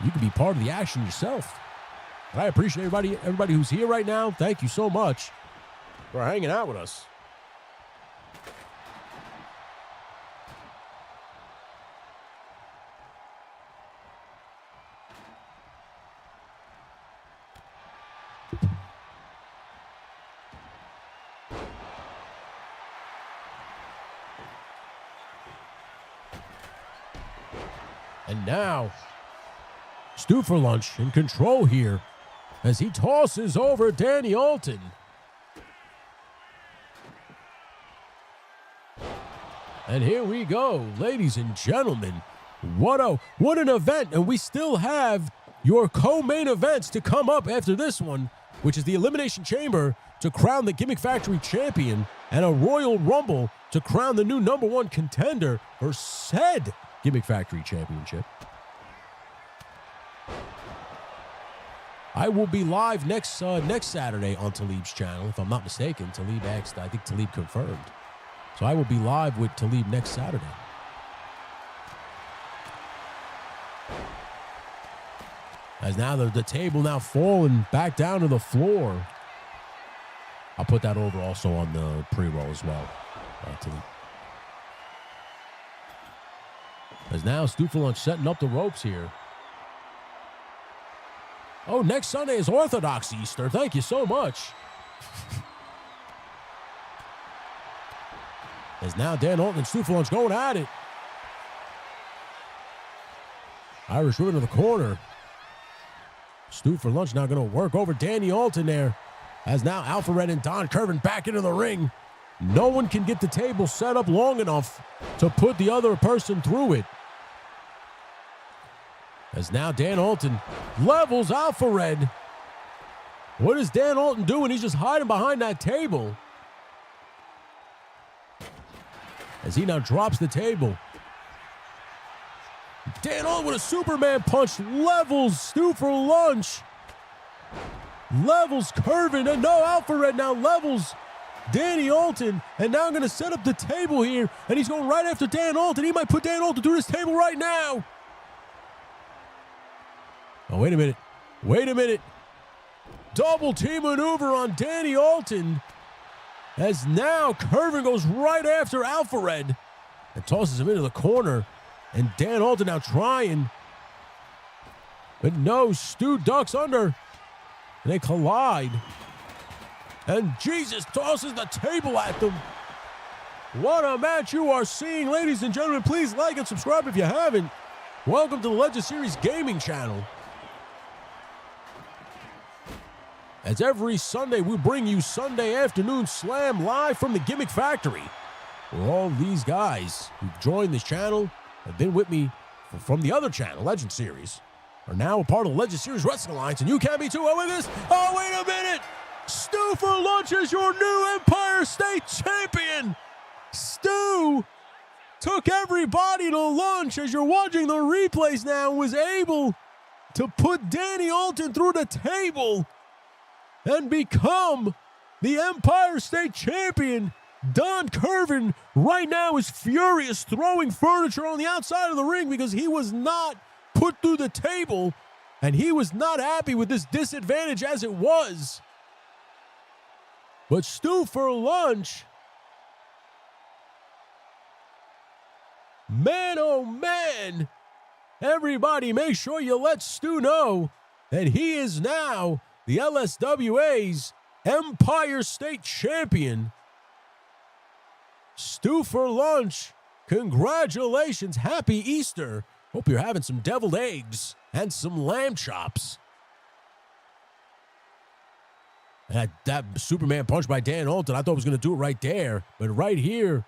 You can be part of the action yourself. And I appreciate everybody who's here right now. Thank you so much for hanging out with us. And now, Stu for lunch in control here as he tosses over Danny Alton. And here we go, ladies and gentlemen. What an event. And we still have your co-main events to come up after this one, which is the Elimination Chamber to crown the Gimmick Factory champion and a Royal Rumble to crown the new #1 contender for said Gimmick Factory Championship. I will be live next Saturday on Talib's channel, if I'm not mistaken. Talib asked, I think Talib confirmed. So I will be live with Talib next Saturday. As now the table now falling back down to the floor. I'll put that over also on the pre-roll as well. Talib. As now Stu for Lunch setting up the ropes here. Oh, next Sunday is Orthodox Easter. Thank you so much. As now Dan Alton and Stu for Lunch going at it. Irish Ribbon to the corner. Stu for Lunch now going to work over Danny Alton there. As now Alpha Red and Don Curvin back into the ring. No one can get the table set up long enough to put the other person through it. As now Dan Alton levels Alpha Red. What is Dan Alton doing? He's just hiding behind that table. As he now drops the table. Dan Alton with a Superman punch levels Stu for Lunch. Levels Curvin, and no, Alpha Red now levels Danny Alton, and now I'm going to set up the table here, and he's going right after Dan Alton. He might put Dan Alton through this table right now. Oh, wait a minute. Wait a minute. Double team maneuver on Danny Alton, as now Curvin goes right after Alpha Red and tosses him into the corner, and Dan Alton now trying, but no, Stu ducks under. And they collide. And Jesus tosses the table at them. What a match you are seeing, ladies and gentlemen. Please like and subscribe if you haven't. Welcome to the Legend Series Gaming Channel. As every Sunday, we bring you Sunday Afternoon Slam live from the Gimmick Factory, where all these guys who've joined this channel have been with me from the other channel, Legend Series, are now a part of the Legend Series Wrestling Alliance, and you can be too. Oh, with this. Oh, wait a minute. Stu for Lunch is your new Empire State Champion. Stu took everybody to lunch, as you're watching the replays now, was able to put Danny Alton through the table and become the Empire State Champion. Don Curvin right now is furious, throwing furniture on the outside of the ring because he was not put through the table, and he was not happy with this disadvantage as it was. But Stu for Lunch, man, oh man, everybody make sure you let Stu know that he is now the LSWA's Empire State Champion. Stu for Lunch, congratulations, happy Easter. Hope you're having some deviled eggs and some lamb chops. And that Superman punch by Dan Alton, I thought was going to do it right there. But right here,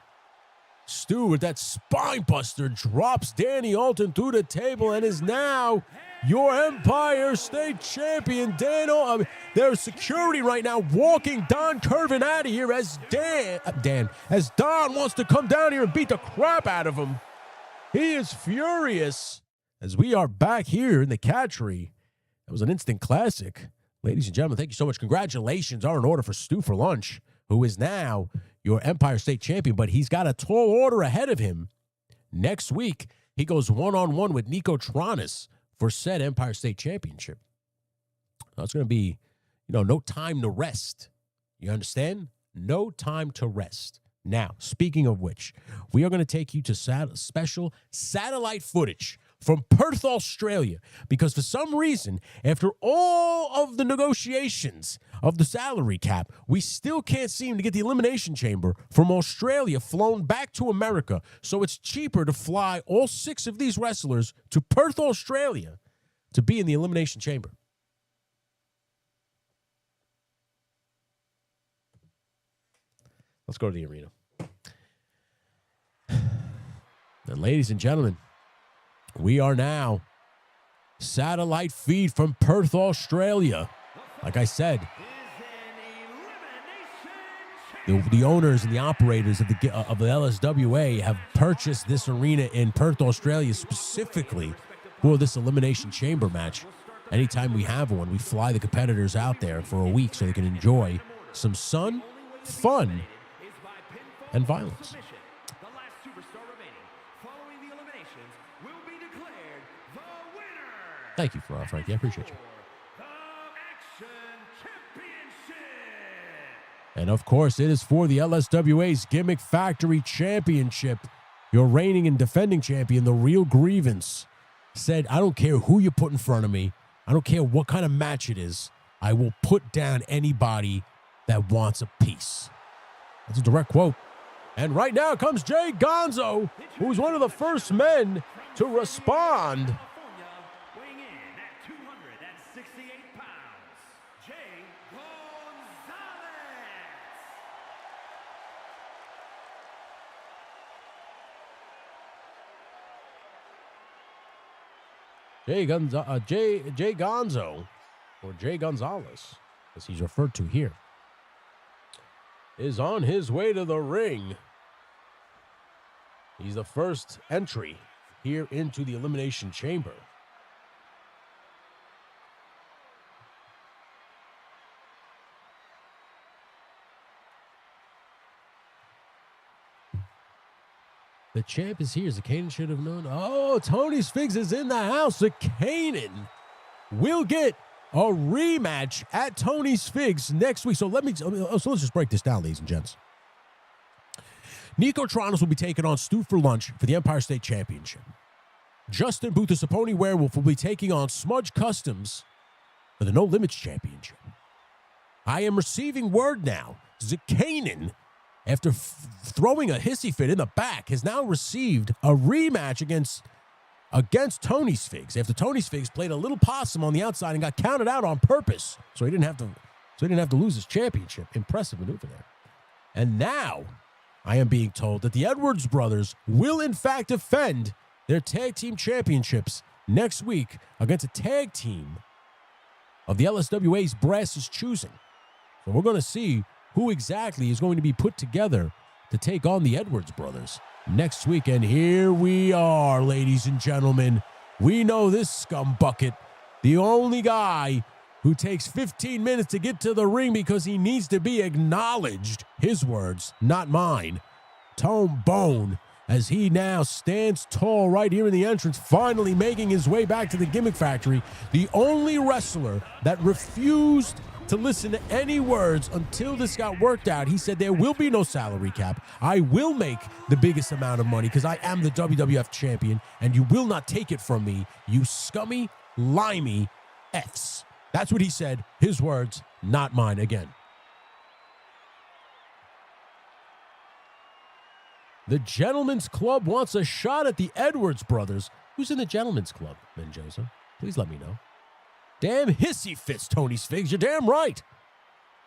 Stu with that spine buster drops Danny Alton through the table and is now your Empire State Champion. There's security right now walking Don Curvin out of here as as Don wants to come down here and beat the crap out of him. He is furious as we are back here in the catchery. That was an instant classic. Ladies and gentlemen, thank you so much. Congratulations are in order for Stu for Lunch, who is now your Empire State Champion, but he's got a tall order ahead of him. Next week, he goes one-on-one with Nico Tronis for said Empire State Championship. Now, it's going to be, no time to rest. You understand? No time to rest. Now, speaking of which, we are going to take you to special satellite footage from Perth, Australia, because for some reason, after all of the negotiations of the salary cap, we still can't seem to get the Elimination Chamber from Australia flown back to America. So it's cheaper to fly all 6 of these wrestlers to Perth, Australia to be in the Elimination Chamber. Let's go to the arena. And ladies and gentlemen, we are now satellite feed from Perth, Australia. Like I said, The owners and the operators of the LSWA have purchased this arena in Perth, Australia, specifically for this Elimination Chamber match. Anytime we have one, we fly the competitors out there for a week so they can enjoy some sun, fun, and violence. The last superstar remaining following the eliminations will be declared the winner. Thank you, Frankie. I appreciate you. The Action Championship. And, of course, it is for the LSWA's Gimmick Factory Championship. Your reigning and defending champion, the Real Grievance, said, I don't care who you put in front of me. I don't care what kind of match it is. I will put down anybody that wants a piece. That's a direct quote. And right now comes Jay Gonzo, who's one of the first men to respond. Weighing in at 268 pounds, Jay Gonzalez. Jay Gonzo, or Jay Gonzalez, as he's referred to here, is on his way to the ring. He's the first entry here into the Elimination Chamber. The champ is here. Zakanin should have known. Oh, Tony Figs is in the house. Zakanin will get a rematch at Tony's Figs next week. So let's just break this down, ladies and gents. Nico Tronos will be taking on Stu for Lunch for the Empire State Championship. Justin Booth, the Saponi Werewolf, will be taking on Smudge Customs for the No Limits Championship. I am receiving word now. Zakanin, after throwing a hissy fit in the back, has now received a rematch against Tony's Figs after Tony's Figs played a little possum on the outside and got counted out on purpose, so he didn't have to lose his championship. Impressive maneuver there. And now I am being told that the Edwards brothers will in fact defend their tag team championships next week against a tag team of the LSWA's Brass's choosing. So we're going to see who exactly is going to be put together to take on the Edwards brothers next week. And here we are, ladies and gentlemen. We know this scumbucket, the only guy who takes 15 minutes to get to the ring because he needs to be acknowledged. His words, not mine. Tone Bone, as he now stands tall right here in the entrance, finally making his way back to the Gimmick Factory. The only wrestler that refused to listen to any words until this got worked out. He said there will be no salary cap. I will make the biggest amount of money because I am the WWF champion, and you will not take it from me, you scummy, limey Fs. That's what he said. His words, not mine again. The Gentleman's Club wants a shot at the Edwards brothers. Who's in the Gentleman's Club, Mendoza? Please let me know. Damn hissy fits, Tony's Figs. You're damn right.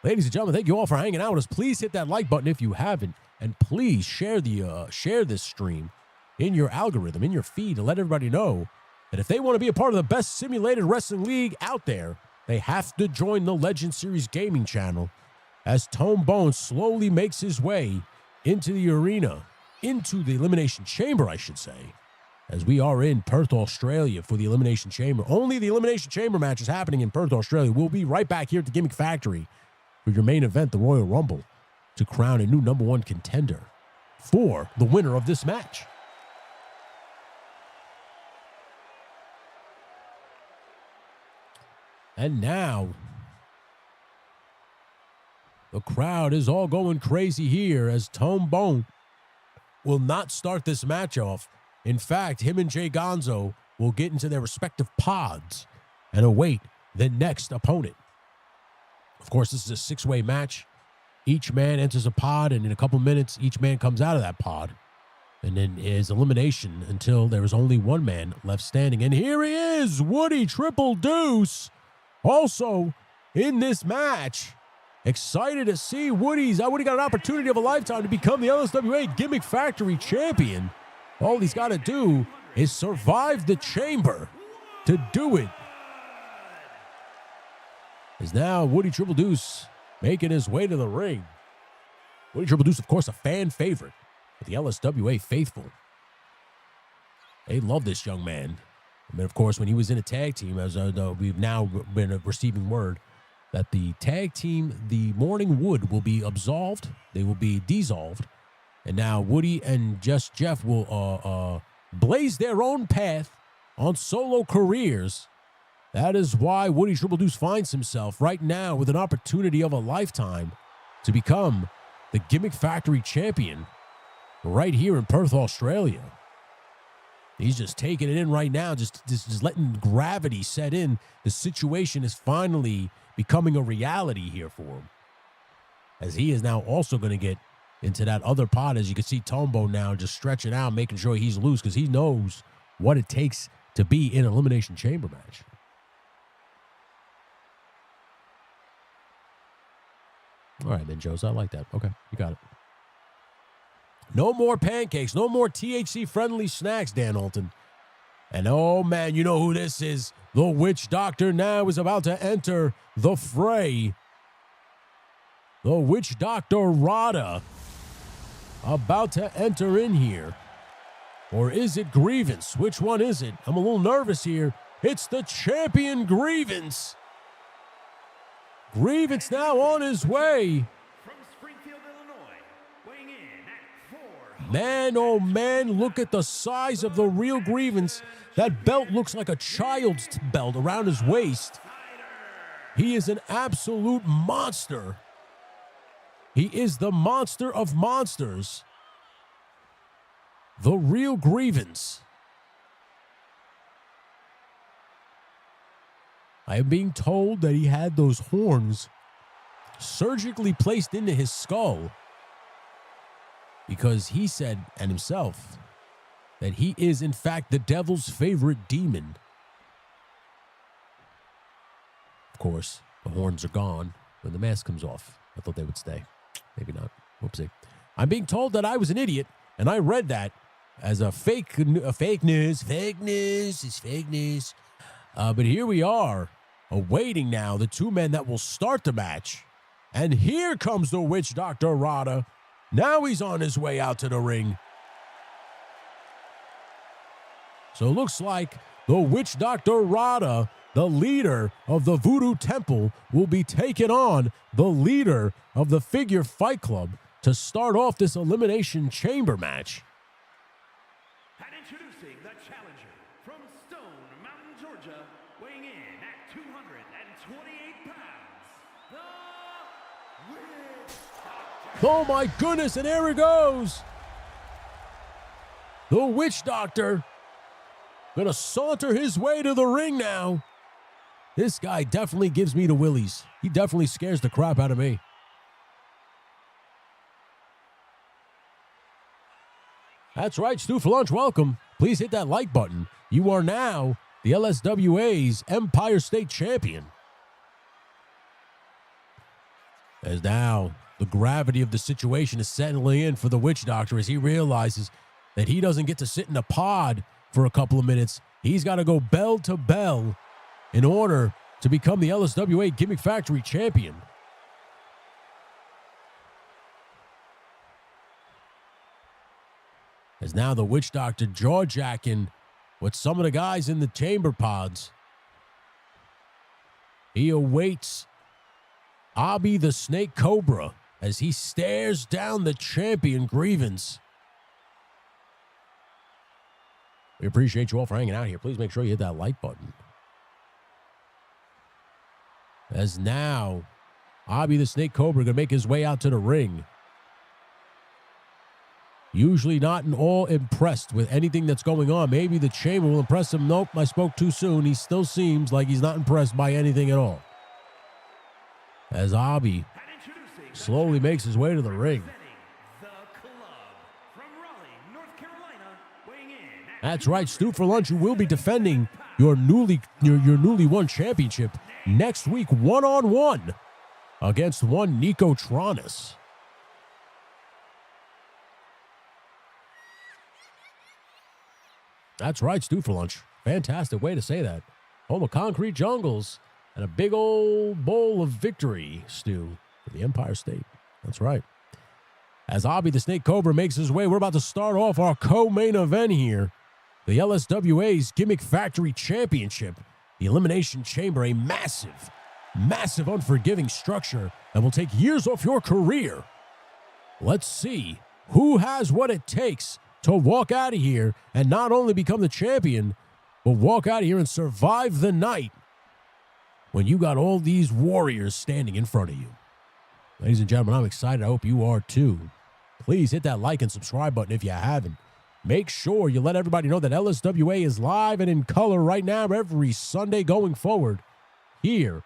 Ladies and gentlemen, thank you all for hanging out with us. Please hit that like button if you haven't, and please share this stream in your algorithm, in your feed, to let everybody know that if they want to be a part of the best simulated wrestling league out there, they have to join the Legend Series gaming channel as Tone Bone slowly makes his way into the arena, into the Elimination Chamber, I should say, as we are in Perth, Australia for the Elimination Chamber. Only the Elimination Chamber match is happening in Perth, Australia. We'll be right back here at the Gimmick Factory for your main event, the Royal Rumble, to crown a new #1 contender for the winner of this match. And now, the crowd is all going crazy here as Tone Bone will not start this match off. In fact, him and Jay Gonzo will get into their respective pods and await the next opponent. Of course, this is a 6-way match. Each man enters a pod, and in a couple minutes, each man comes out of that pod. And then is elimination until there is only one man left standing. And here he is, Woody Triple Deuce, also in this match. Excited to see Woody got an opportunity of a lifetime to become the LSWA Gimmick Factory champion. All he's got to do is survive the chamber to do it. Is now Woody Triple Deuce making his way to the ring. Woody Triple Deuce, of course, a fan favorite with the LSWA faithful. They love this young man. And then, of course, when he was in a tag team, as we've now been receiving word that the tag team, the Morning Wood, will be absolved. They will be dissolved. And now Woody and Just Jeff will blaze their own path on solo careers. That is why Woody Triple Deuce finds himself right now with an opportunity of a lifetime to become the Gimmick Factory champion right here in Perth, Australia. He's just taking it in right now, just letting gravity set in. The situation is finally becoming a reality here for him, as he is now also going to get into that other pod. As you can see, Tombo now just stretching out, making sure he's loose, because he knows what it takes to be in an Elimination Chamber match. All right, then, Joes. I like that. Okay, you got it. No more pancakes. No more THC-friendly snacks, Dan Alton. And, oh, man, you know who this is. The Witch Doctor now is about to enter the fray. The Witch Doctor Rada about to enter in here. Or is it Grievance? Which one is it? I'm a little nervous here. It's the champion Grievance. Grievance now on his way. From Springfield, Illinois, weighing in at 400. Man, oh man, look at the size of the real Grievance. That belt looks like a child's belt around his waist. He is an absolute monster. He is the monster of monsters. The real Grievance. I am being told that he had those horns surgically placed into his skull because he said, and himself, that he is in fact the devil's favorite demon. Of course, the horns are gone when the mask comes off. I thought they would stay. Maybe not. Whoopsie. I'm being told that I was an idiot, and I read that as a fake news. Fake news is fake news. But here we are, awaiting now the two men that will start the match. And here comes the Witch Doctor Rada. Now he's on his way out to the ring. So it looks like the Witch Doctor Rada, the leader of the Voodoo Temple, will be taking on the leader of the Figure Fight Club to start off this Elimination Chamber match. And introducing the challenger from Stone Mountain, Georgia, weighing in at 228 pounds, the Witch Doctor. Oh my goodness, and there it goes. The Witch Doctor gonna saunter his way to the ring now. This guy definitely gives me the willies. He definitely scares the crap out of me. That's right, Stu for Lunch, welcome. Please hit that like button. You are now the LSWA's Empire State Champion. As now the gravity of the situation is settling in for the Witch Doctor as he realizes that he doesn't get to sit in a pod for a couple of minutes. He's got to go bell to bell in order to become the LSWA Gimmick Factory champion. As now the Witch Doctor jaw-jacking with some of the guys in the chamber pods. He awaits Abby the Snake Cobra as he stares down the champion Grievance. We appreciate you all for hanging out here. Please make sure you hit that like button. As now, Abby the Snake Cobra going to make his way out to the ring. Usually not at all impressed with anything that's going on. Maybe the chamber will impress him. Nope, I spoke too soon. He still seems like he's not impressed by anything at all. As Abby slowly makes his way to the ring. That's right, Stu for Lunch, you will be defending your newly won championship next week, one-on-one against one Nico Tronis. That's right, Stu for Lunch. Fantastic way to say that. Home of concrete jungles and a big old bowl of victory, Stu, for the Empire State. That's right. As Obby the Snake Cobra makes his way, we're about to start off our co-main event here. The LSWA's Gimmick Factory Championship. The Elimination Chamber, a massive, massive unforgiving structure that will take years off your career. Let's see who has what it takes to walk out of here and not only become the champion, but walk out of here and survive the night when you got all these warriors standing in front of you. Ladies and gentlemen, I'm excited. I hope you are too. Please hit that like and subscribe button if you haven't. Make sure you let everybody know that LSWA is live and in color right now every Sunday going forward here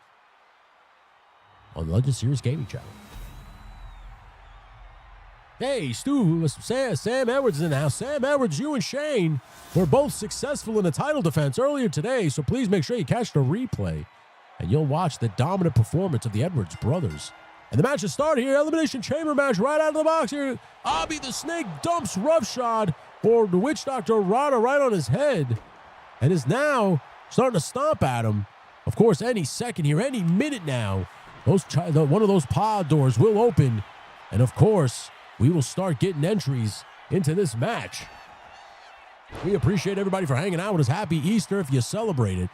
on the Legend Series Gaming Channel. Hey, Stu, Sam Edwards is in the house. Sam Edwards, you and Shane were both successful in a title defense earlier today, so please make sure you catch the replay and you'll watch the dominant performance of the Edwards brothers. And the match has started here. Elimination Chamber match right out of the box here. Obby the Snake dumps roughshod or the Witch Doctor Rana right on his head and is now starting to stomp at him. Of course, any second here, any minute now, one of those pod doors will open. And of course, we will start getting entries into this match. We appreciate everybody for hanging out with us. Happy Easter if you celebrate it.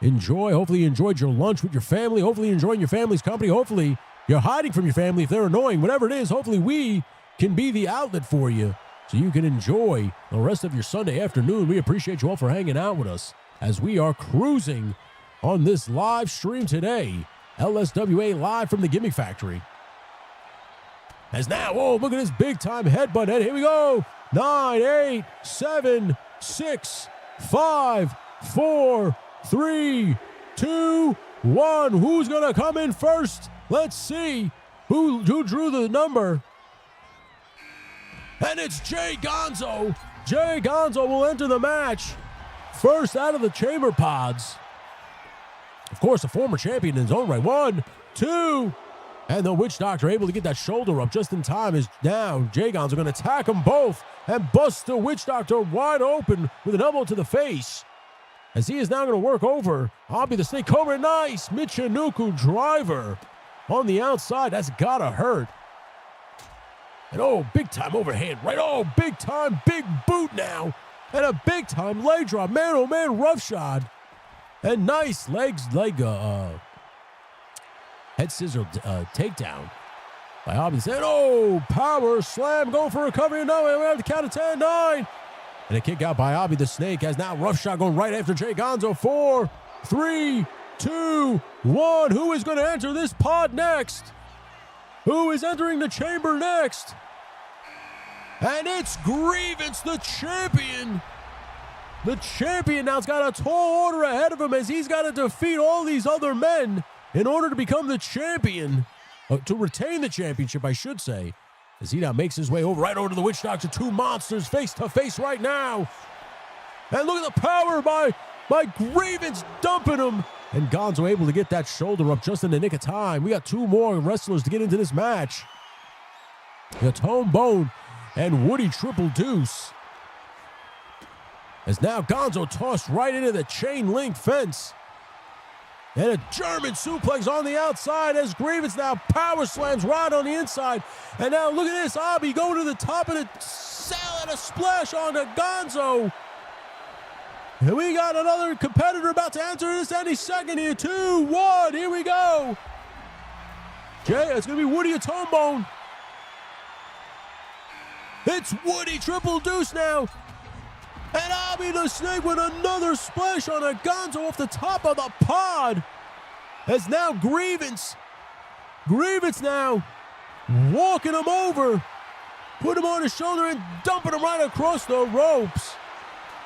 Enjoy. Hopefully you enjoyed your lunch with your family. Hopefully you're enjoying your family's company. Hopefully you're hiding from your family if they're annoying. Whatever it is, hopefully we can be the outlet for you so you can enjoy the rest of your Sunday afternoon. We appreciate you all for hanging out with us as we are cruising on this live stream today. LSWA live from the Gimmick Factory. As now, oh, look at this big time headbutt. And here we go. 9, 8, 7, 6, 5, 4, 3, 2, 1. Who's going to come in first? Let's see who drew the number. And it's Jay Gonzo. Jay Gonzo will enter the match first out of the chamber pods. Of course, a former champion in his own right. 1, 2, and the Witch Doctor able to get that shoulder up just in time as now Jay Gonzo going to attack them both and bust the Witch Doctor wide open with an elbow to the face. As he is now going to work over Obby the Snake Cobra. Nice Michinoku driver on the outside. That's gotta hurt. And oh, big time overhand, right? Oh, big time, big boot now. And a big time leg drop. Man, oh man, roughshod. And nice head scissor takedown by Obby. Said, oh, power slam, going for recovery. No, we have the count of 10, 9. And a kick out by Obby the Snake has now roughshod going right after Jay Gonzo. 4, 3, 2, 1. Who is going to enter this pod next? Who is entering the chamber next? And it's Grievance, the champion. The champion now's got a tall order ahead of him as he's got to defeat all these other men in order to become the champion. To retain the championship, I should say. As he now makes his way right over to the Witch Doctor. Two monsters face to face right now. And look at the power by Grievance dumping him. And Gonzo able to get that shoulder up just in the nick of time. We got 2 more wrestlers to get into this match. We got Tone Bone and Woody Triple Deuce. As now Gonzo tossed right into the chain link fence. And a German suplex on the outside as Grievance now power slams right on the inside. And now look at this, Obby going to the top of the salad, a splash on the Gonzo. And we got another competitor about to enter this any second here. 2, 1, here we go. Jay, it's going to be Woody and Tone Bone. It's Woody Triple Deuce now. And Obby the Snake with another splash on a Gonzo off the top of the pod. As now Grievance now walking him over. Put him on his shoulder and dumping him right across the ropes.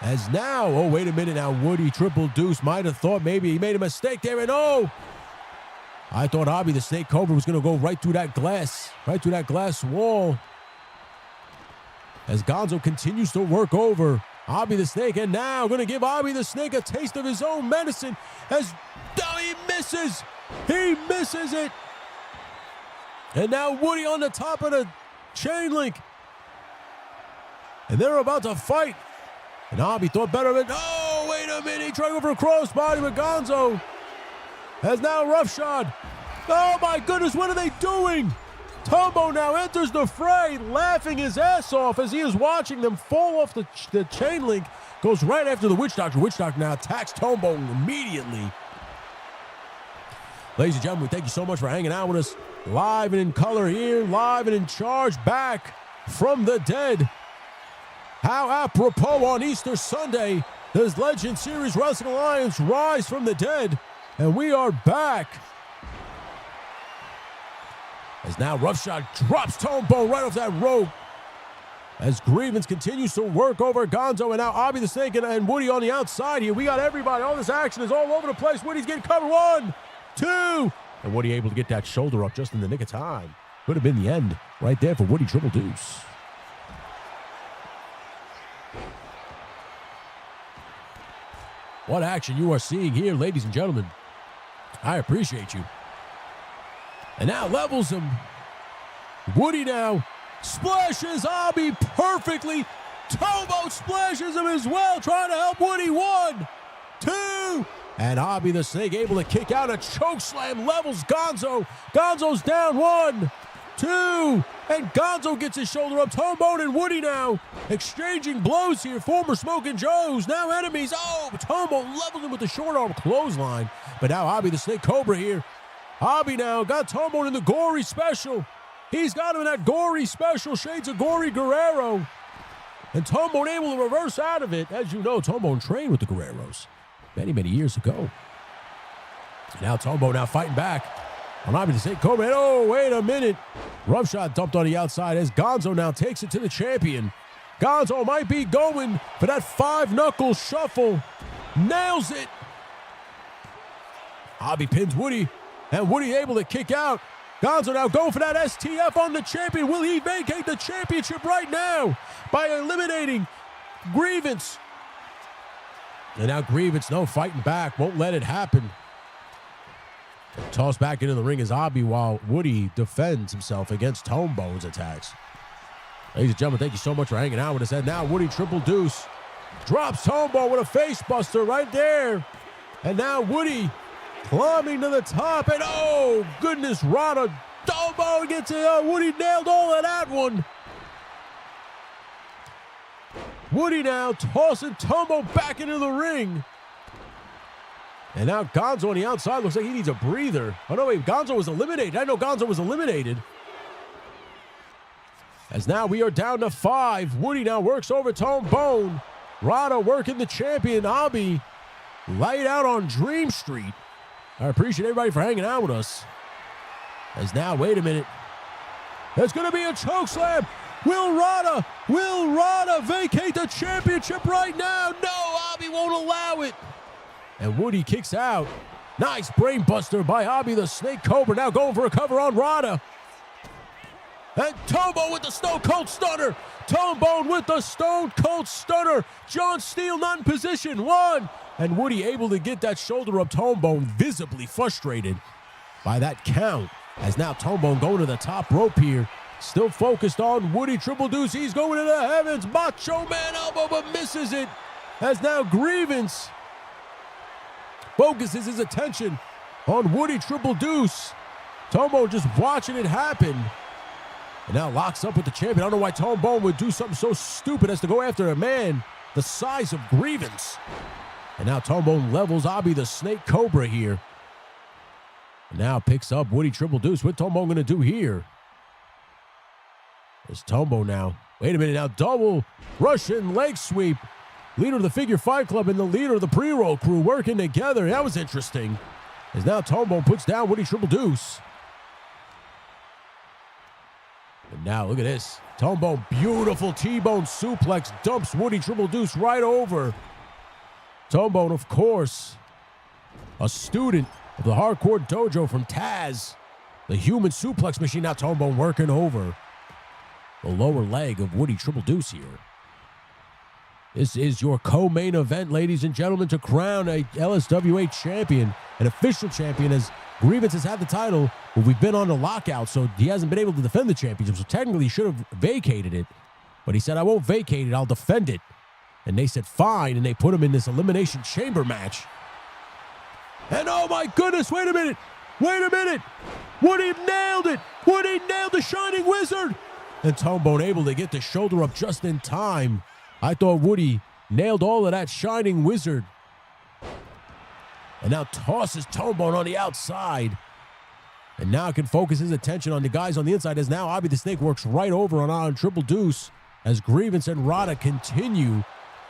As now, oh, wait a minute now, Woody Triple Deuce might have thought maybe he made a mistake there, and oh! I thought Obby the Snake Cobra was going to go right through that glass wall. As Gonzo continues to work over Obby the Snake, and now going to give Obby the Snake a taste of his own medicine as he misses it. And now Woody on the top of the chain link. And they're about to fight. And Obby thought better of it. Oh, wait a minute. He tried to go for a crossbody with Gonzo. Has now roughshod. Oh, my goodness. What are they doing? Tombo now enters the fray, laughing his ass off as he is watching them fall off the chain link. Goes right after the Witch Doctor. Witch Doctor now attacks Tombo immediately. Ladies and gentlemen, thank you so much for hanging out with us. Live and in color here, live and in charge, back from the dead. How apropos on Easter Sunday does Legend Series Wrestling Alliance rise from the dead, and we are back. As now Roughshot drops Tombo right off that rope. As Grievance continues to work over Gonzo, and now Obby the Snake and Woody on the outside here. We got everybody. All this action is all over the place. Woody's getting covered. 1, 2. And Woody able to get that shoulder up just in the nick of time. Could have been the end right there for Woody Triple Deuce. What action you are seeing here, ladies and gentlemen. I appreciate you. And now levels him. Woody now splashes Obby perfectly. Tombo splashes him as well, trying to help Woody. 1, 2. And Obby the Snake able to kick out a choke slam, levels Gonzo. Gonzo's down. 1, 2. And Gonzo gets his shoulder up. Tombo and Woody now exchanging blows here. Former Smoking Joes, now enemies. Oh, Tombo levels him with the short arm clothesline. But now Obby the Snake Cobra here. Obby now got Tombo in the gory special. He's got him in that gory special, shades of Gory Guerrero. And Tombo able to reverse out of it. As you know, Tombo trained with the Guerreros many, many years ago. Now Tombo now fighting back on Obby the Snake Cobra. Oh, wait a minute. Rough shot dumped on the outside as Gonzo now takes it to the champion. Gonzo might be going for that 5-knuckle shuffle. Nails it. Obby pins Woody. And Woody able to kick out. Gonzo now going for that STF on the champion. Will he vacate the championship right now by eliminating Grievance? And now Grievance, no fighting back. Won't let it happen. Tossed back into the ring is Obby while Woody defends himself against Tombo's attacks. Ladies and gentlemen, thank you so much for hanging out with us. And now Woody Triple Deuce drops Tombo with a face buster right there. And now Woody climbing to the top, and oh, goodness, Rada. Tombo gets it. Woody nailed all of that one. Woody now tossing Tombo back into the ring. And now Gonzo on the outside. Looks like he needs a breather. Oh, no, wait, Gonzo was eliminated. I know Gonzo was eliminated. As now we are down to 5. Woody now works over Tombo. Rada working the champion, Obby. Light out on Dream Street. I appreciate everybody for hanging out with us. As now, wait a minute. There's going to be a choke slam. Will Rada vacate the championship right now? No, Obby won't allow it. And Woody kicks out. Nice brain buster by Obby the Snake Cobra. Now going for a cover on Rada. And Tombo with the Stone Cold Stunner. Tombo with the Stone Cold Stunner. John Steele not in position. 1. And Woody able to get that shoulder up. Tombo visibly frustrated by that count. As now Tombo going to the top rope here. Still focused on Woody Triple Deuce. He's going to the heavens. Macho Man elbow, but misses it. As now Grievance focuses his attention on Woody Triple Deuce. Tombo just watching it happen. And now locks up with the champion. I don't know why Tombo would do something so stupid as to go after a man the size of Grievance. And now Tombo levels Obby the Snake Cobra here. And now picks up Woody Triple Deuce. What's Tombo going to do here? There's Tombo now. Wait a minute now. Double Russian leg sweep. Leader of the Figure Fight Club and the leader of the pre-roll crew working together. That was interesting. As now Tombo puts down Woody Triple Deuce. And now look at this. Tombo, beautiful T-bone suplex, dumps Woody Triple Deuce right over. Tombo, of course, a student of the Hardcore Dojo from Taz, the human suplex machine. Now Tombo working over the lower leg of Woody Triple Deuce here. This is your co-main event, ladies and gentlemen, to crown a LSWA champion, an official champion, as Grievance has had the title, but we've been on a lockout, so he hasn't been able to defend the championship, so technically he should have vacated it. But he said, I won't vacate it, I'll defend it. And they said, fine, and they put him in this Elimination Chamber match. And oh my goodness, wait a minute. Woody nailed it. Woody nailed the Shining Wizard. And Tombone able to get the shoulder up just in time. I thought Woody nailed all of that Shining Wizard. And now tosses Tombone on the outside. And now can focus his attention on the guys on the inside as now Abby the Snake works right over on Triple Deuce as Grievance and Rada continue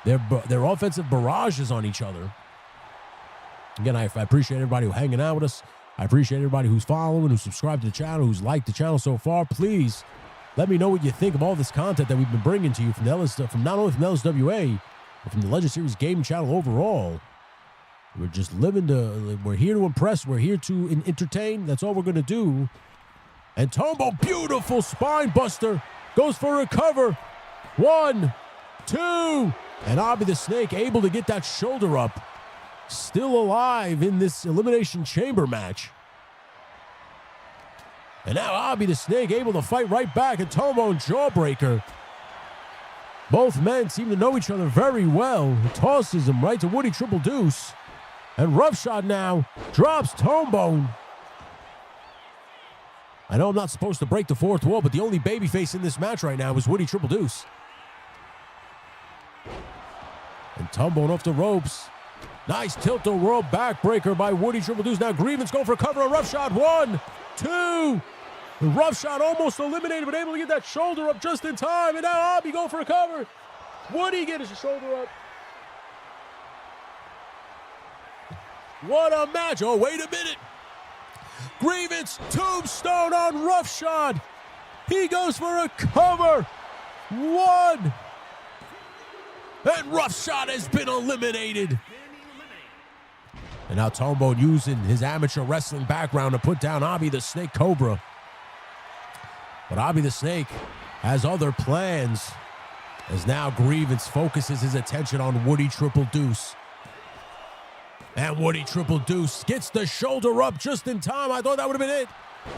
their offensive barrages on each other. Again, I appreciate everybody who's hanging out with us. I appreciate everybody who's following, who's subscribed to the channel, who's liked the channel so far. Please let me know what you think of all this content that we've been bringing to you from not only from LSWA, but from the Legend Series Gaming Channel overall. We're just we're here to impress. We're here to entertain. That's all we're going to do. And Tombo, beautiful spine buster, goes for a cover. 1, 2, and Abby the Snake able to get that shoulder up. Still alive in this Elimination Chamber match. And now Abby the Snake able to fight right back, and Tombo and Jawbreaker. Both men seem to know each other very well. He tosses him right to Woody Triple Deuce. And Roughshot now drops Tombone. I know I'm not supposed to break the fourth wall, but the only babyface in this match right now is Woody Triple Deuce. And Tombone off the ropes. Nice tilt-a-whirl backbreaker by Woody Triple Deuce. Now Grievance going for a cover on Roughshot. 1, 2. The Roughshot almost eliminated, but able to get that shoulder up just in time. And now Abby going for a cover. Woody gets his shoulder up. What a match. Oh, wait a minute. Grievance tombstone on Roughshot. He goes for a cover. 1. And Roughshot has been eliminated. And now Tombone using his amateur wrestling background to put down Abby the Snake Cobra. But Abby the Snake has other plans as now Grievance focuses his attention on Woody Triple Deuce. And Woody Triple Deuce gets the shoulder up just in time. I thought that would have been it.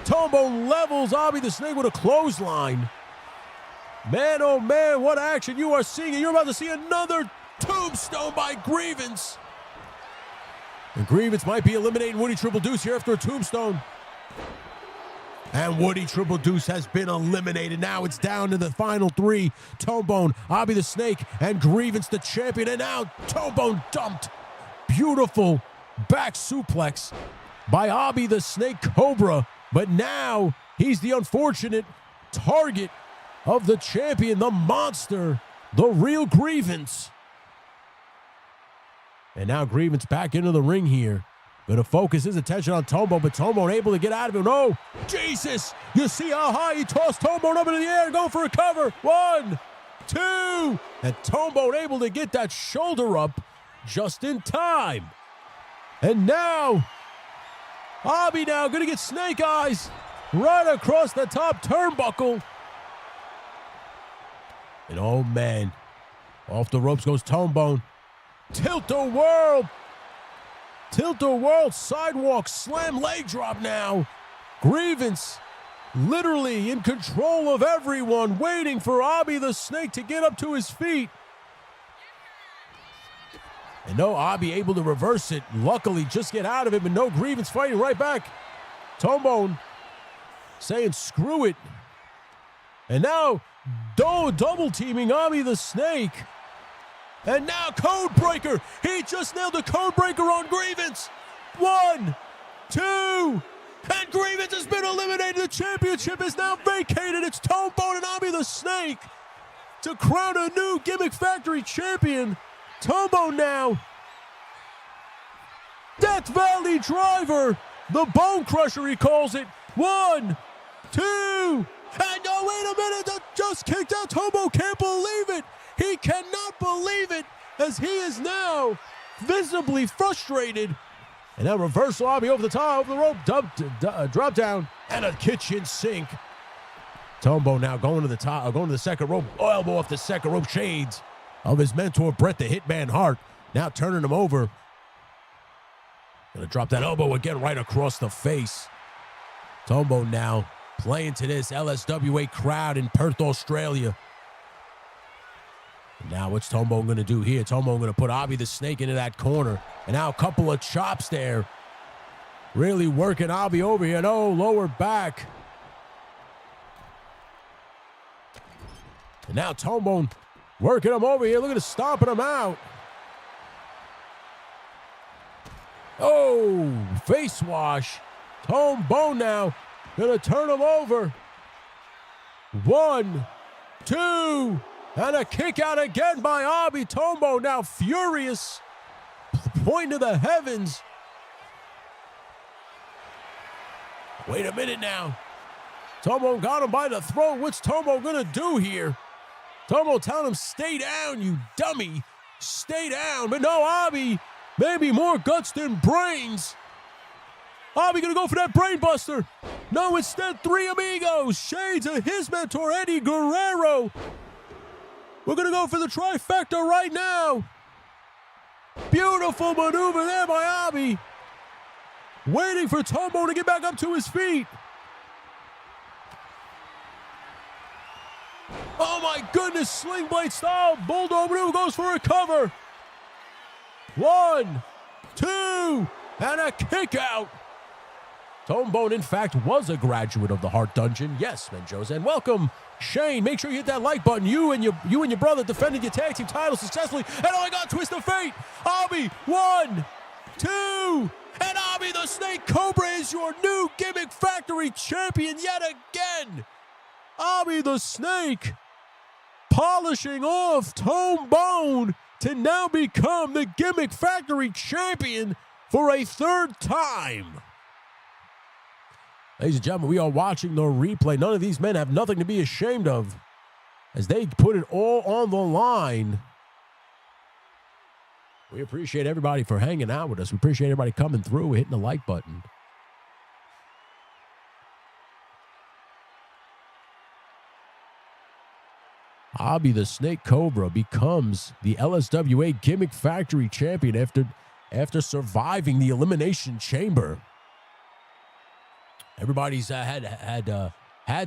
Tombone levels Abby the Snake with a clothesline. Man, oh man, what action you are seeing. And you're about to see another tombstone by Grievance. And Grievance might be eliminating Woody Triple Deuce here after a tombstone. And Woody Triple Deuce has been eliminated. Now it's down to the final 3. Tombone, Abby the Snake, and Grievance the champion. And now Tombone dumped. Beautiful back suplex by Abby the Snake Cobra. But now he's the unfortunate target of the champion, the monster, the real Grievance. And now Grievance back into the ring here. Gonna focus his attention on Tombone, but Tombone able to get out of him. No, Jesus! You see how high he tossed Tombone up into the air, going for a cover. 1, 2, and Tombone able to get that shoulder up just in time. And now, Abby now gonna get snake eyes right across the top turnbuckle. And oh man, off the ropes goes Tombone. Tilt-a-whirl. Tilt-a-whirl sidewalk slam leg drop now. Grievance literally in control of everyone, waiting for Abby the Snake to get up to his feet. And no Abby able to reverse it. Luckily, just get out of it, but no Grievance fighting right back. Tombone saying screw it. And now double teaming Abby the Snake. And now Code Breaker. He just nailed the Code Breaker on Grievance. 1, 2, and Grievance has been eliminated. The championship is now vacated. It's Tombone and Abby the Snake to crown a new Gimmick Factory champion. Tombone now. Death Valley Driver. The Bone Crusher, he calls it. 1, 2, and oh, wait a minute. That just kicked out. Tombone can't believe it. He cannot believe it as he is now visibly frustrated. And now reversal Abby over the top of the rope, drop down, and a kitchen sink. Tombone now going to the top, going to the second rope, elbow off the second rope, shades of his mentor, Bret the Hitman Hart. Now turning him over. Gonna drop that elbow again right across the face. Tombone now playing to this LSWA crowd in Perth, Australia. Now what's Tombone going to do here? Tombone going to put Abby the Snake into that corner. And now a couple of chops there Really working Abi over here. No, lower back. And now Tombone working him over here. Look at him stomping him out. Oh, face wash. Tombone now gonna turn him over. 1, 2, and a kick out again by Abi. Tombone now furious, pointing to the heavens. Wait a minute now. Tombone got him by the throat. What's Tombone gonna do here? Tombone telling him, stay down, you dummy. Stay down. But no, Abi, maybe more guts than brains. Abi gonna go for that brain buster. No, instead, Three Amigos. Shades of his mentor, Eddie Guerrero. We're gonna go for the trifecta right now. Beautiful maneuver there by Abi. Waiting for Tombone to get back up to his feet. Oh my goodness, sling blade style. Bulldog maneuver goes for a cover. 1, 2, and a kick out. Tombone, in fact, was a graduate of the Heart Dungeon. Yes, Menjoza. And welcome, Shane. Make sure you hit that like button. You and your brother defended your tag team titles successfully. And oh my God, twist of fate. Abi, 1, 2, and Abi the Snake Cobra is your new Gimmick Factory champion yet again. Abi the Snake polishing off Tombone to now become the Gimmick Factory champion for a third time. Ladies and gentlemen, we are watching the replay. None of these men have nothing to be ashamed of as they put it all on the line. We appreciate everybody for hanging out with us. We appreciate everybody coming through, hitting the like button. Abi the Snake Cobra becomes the LSWA Gimmick Factory champion after surviving the Elimination Chamber. Everybody's had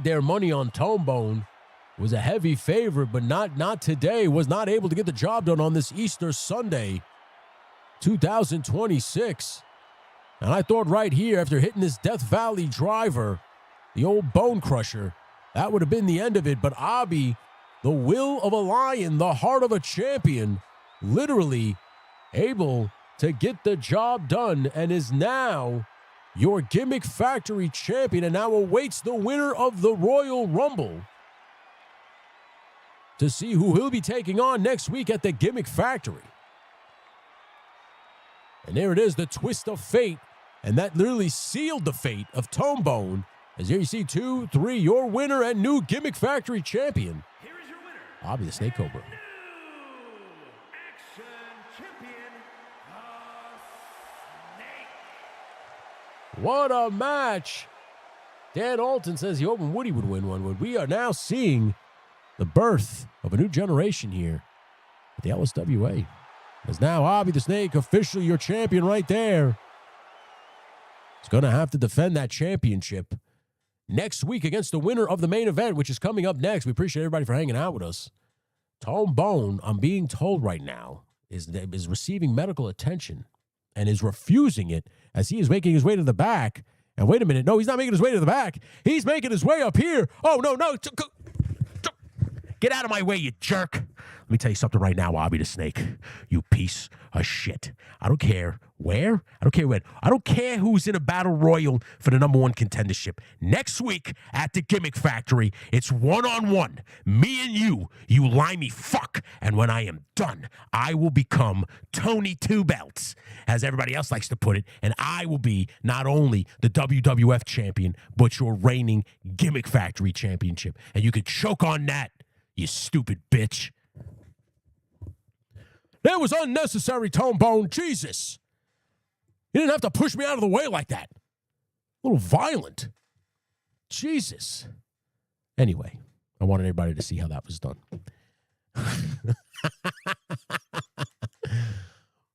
their money on Tombone. Was a heavy favorite, but not today. Was not able to get the job done on this Easter Sunday, 2026. And I thought right here, after hitting this Death Valley driver, the old Bone Crusher, that would have been the end of it. But Abi, the will of a lion, the heart of a champion, literally able to get the job done and is now your Gimmick Factory champion, and now awaits the winner of the Royal Rumble to see who he'll be taking on next week at the Gimmick Factory. And there it is, the twist of fate, and that literally sealed the fate of Tombone. As here you see 2, 3, your winner and new Gimmick Factory champion, Here is your winner. Abi the Snake Cobra. Action champion, the Snake. What a match! Dan Alton says he hoping Woody would win one. We are now seeing the birth of a new generation here at the LSWA. As now Abi the Snake, officially your champion right there. He's going to have to defend that championship next week against the winner of the main event, which is coming up next. We appreciate everybody for hanging out with us. Tombone, I'm being told right now, is receiving medical attention and is refusing it as he is making his way to the back. And wait a minute, no, he's not making his way to the back. He's making his way up here. Oh, no. Get out of my way, you jerk. Let me tell you something right now, Abi the Snake. You piece of shit. I don't care where. I don't care when. I don't care who's in a battle royal for the #1 contendership. Next week at the Gimmick Factory, it's one-on-one. Me and you limey fuck. And when I am done, I will become Tony Two Belts, as everybody else likes to put it. And I will be not only the WWF champion, but your reigning Gimmick Factory championship. And you could choke on that, you stupid bitch. That was unnecessary, Tombone. Jesus. You didn't have to push me out of the way like that. A little violent. Jesus. Anyway, I wanted everybody to see how that was done.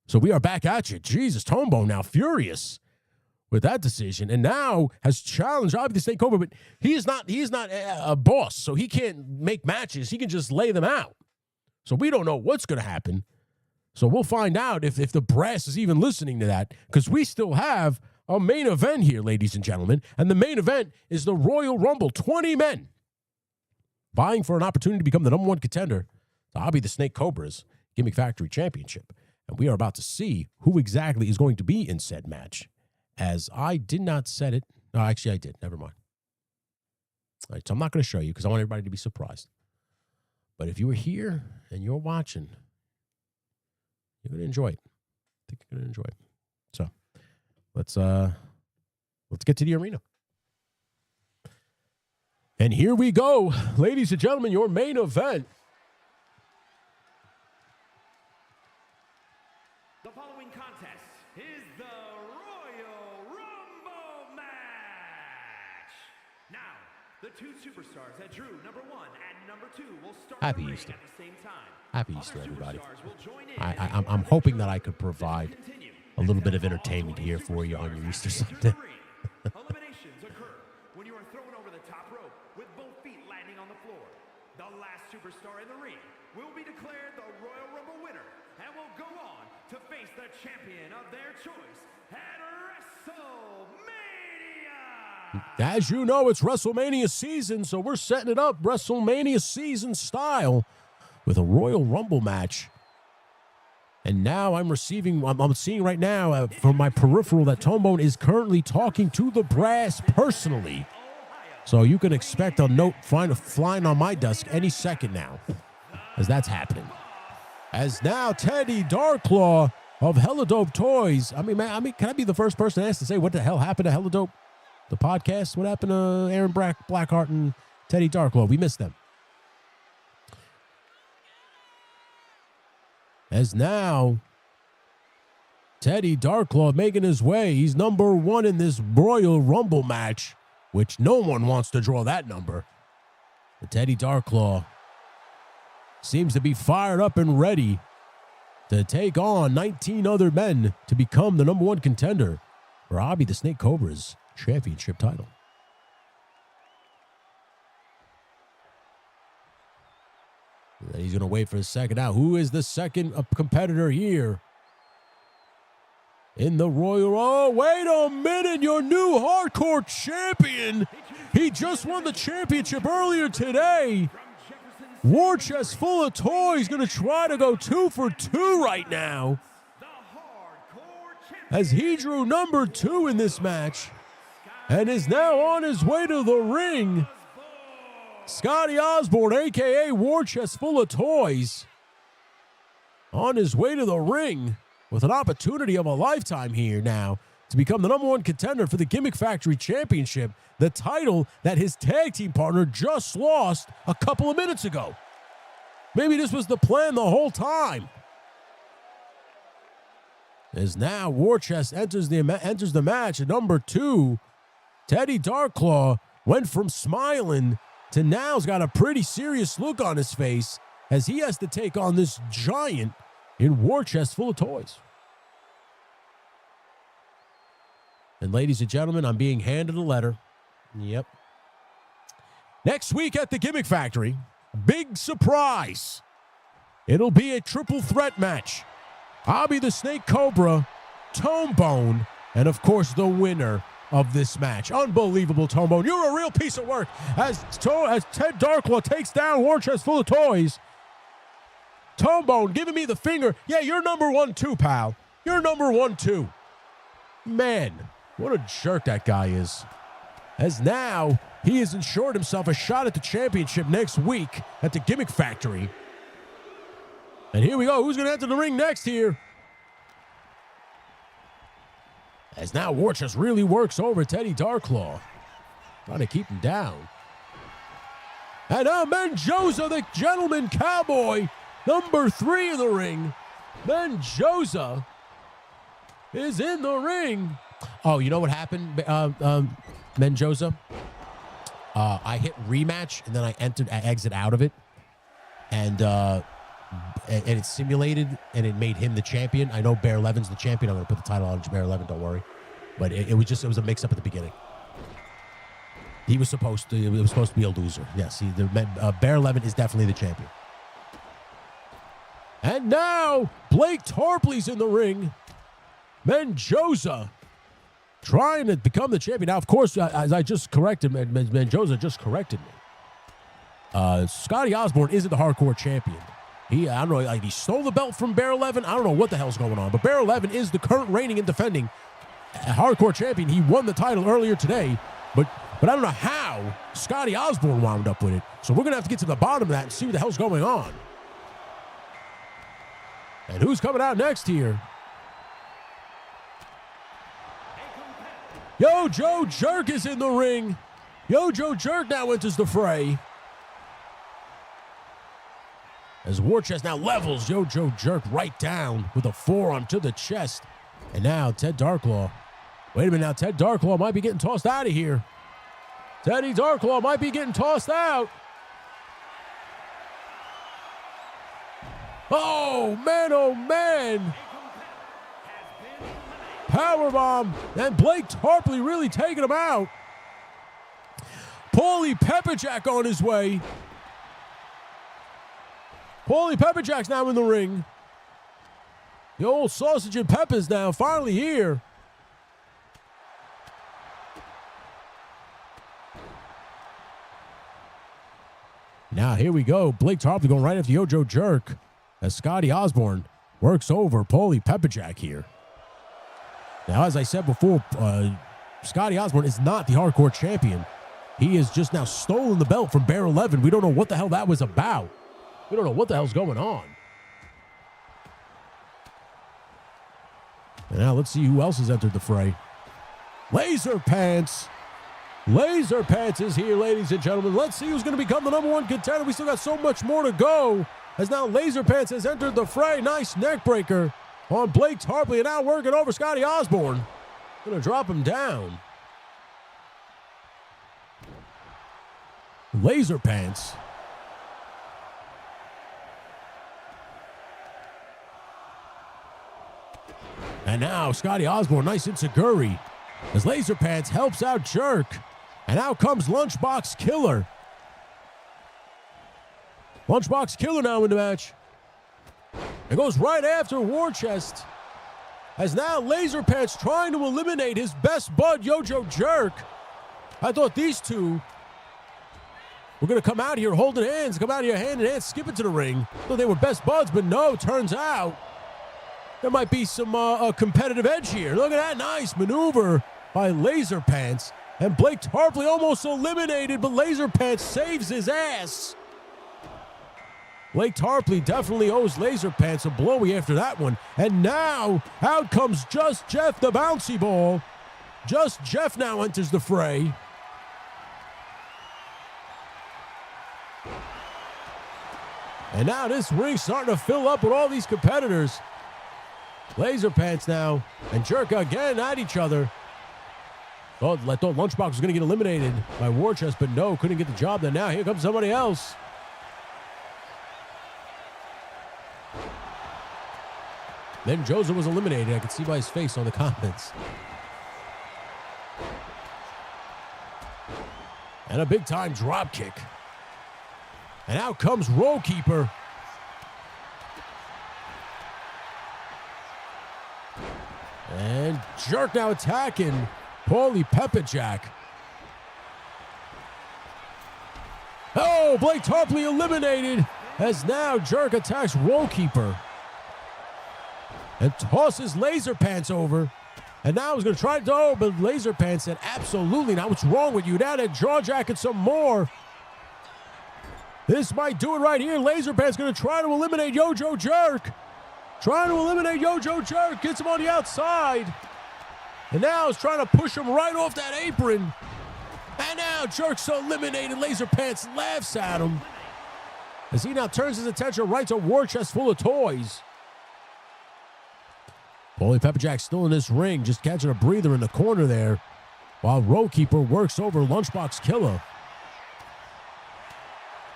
So we are back at you. Jesus, Tombone now furious with that decision, and now has challenged Abi the Snake Cobra, but he is not a boss, so he can't make matches. He can just lay them out. So we don't know what's going to happen. So we'll find out if the brass is even listening to that, because we still have a main event here, ladies and gentlemen. And the main event is the Royal Rumble. 20 men vying for an opportunity to become the number one contender to Hobby the Snake Cobra's Gimmick Factory Championship. And we are about to see who exactly is going to be in said match, as I did not set it. No, actually, I did. Never mind. All right, so I'm not going to show you because I want everybody to be surprised. But if you were here and you're watching, you're going to enjoy it. I think you're going to enjoy it. So let's get to the arena. And here we go, ladies and gentlemen, your main event. The following contest is the Royal Rumble match. Now, the two superstars that drew number 1 and number 2 will start Happy the ring Easter. at the same time. Happy Easter, everybody. Superstars will join in I'm hoping that I could provide a little bit of entertainment here for you on your Easter Sunday. Eliminations occur when you are thrown over the top rope with both feet landing on the floor. The last superstar in the ring will be declared the Royal Rumble winner and will go on to face the champion of their choice at WrestleMania. As you know, it's WrestleMania season, so we're setting it up WrestleMania season style with a Royal Rumble match. And now I'm seeing right now from my peripheral that Tombone is currently talking to the brass personally. So you can expect a note flying on my desk any second now, as that's happening. As now Teddy Darklaw of Hella Dope Toys. I mean, can I be the first person to ask to say what the hell happened to Hella Dope, the podcast? What happened to Aaron Blackheart and Teddy Darklaw? We missed them. As now, Teddy Darklaw making his way. He's number 1 in this Royal Rumble match, which no one wants to draw that number. But Teddy Darklaw seems to be fired up and ready to take on 19 other men to become the number 1 contender for Hobby the Snake Cobra's championship title. And he's going to wait for a second. Now, who is the second competitor here in the Royal? Oh, wait a minute. Your new hardcore champion. He just won the championship earlier today. War Chest Full of Toys going to try to go 2 for 2 right now, as he drew number 2 in this match and is now on his way to the ring. Scotty Osborne, a.k.a. War Chest Full of Toys, on his way to the ring with an opportunity of a lifetime here now to become the number 1 contender for the Gimmick Factory Championship, the title that his tag team partner just lost a couple of minutes ago. Maybe this was the plan the whole time. As now War Chest enters the match at number 2, Teddy Darklaw went from smiling to now's got a pretty serious look on his face as he has to take on this giant in War Chest Full of Toys. And ladies and gentlemen, I'm being handed a letter. Yep. Next week at the Gimmick Factory, big surprise. It'll be a triple threat match. Hobby the Snake Cobra, Tombone, and of course the winner of this match. Unbelievable, Tombone. You're a real piece of work as Ted Darklaw takes down War Chest Full of Toys. Tombone giving me the finger. Yeah, you're number 1 too, pal. You're number 1 too. Man, what a jerk that guy is. As now, he has ensured himself a shot at the championship next week at the Gimmick Factory. And here we go. Who's going to enter the ring next here? As now War Chest really works over Teddy Darklaw, trying to keep him down. And now Menjoza, the gentleman cowboy, number 3 in the ring. Menjoza is in the ring. Oh, you know what happened, Menjoza? I hit rematch, and then I exit out of it. And it simulated, and it made him the champion. I know Bear Levin's the champion. I'm going to put the title on Bear Levin, don't worry. But it was a mix-up at the beginning. It was supposed to be a loser. Yes, Bear Levin is definitely the champion. And now, Blake Tarpley's in the ring. Menjoza trying to become the champion. Now, of course, as I just corrected, Mendoza just corrected me. Scotty Osborne isn't the hardcore champion. I don't know, like he stole the belt from Bear 11. I don't know what the hell's going on, but Bear 11 is the current reigning and defending hardcore champion. He won the title earlier today, but I don't know how Scotty Osborne wound up with it. So we're going to have to get to the bottom of that and see what the hell's going on. And who's coming out next here? Yo, Joe Jerk is in the ring. Yo, Joe Jerk now enters the fray. As Warchest now levels Yo Joe Jerk right down with a forearm to the chest. And now Ted Darklaw. Wait a minute now, Ted Darklaw might be getting tossed out of here. Teddy Darklaw might be getting tossed out. Oh, man. Powerbomb. And Blake Tarpley really taking him out. Paulie Pepperjack on his way. Paulie Pepperjack's now in the ring. The old Sausage and Peppers now finally here. Now here we go. Blake Tarpley going right after Yo Joe Jerk as Scotty Osborne works over Paulie Pepperjack here. Now, as I said before, Scotty Osborne is not the hardcore champion. He has just now stolen the belt from Bear 11. We don't know what the hell that was about. We don't know what the hell's going on. And now let's see who else has entered the fray. Laser Pants. Laser Pants is here, ladies and gentlemen. Let's see who's going to become the #1 contender. We still got so much more to go. As now Laser Pants has entered the fray. Nice neck breaker on Blake Tarpley. And now working over Scotty Osborne. Going to drop him down. Laser Pants. And now Scotty Osborne, nice enziguri. As Laser Pants helps out Jerk. And out comes Lunchbox Killer. Lunchbox Killer now in the match. It goes right after Warchest. As now Laser Pants trying to eliminate his best bud, Yo Joe Jerk. I thought these two were going to come out here holding hands, come out here hand in hand, skip into the ring. Thought they were best buds, but no, turns out there might be some competitive edge here. Look at that nice maneuver by Laser Pants. And Blake Tarpley almost eliminated, but Laser Pants saves his ass. Blake Tarpley definitely owes Laser Pants a blowy after that one. And now, out comes Just Jeff the bouncy ball. Just Jeff now enters the fray. And now this ring's starting to fill up with all these competitors. Laser Pants now and Jerk again at each other. Oh, I thought Lunchbox was going to get eliminated by Warchest, but no, couldn't get the job done. Now here comes somebody else. Then Joseph was eliminated. I could see by his face on the comments. And a big-time drop kick. And out comes Roll Keeper. And Jerk now attacking Paulie Pepperjack. Oh, Blake Tarpley eliminated as now Jerk attacks Roll Keeper. And tosses Laser Pants over. And now he's going to try to do, but Laser Pants said, absolutely not. What's wrong with you? Now that jaw jacket some more. This might do it right here. Laser Pants going to try to eliminate Yo Joe Jerk. Trying to eliminate Yo Joe Jerk. Gets him on the outside. And now he's trying to push him right off that apron. And now Jerk's eliminated. Laser Pants laughs at him. As he now turns his attention right to Warchest full of toys. Paulie Pepperjack still in this ring, just catching a breather in the corner there, while Row Keeper works over Lunchbox Killer.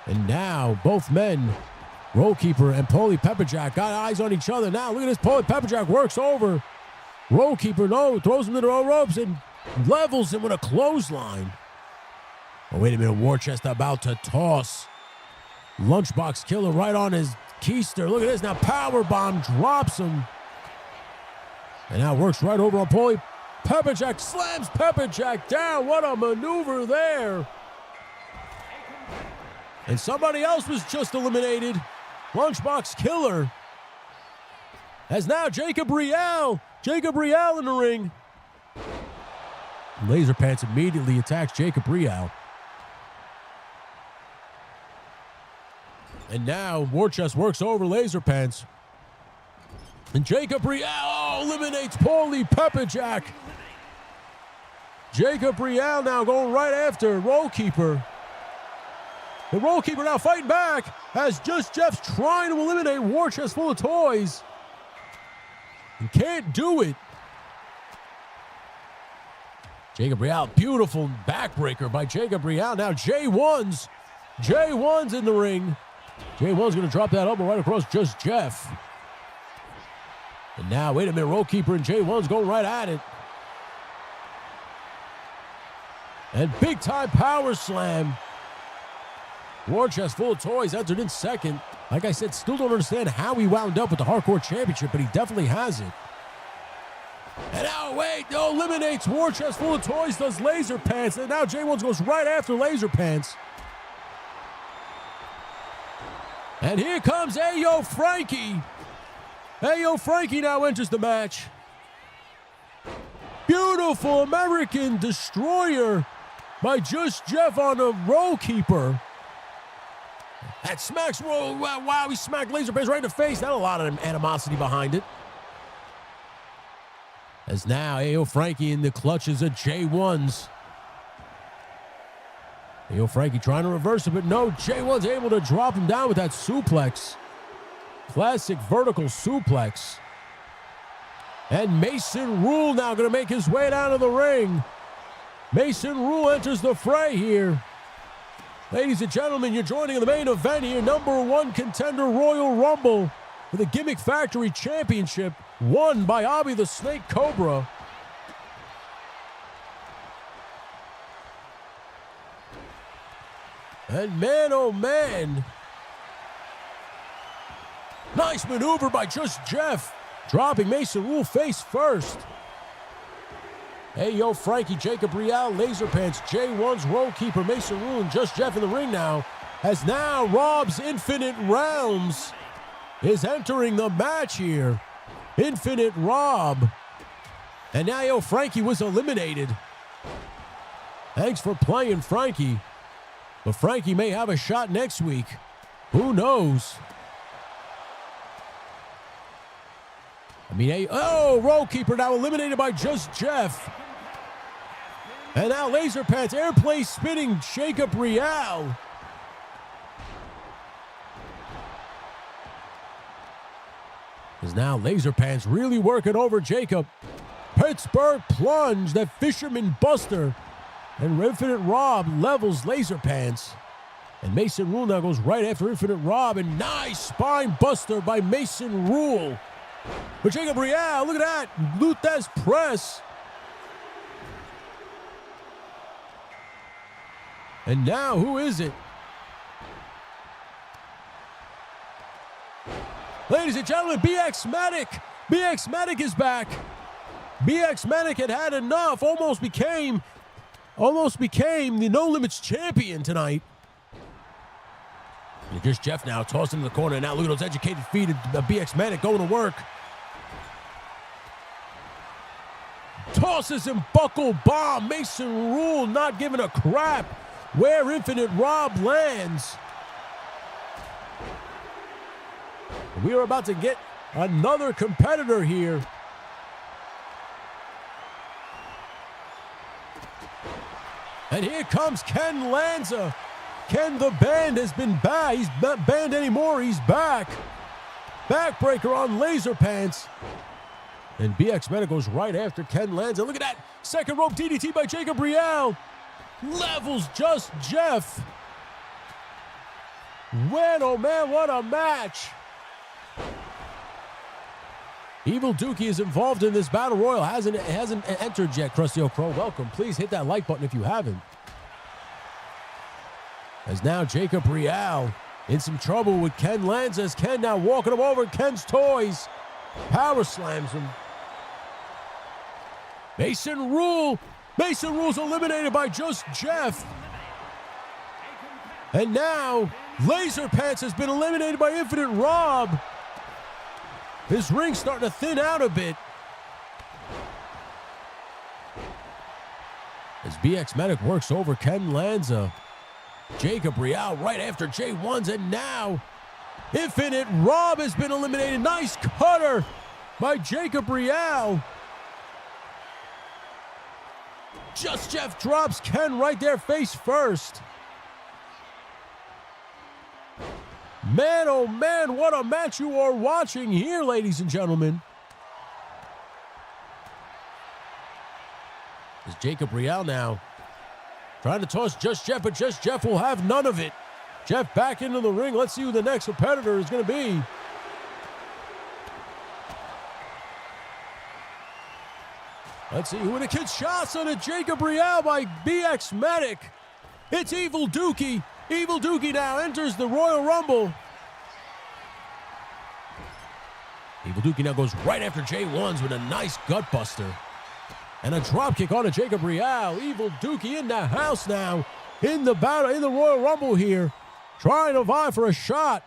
And now both men, Row Keeper and Paulie Pepperjack, got eyes on each other. Now look at this, Paulie Pepperjack works over Row Keeper, throws him to the ropes and levels him with a clothesline. Oh, wait a minute, Warchest about to toss Lunchbox Killer right on his keister. Look at this, now powerbomb drops him. And now works right over on Paulie Pepperjack slams Pepperjack down. What a maneuver there. And somebody else was just eliminated. Lunchbox Killer. As now Jacob Real in the ring. Laser Pants immediately attacks Jacob Real. And now Warchest works over Laser Pants. And Jacob Real eliminates Paulie Pepperjack. Jacob Real now going right after Roll Keeper. The Roll Keeper now fighting back as Just Jeff's trying to eliminate Warchest full of toys. And can't do it. Jacob Real, beautiful backbreaker by Jacob Real. Now J1's in the ring. J1's going to drop that elbow right across Just Jeff. And now, wait a minute, Roll Keeper and J1's going right at it. And big time power slam. Warchest full of toys entered in second. Like I said, still don't understand how he wound up with the Hardcore Championship, but he definitely has it. And now, wait, no, eliminates Warchest full of toys, does Laser Pants. And now J1 goes right after Laser Pants. And here comes Ayo Frankie. Ayo Frankie now enters the match. Beautiful American Destroyer by Just Jeff on the Roll Keeper. That smacks, wow, he smacked Laser Pants right in the face. That a lot of animosity behind it. As now Ayo Frankie in the clutches of J1's. Ayo Frankie trying to reverse it, but no, J1's able to drop him down with that suplex. Classic vertical suplex. And Mason Rule now going to make his way down to the ring. Mason Rule enters the fray here. Ladies and gentlemen, you're joining in the main event here. Number 1 contender Royal Rumble for the Gimmick Factory Championship, won by Abby the Snake Cobra. And man, oh man. Nice maneuver by Just Jeff. Dropping Mason Rule face first. Ayo Frankie, Jacob Real, Laser Pants, J1's Roll Keeper, Mason Rule, and Just Jeff in the ring now. As now Rob's Infinite Realms is entering the match here. Infinite Rob. And now Ayo Frankie was eliminated. Thanks for playing, Frankie. But Frankie may have a shot next week. Who knows? I mean, Roll Keeper now eliminated by Just Jeff. And now Laser Pants airplay spinning Jacob Real. Is now Laser Pants really working over Jacob. Pittsburgh plunge, that Fisherman Buster. And Infinite Rob levels Laser Pants. And Mason Rule now goes right after Infinite Rob. And nice spine buster by Mason Rule. But Jacob Real, look at that. Luthez press. And now, who is it? Ladies and gentlemen, BX Medic. BX Medic is back. BX Medic had enough. Almost became the No Limits champion tonight. And just Jeff now tossed into the corner. And now look at those educated feet of BX Medic going to work. Tosses and buckle bomb. Mason Rule not giving a crap where Infinite Rob lands. We are about to get another competitor here. And here comes Ken Lanza. Ken the Band has been back. He's not banned anymore. He's back. Backbreaker on Laser Pants. And BX Medic goes right after Ken Lanza. Look at that. Second rope DDT by Jacob Real. Levels Just Jeff. Man, oh man, what a match. Evil Dookie is involved in this battle royal. Hasn't entered yet. Krusty O'Crow, welcome. Please hit that like button if you haven't. As now Jacob Real in some trouble with Ken Lanza. As Ken now walking him over. Ken's toys. Power slams him. Mason Rule. Mason Rule's eliminated by Just Jeff. And now, Laser Pants has been eliminated by Infinite Rob. His ring's starting to thin out a bit. As BX Medic works over Ken Lanza. Jacob Real right after J1's, and now Infinite Rob has been eliminated. Nice cutter by Jacob Real. Just Jeff drops Ken right there face first. Man, oh man, what a match you are watching here, ladies and gentlemen. Is Jacob Real now trying to toss Just Jeff, but Just Jeff will have none of it. Jeff back into the ring. Let's see who the next competitor is going to be. Let's see who it gets. Shots on it. Jacob Real by BX Medic. It's Evil Dookie. Evil Dookie now enters the Royal Rumble. Evil Dookie now goes right after J1's with a nice gut buster. And a dropkick on to Jacob Real. Evil Dookie in the house now. In the battle, in the Royal Rumble here. Trying to vie for a shot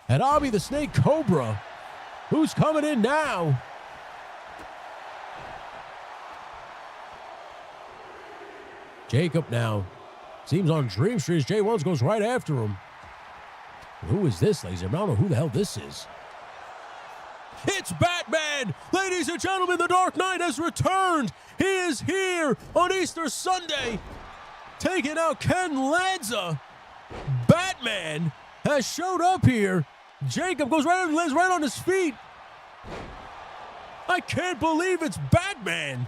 at Abby the Snake Cobra. Who's coming in now? Jacob now seems on Dream Street as J1's goes right after him. Who is this, ladies and gentlemen? I don't know who the hell this is. It's Batman! Ladies and gentlemen, the Dark Knight has returned. He is here on Easter Sunday, taking out Ken Lanza. Batman has showed up here. Jacob goes right on, lands right on his feet. I can't believe it's Batman.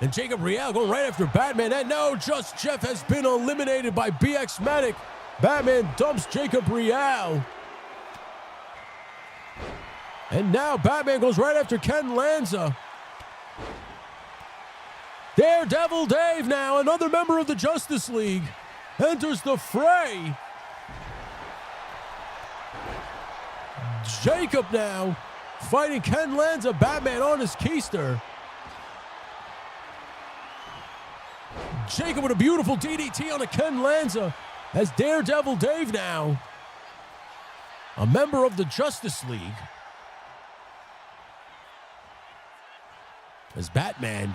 And Jacob Real going right after Batman. And no, Just Jeff has been eliminated by BX Medic. Batman dumps Jacob Real. And now Batman goes right after Ken Lanza. Daredevil Dave now, another member of the Justice League, enters the fray. Jacob now fighting Ken Lanza. Batman on his keister. Jacob with a beautiful DDT on a Ken Lanza as Daredevil Dave now, a member of the Justice League. As Batman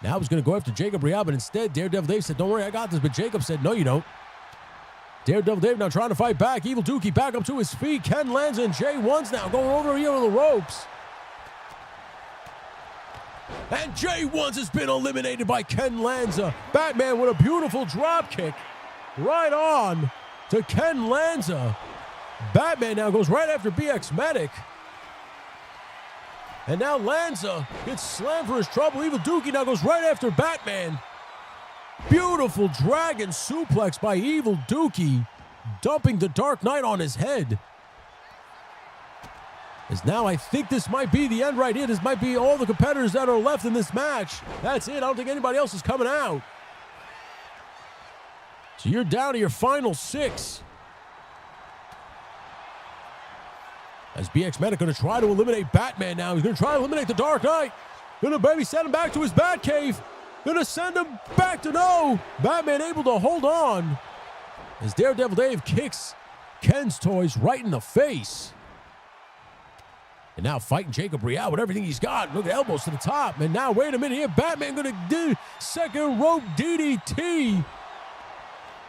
now was going to go after Jacob Real, but instead Daredevil Dave said, don't worry, I got this. But Jacob said, no, you don't. Daredevil Dave now trying to fight back. Evil Dookie back up to his feet. Ken Lanza and J1's now going over here on the ropes. And J1's has been eliminated by Ken Lanza. Batman with a beautiful drop kick right on to Ken Lanza. Batman now goes right after BX Medic. And now Lanza gets slammed for his trouble. Evil Dookie now goes right after Batman. Beautiful dragon suplex by Evil Dookie, dumping the Dark Knight on his head. As now I think this might be the end right here. This might be all the competitors that are left in this match. That's it. I don't think anybody else is coming out. So you're down to your final 6. As BX Medic going to try to eliminate Batman now. He's going to try to eliminate the Dark Knight. Going to maybe send him back to his Batcave. Going to send him back to no. Batman able to hold on. As Daredevil Dave kicks Ken's toys right in the face. And now fighting Jacob Real with everything he's got. Look at elbows to the top. And now, wait a minute here. Batman going to do second rope DDT.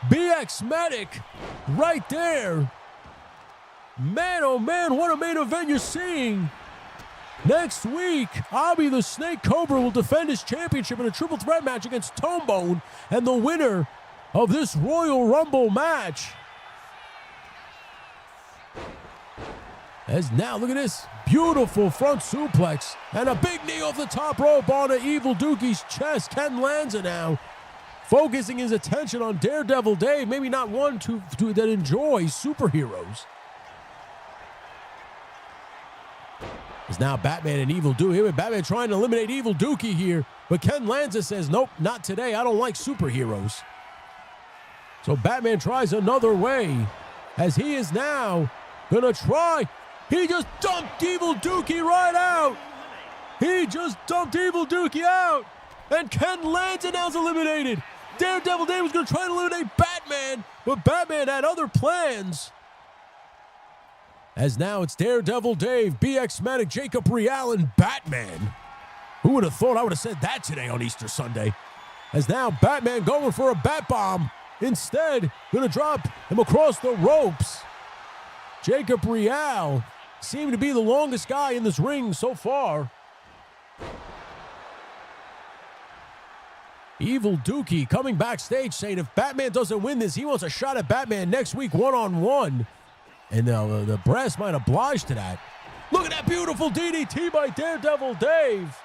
BX Medic right there. Man, oh man, what a main event you're seeing. Next week, Abby the Snake Cobra will defend his championship in a triple threat match against Tombone. And the winner of this Royal Rumble match. As now, look at this. Beautiful front suplex. And a big knee off the top rope on an Evil Dookie's chest. Ken Lanza now focusing his attention on Daredevil Dave. Maybe not one that enjoys superheroes. As now Batman and Evil Dookie. Batman trying to eliminate Evil Dookie here. But Ken Lanza says, nope, not today. I don't like superheroes. So Batman tries another way. As he is now going to try He just dumped Evil Dookie right out. He just dumped Evil Dookie out. And Ken Lanza now's eliminated. Daredevil Dave was going to try to eliminate Batman, but Batman had other plans. As now it's Daredevil Dave, BX Manic, Jacob Real, and Batman. Who would have thought I would have said that today on Easter Sunday? As now Batman going for a bat bomb. Instead, going to drop him across the ropes. Jacob Real seemed to be the longest guy in this ring so far. Evil Dookie coming backstage saying if Batman doesn't win this, he wants a shot at Batman next week one-on-one. And the brass might oblige to that. Look at that beautiful DDT by Daredevil Dave.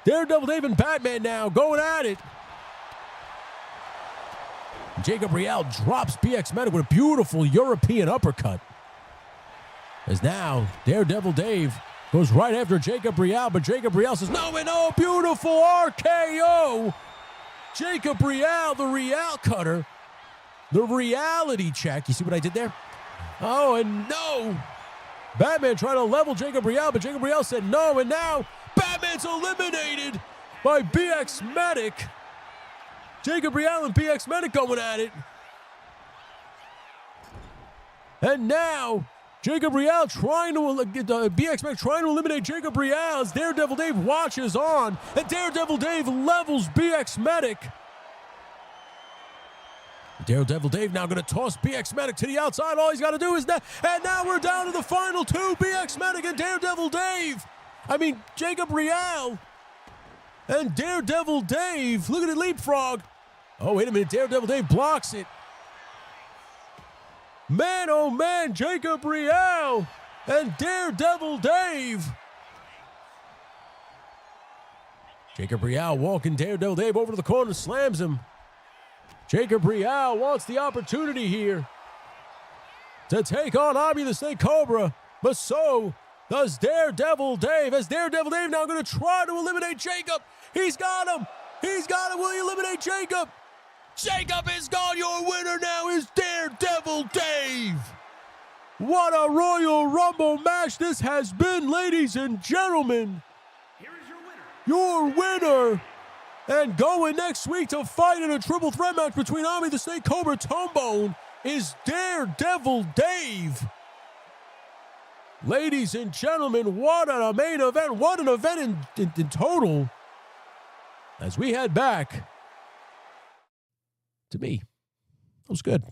Daredevil Dave and Batman now going at it. Jacob Real drops BX Medic with a beautiful European uppercut. As now Daredevil Dave goes right after Jacob Real, but Jacob Real says, no, and oh, beautiful RKO. Jacob Real, the Real cutter, the reality check. You see what I did there? Oh, and no. Batman trying to level Jacob Real, but Jacob Real said no, and now Batman's eliminated by BX Medic. Jacob Real and BX Medic going at it. And now Jacob Real trying to BX Medic trying to eliminate Jacob Real as Daredevil Dave watches on, and Daredevil Dave levels BX Medic. Daredevil Dave now going to toss BX Medic to the outside. All he's got to do is that, and now we're down to the final two: BX Medic and Daredevil Dave. Jacob Real and Daredevil Dave. Look at it leapfrog. Oh, wait a minute. Daredevil Dave blocks it. Man, oh man, Jacob Real and Daredevil Dave. Jacob Real walking Daredevil Dave over to the corner, slams him. Jacob Real wants the opportunity here to take on Abi the Snake Cobra, but so does Daredevil Dave. As Daredevil Dave now going to try to eliminate Jacob. He's got him. He's got him. Will he eliminate Jacob? Jacob is gone. Your winner now is Daredevil Dave. What a Royal Rumble match this has been, ladies and gentlemen. Here is your winner. Your winner. And going next week to fight in a triple threat match between Ami the Snake Cobra Tombone is Daredevil Dave. Ladies and gentlemen, what a main event. What an event in total. As we head back, to me, that was good.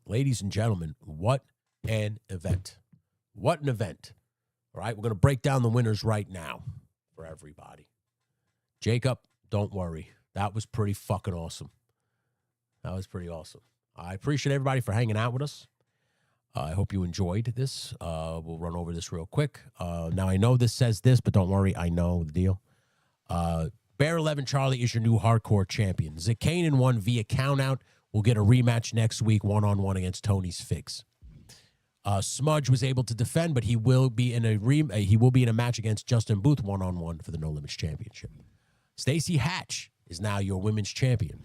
Ladies and gentlemen, what an event. What an event. All right, we're going to break down the winners right now for everybody. Jacob, don't worry. That was pretty fucking awesome. That was pretty awesome. I appreciate everybody for hanging out with us. I hope you enjoyed this. We'll run over this real quick. Now, I know this says this, but don't worry. I know the deal. Bear 11 Charlie is your new hardcore champion. Zakanin won via countout. We'll get a rematch next week, one-on-one against Tony's Figs. Smudge was able to defend, but he will be in a match against Justin Booth, one-on-one for the No Limits Championship. Stacey Hatch is now your women's champion.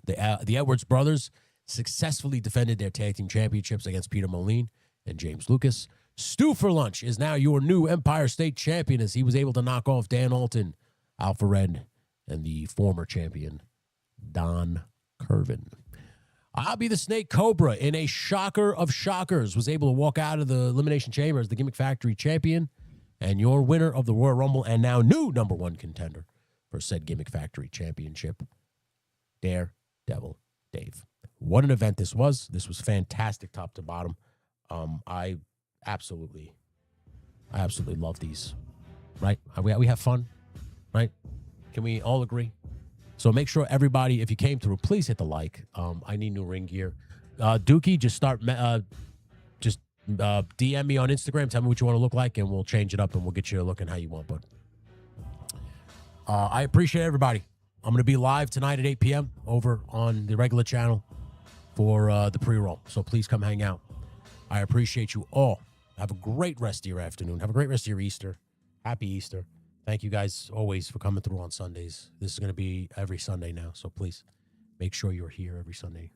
The Edwards brothers successfully defended their tag team championships against Peter Moline and James Lucas. Stu for Lunch is now your new Empire State champion as he was able to knock off Dan Alton, Alpha Red, and the former champion, Don Curvin. I'll be the Snake Cobra in a shocker of shockers, was able to walk out of the Elimination Chamber as the Gimmick Factory champion and your winner of the Royal Rumble and now new number one contender for said Gimmick Factory championship, Daredevil Dave. What an event this was. This was fantastic top to bottom. I absolutely love these, right? We have fun, right? Can we all agree? So make sure everybody, if you came through, please hit the like. I need new ring gear. Dookie, just DM me on Instagram. Tell me what you want to look like, and we'll change it up, and we'll get you looking how you want. But I appreciate everybody. I'm going to be live tonight at 8 p.m. over on the regular channel for the pre-roll. So please come hang out. I appreciate you all. Have a great rest of your afternoon. Have a great rest of your Easter. Happy Easter. Thank you guys always for coming through on Sundays. This is going to be every Sunday now, so please make sure you're here every Sunday.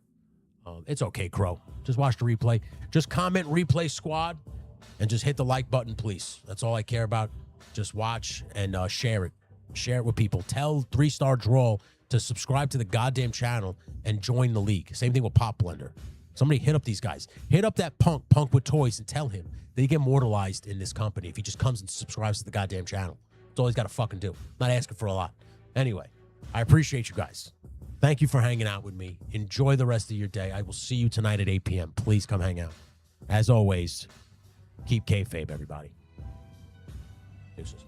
It's okay, Crow. Just watch the replay. Just comment replay squad and just hit the like button, please. That's all I care about. Just watch and share it. Share it with people. Tell 3-Star Draw to subscribe to the goddamn channel and join the league. Same thing with Pop Blender. Somebody hit up these guys. Hit up that Punk with Toys, and tell him that he get immortalized in this company if he just comes and subscribes to the goddamn channel. That's all he's got to fucking do. Not asking for a lot. Anyway, I appreciate you guys. Thank you for hanging out with me. Enjoy the rest of your day. I will see you tonight at 8 p.m. Please come hang out. As always, keep kayfabe, everybody. Deuces.